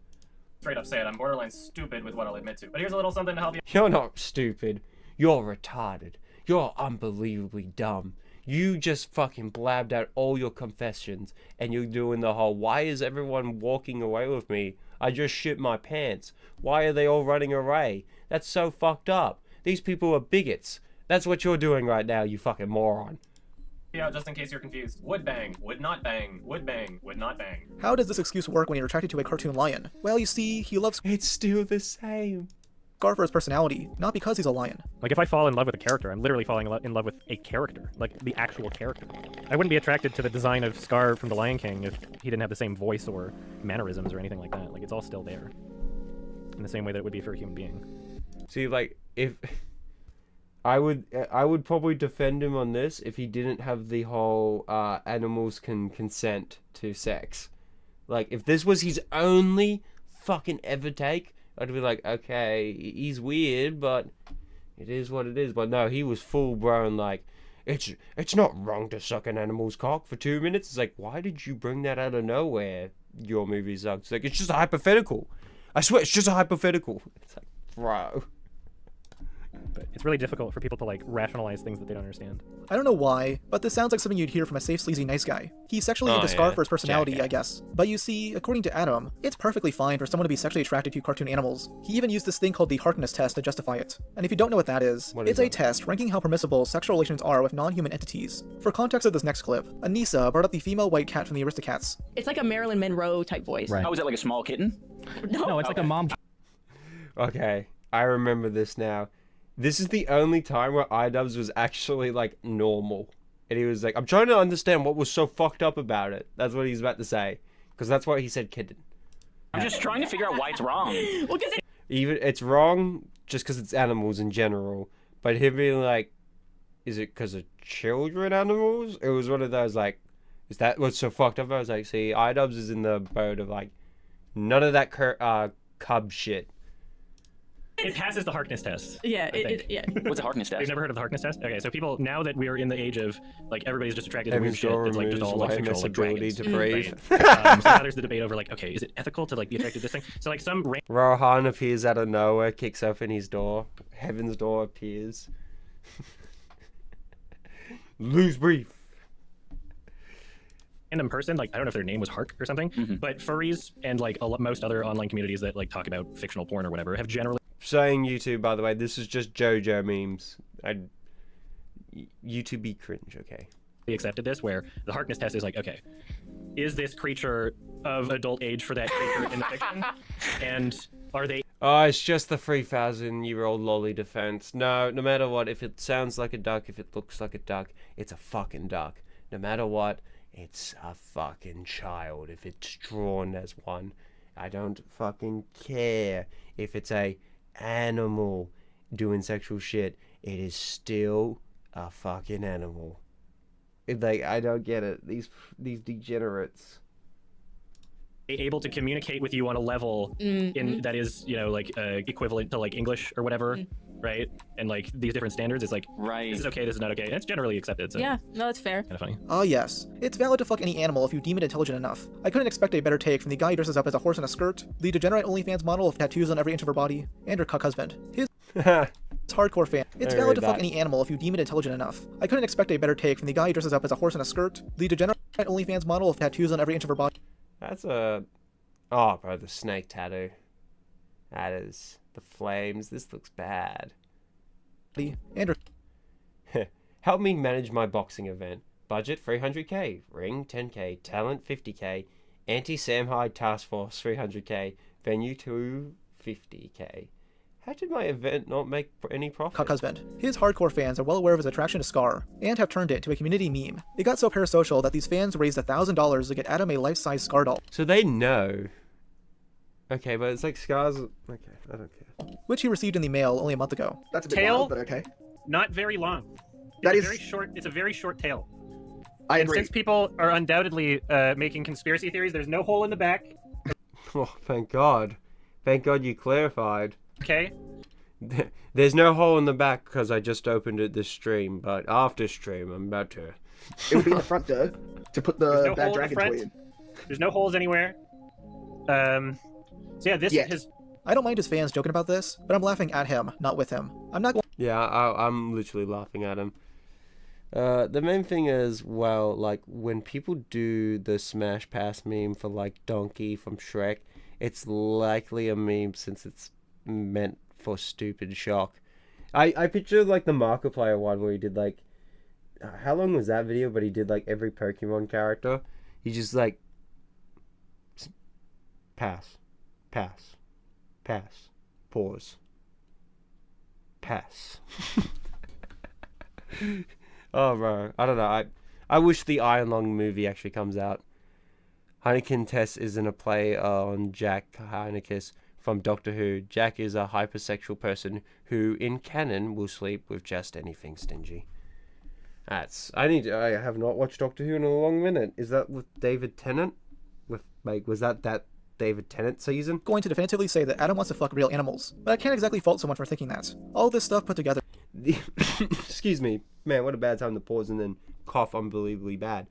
Straight up say it, I'm borderline stupid with what I'll admit to. But here's a little something to help you. You're not stupid. You're retarded. You're unbelievably dumb. You just fucking blabbed out all your confessions, and you're doing the whole, why is everyone walking away with me? I just shit my pants. Why are they all running away? That's so fucked up. These people are bigots. That's what you're doing right now, you fucking moron. Yeah, just in case you're confused. Would bang, would not bang, would bang, would not bang. How does this excuse work when you're attracted to a cartoon lion? Well, you see, he loves... It's still the same. Scar for his personality, not because he's a lion. Like, if I fall in love with a character, I'm literally falling in love with a character. Like, the actual character. I wouldn't be attracted to the design of Scar from The Lion King if he didn't have the same voice or mannerisms or anything like that. Like, it's all still there. In the same way that it would be for a human being. See, like, if... I would probably defend him on this if he didn't have the whole animals can consent to sex. Like, if this was his only fucking ever take, I'd be like, okay, he's weird, but it is what it is. But no, he was full blown like, it's not wrong to suck an animal's cock for 2 minutes. It's like, why did you bring that out of nowhere? Your movie sucks. It's like, it's just a hypothetical. I swear, it's just a hypothetical. It's like, bro. But It's really difficult for people to like rationalize things that they don't understand. I don't know why, but this sounds like something you'd hear from a safe, sleazy, nice guy. He's sexually into Scar for his personality, I guess. But you see, according to Adam, it's perfectly fine for someone to be sexually attracted to cartoon animals. He even used this thing called the Harkness test to justify it. And if you don't know what that is, it's a test ranking how permissible sexual relations are with non-human entities. For context of this next clip, Anissa brought up the female white cat from the Aristocats. It's like a Marilyn Monroe type voice. Right. Oh, is it like a small kitten? No, it's like a mom. Okay, I remember this now. This is the only time where iDubbbz was actually, like, normal. And he was like, I'm trying to understand what was so fucked up about it. That's what he's about to say. Because that's why he said kitten. I'm just trying to figure out why it's wrong. Well, because Even it's wrong just because it's animals in general. But him being like, is it because of children animals? It was one of those, like, is that what's so fucked up? I was like, see, iDubbbz is in the boat of, like, none of that cub shit. It passes the Harkness test. Yeah, yeah. What's a Harkness test? You've never heard of the Harkness test? Okay, so people, now that we are in the age of, like, everybody's just attracted to weird Heaven's shit, door it's like just all like removes fictional, like ability dragons. to breathe. Right? So now there's the debate over, like, okay, is it ethical to, like, be attracted to this thing? So, like, some Rohan appears out of nowhere, kicks open his door. Heaven's door appears. Lose brief. random person, like, I don't know if their name was Hark or something, but furries and, like, most other online communities that, like, talk about fictional porn or whatever have generally... Saying YouTube, by the way, this is just JoJo memes. YouTube be cringe, okay? accepted this, where the Harkness test is like, okay, is this creature of adult age for that creature in the fiction? And are they... Oh, it's just the 3,000-year-old lolly defense. No matter what, if it sounds like a duck, if it looks like a duck, it's a fucking duck. No matter what, it's a fucking child if it's drawn as one. I don't fucking care if it's a animal doing sexual shit. It is still a fucking animal. Like, I don't get it. These degenerates. Able to communicate with you on a level in that is, you know, like equivalent to like English or whatever, right? And like these different standards, it's like, this is okay, this is not okay. And it's generally accepted. So. Yeah, no, that's fair. Kind of funny. Ah, yes. It's valid to fuck any animal if you deem it intelligent enough. I couldn't expect a better take from the guy who dresses up as a horse in a skirt, the degenerate OnlyFans model with tattoos on every inch of her body, and her cuck husband. His hardcore fan. It's valid to fuck any animal if you deem it intelligent enough. I couldn't expect a better take from the guy who dresses up as a horse in a skirt, the degenerate OnlyFans model with tattoos on every inch of her body. That's a... Oh, bro, the snake tattoo. That is... The flames. This looks bad. And help me manage my boxing event. Budget 300k. Ring 10k. Talent 50k. Anti-Sam Hyde Task Force 300k. Venue 250k. How did my event not make any profit? Cuck husband. His hardcore fans are well aware of his attraction to Scar, and have turned it into a community meme. It got so parasocial that these fans raised $1,000 to get Adam a life-size Scar doll. So they know. Okay, but it's like Scar's... Okay, I don't care. Which he received in the mail only a month ago. That's a bit wild, but okay. Not very long. That is very short. It's a very short tail. I and agree. Since people are undoubtedly making conspiracy theories, there's no hole in the back. Oh, thank God. Thank God you clarified. Okay. There's no hole in the back because I just opened it this stream, but after stream I'm about to. It would be in the front door to put the no that dragon toy in. There's no holes anywhere. So yeah, this is. I don't mind his fans joking about this, but I'm laughing at him, not with him. I'm not going. Yeah, I'm literally laughing at him. The main thing is, well, like when people do the Smash Pass meme for like Donkey from Shrek, it's likely a meme since it's meant for stupid shock. I picture like the Markiplier one where he did like, how long was that video? But he did like every Pokemon character. He just like pass, pass, pass, pause, pass. Oh bro, I don't know. I wish the Iron Lung movie actually comes out. Heineken Tess isn't a play on Jack Heinekes from Doctor Who. Jack is a hypersexual person who, in canon, will sleep with just anything stingy. I have not watched Doctor Who in a long minute. Is that with David Tennant? Was that David Tennant season? Going to definitively say that Adam wants to fuck real animals, but I can't exactly fault someone for thinking that. All this stuff put together. Excuse me, man. What a bad time to pause and then cough unbelievably bad.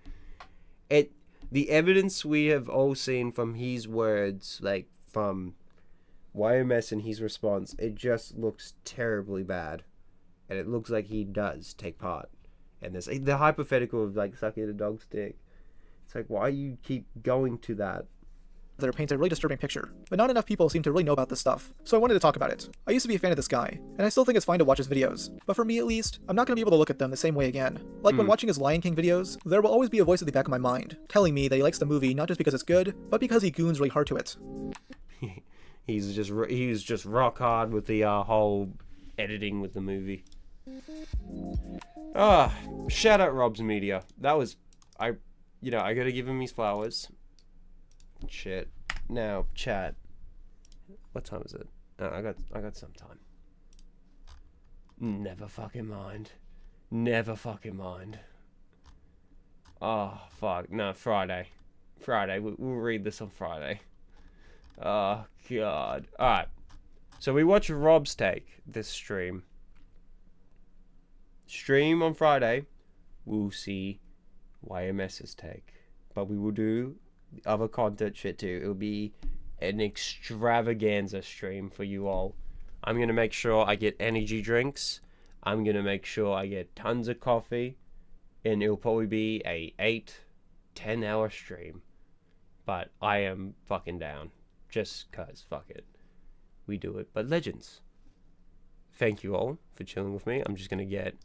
The evidence we have all seen from his words, like from YMS and his response, it just looks terribly bad. and it looks like he does take part. And there's the hypothetical of like sucking a dog's dick. It's like, why you keep going to that? There paints a really disturbing picture, but not enough people seem to really know about this stuff, so I wanted to talk about it. I used to be a fan of this guy, and I still think it's fine to watch his videos, but for me at least, I'm not going to be able to look at them the same way again. Like when watching his Lion King videos, there will always be a voice at the back of my mind, telling me that he likes the movie not just because it's good, but because he goons really hard to it. He's just rock hard with the whole editing with the movie. Shout out Rob's Media. That was, I gotta give him his flowers. Shit. Now, chat. What time is it? Oh, I got some time. Never fucking mind. Never fucking mind. Oh, fuck. No, Friday. Friday. We'll read this on Friday. Oh, God. Alright. So we watch Rob's take this stream. Stream on Friday. We'll see YMS's take. But we will do other content shit too. It'll be an extravaganza stream for you all. I'm gonna make sure I get energy drinks. I'm gonna make sure I get tons of coffee, and it'll probably be a 8-10 hour stream. But I am fucking down, just cause fuck it, we do it. But Legends, thank you all for chilling with me. I'm just gonna get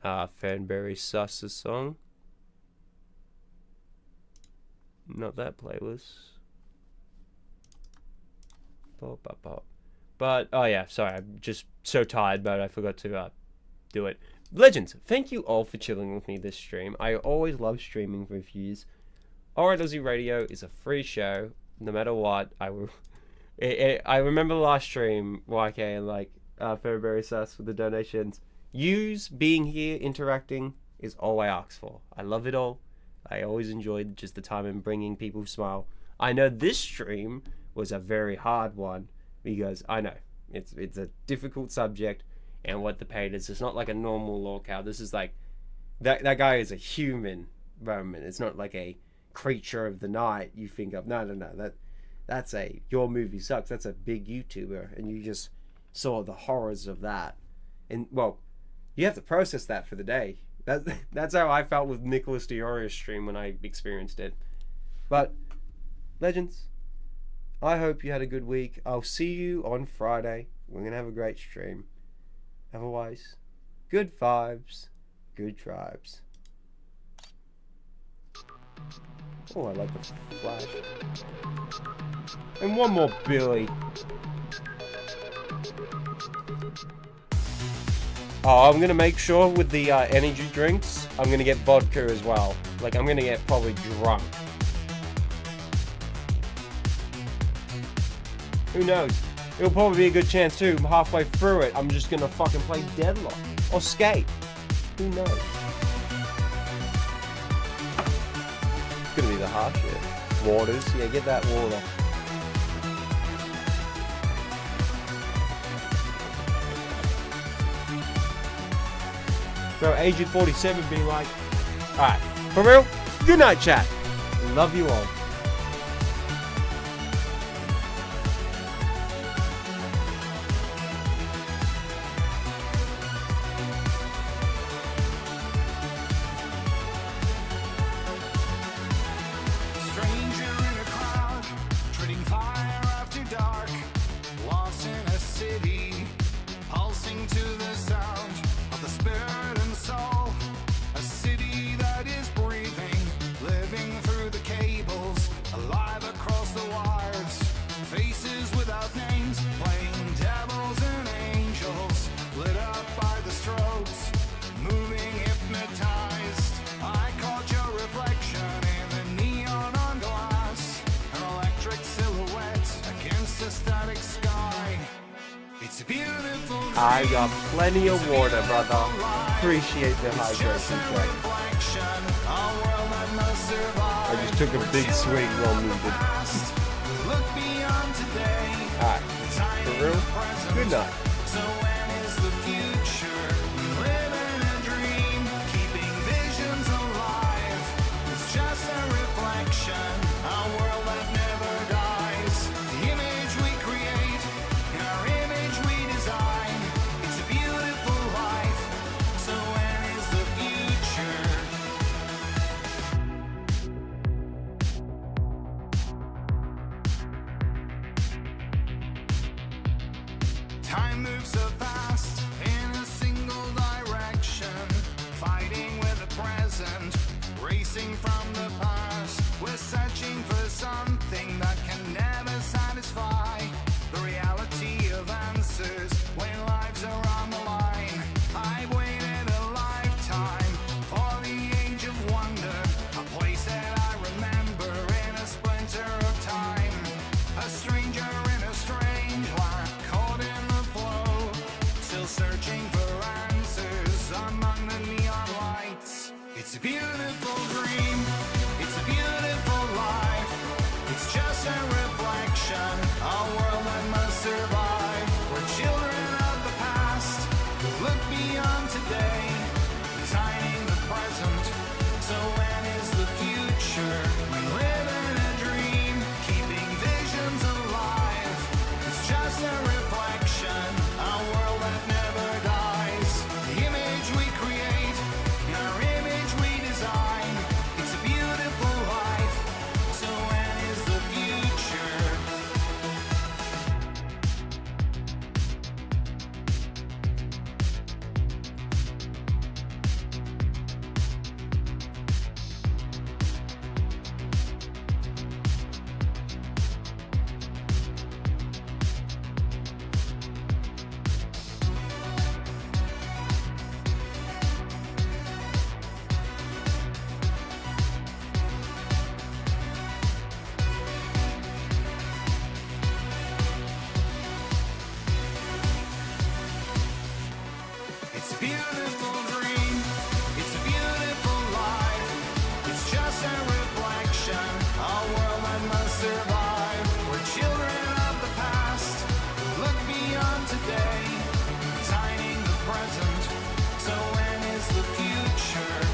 Fanberry Suss's song. Not that playlist. But, oh yeah, sorry, I'm just so tired, but I forgot to do it. Legends, thank you all for chilling with me this stream. I always love streaming reviews. Alright Aussie Radio is a free show, no matter what. I remember the last stream, YK, and like, Fairberry Sus with the donations. Yous being here, interacting, is all I ask for. I love it all. I always enjoyed just the time and bringing people smile. I know this stream was a very hard one because I know it's a difficult subject, and what the pain is, it's not like a normal lolcow. This is like that guy is a human Roman. It's not like a creature of the night you think of. No. That's a your movie sucks. That's a big YouTuber, and you just saw the horrors of that. And well, you have to process that for the day. That's how I felt with Nicholas Diorio's stream when I experienced it. But, Legends, I hope you had a good week. I'll see you on Friday. We're going to have a great stream. Otherwise, good vibes, good tribes. Oh, I like the flash. And one more Billy. Oh, I'm going to make sure with the energy drinks, I'm going to get vodka as well. Like, I'm going to get probably drunk. Who knows? It'll probably be a good chance too. Halfway through it, I'm just going to fucking play Deadlock. Or Skate. Who knows? It's going to be the hard shit. Waters. Yeah, get that water. Bro, Agent 47 being like, alright, for real, good night, chat. Love you all. Stranger in a crowd, treading fire after dark, lost in a city, pulsing to the sound of the spirit and soul. A city that is breathing, living through the cables, alive across the wires. Faces without names, playing devils and angels, lit up by the strokes, moving hypnotized. I caught your reflection in the neon on glass, an electric silhouette against a static sky. It's a beautiful dream. I got plenty of water, brother. Appreciate the hydration, Frank. I just took a big swig while moving. Look beyond today. Alright, for real, good night. So when is the future? We live in a dream, keeping visions alive. It's just a reflection, a world that never dies. The image we create, in our image we design. It's a beautiful life. move so fast in a single direction, fighting with the present, racing from the past. We're searching for something that can never satisfy. The reality of answers when lives are on the line. I've waited a lifetime for the age of wonder, a place that I remember in a splinter of time. A stranger in a strange land, caught in the flow, still searching for answers among the neon lights. It's a beautiful dream, it's a beautiful life. It's just a reflection, a world that must survive. We're children of the past, who look beyond today, designing the present. So when is the future? We live in a dream, keeping visions alive. It's just a reflection, a world that never dies. The image we create, in our image we design. It's a beautiful life. So when is the future? It's a beautiful dream, it's a beautiful life. It's just a reflection, a world that must survive. We're children of the past, who look beyond today, designing the present. So when is the future?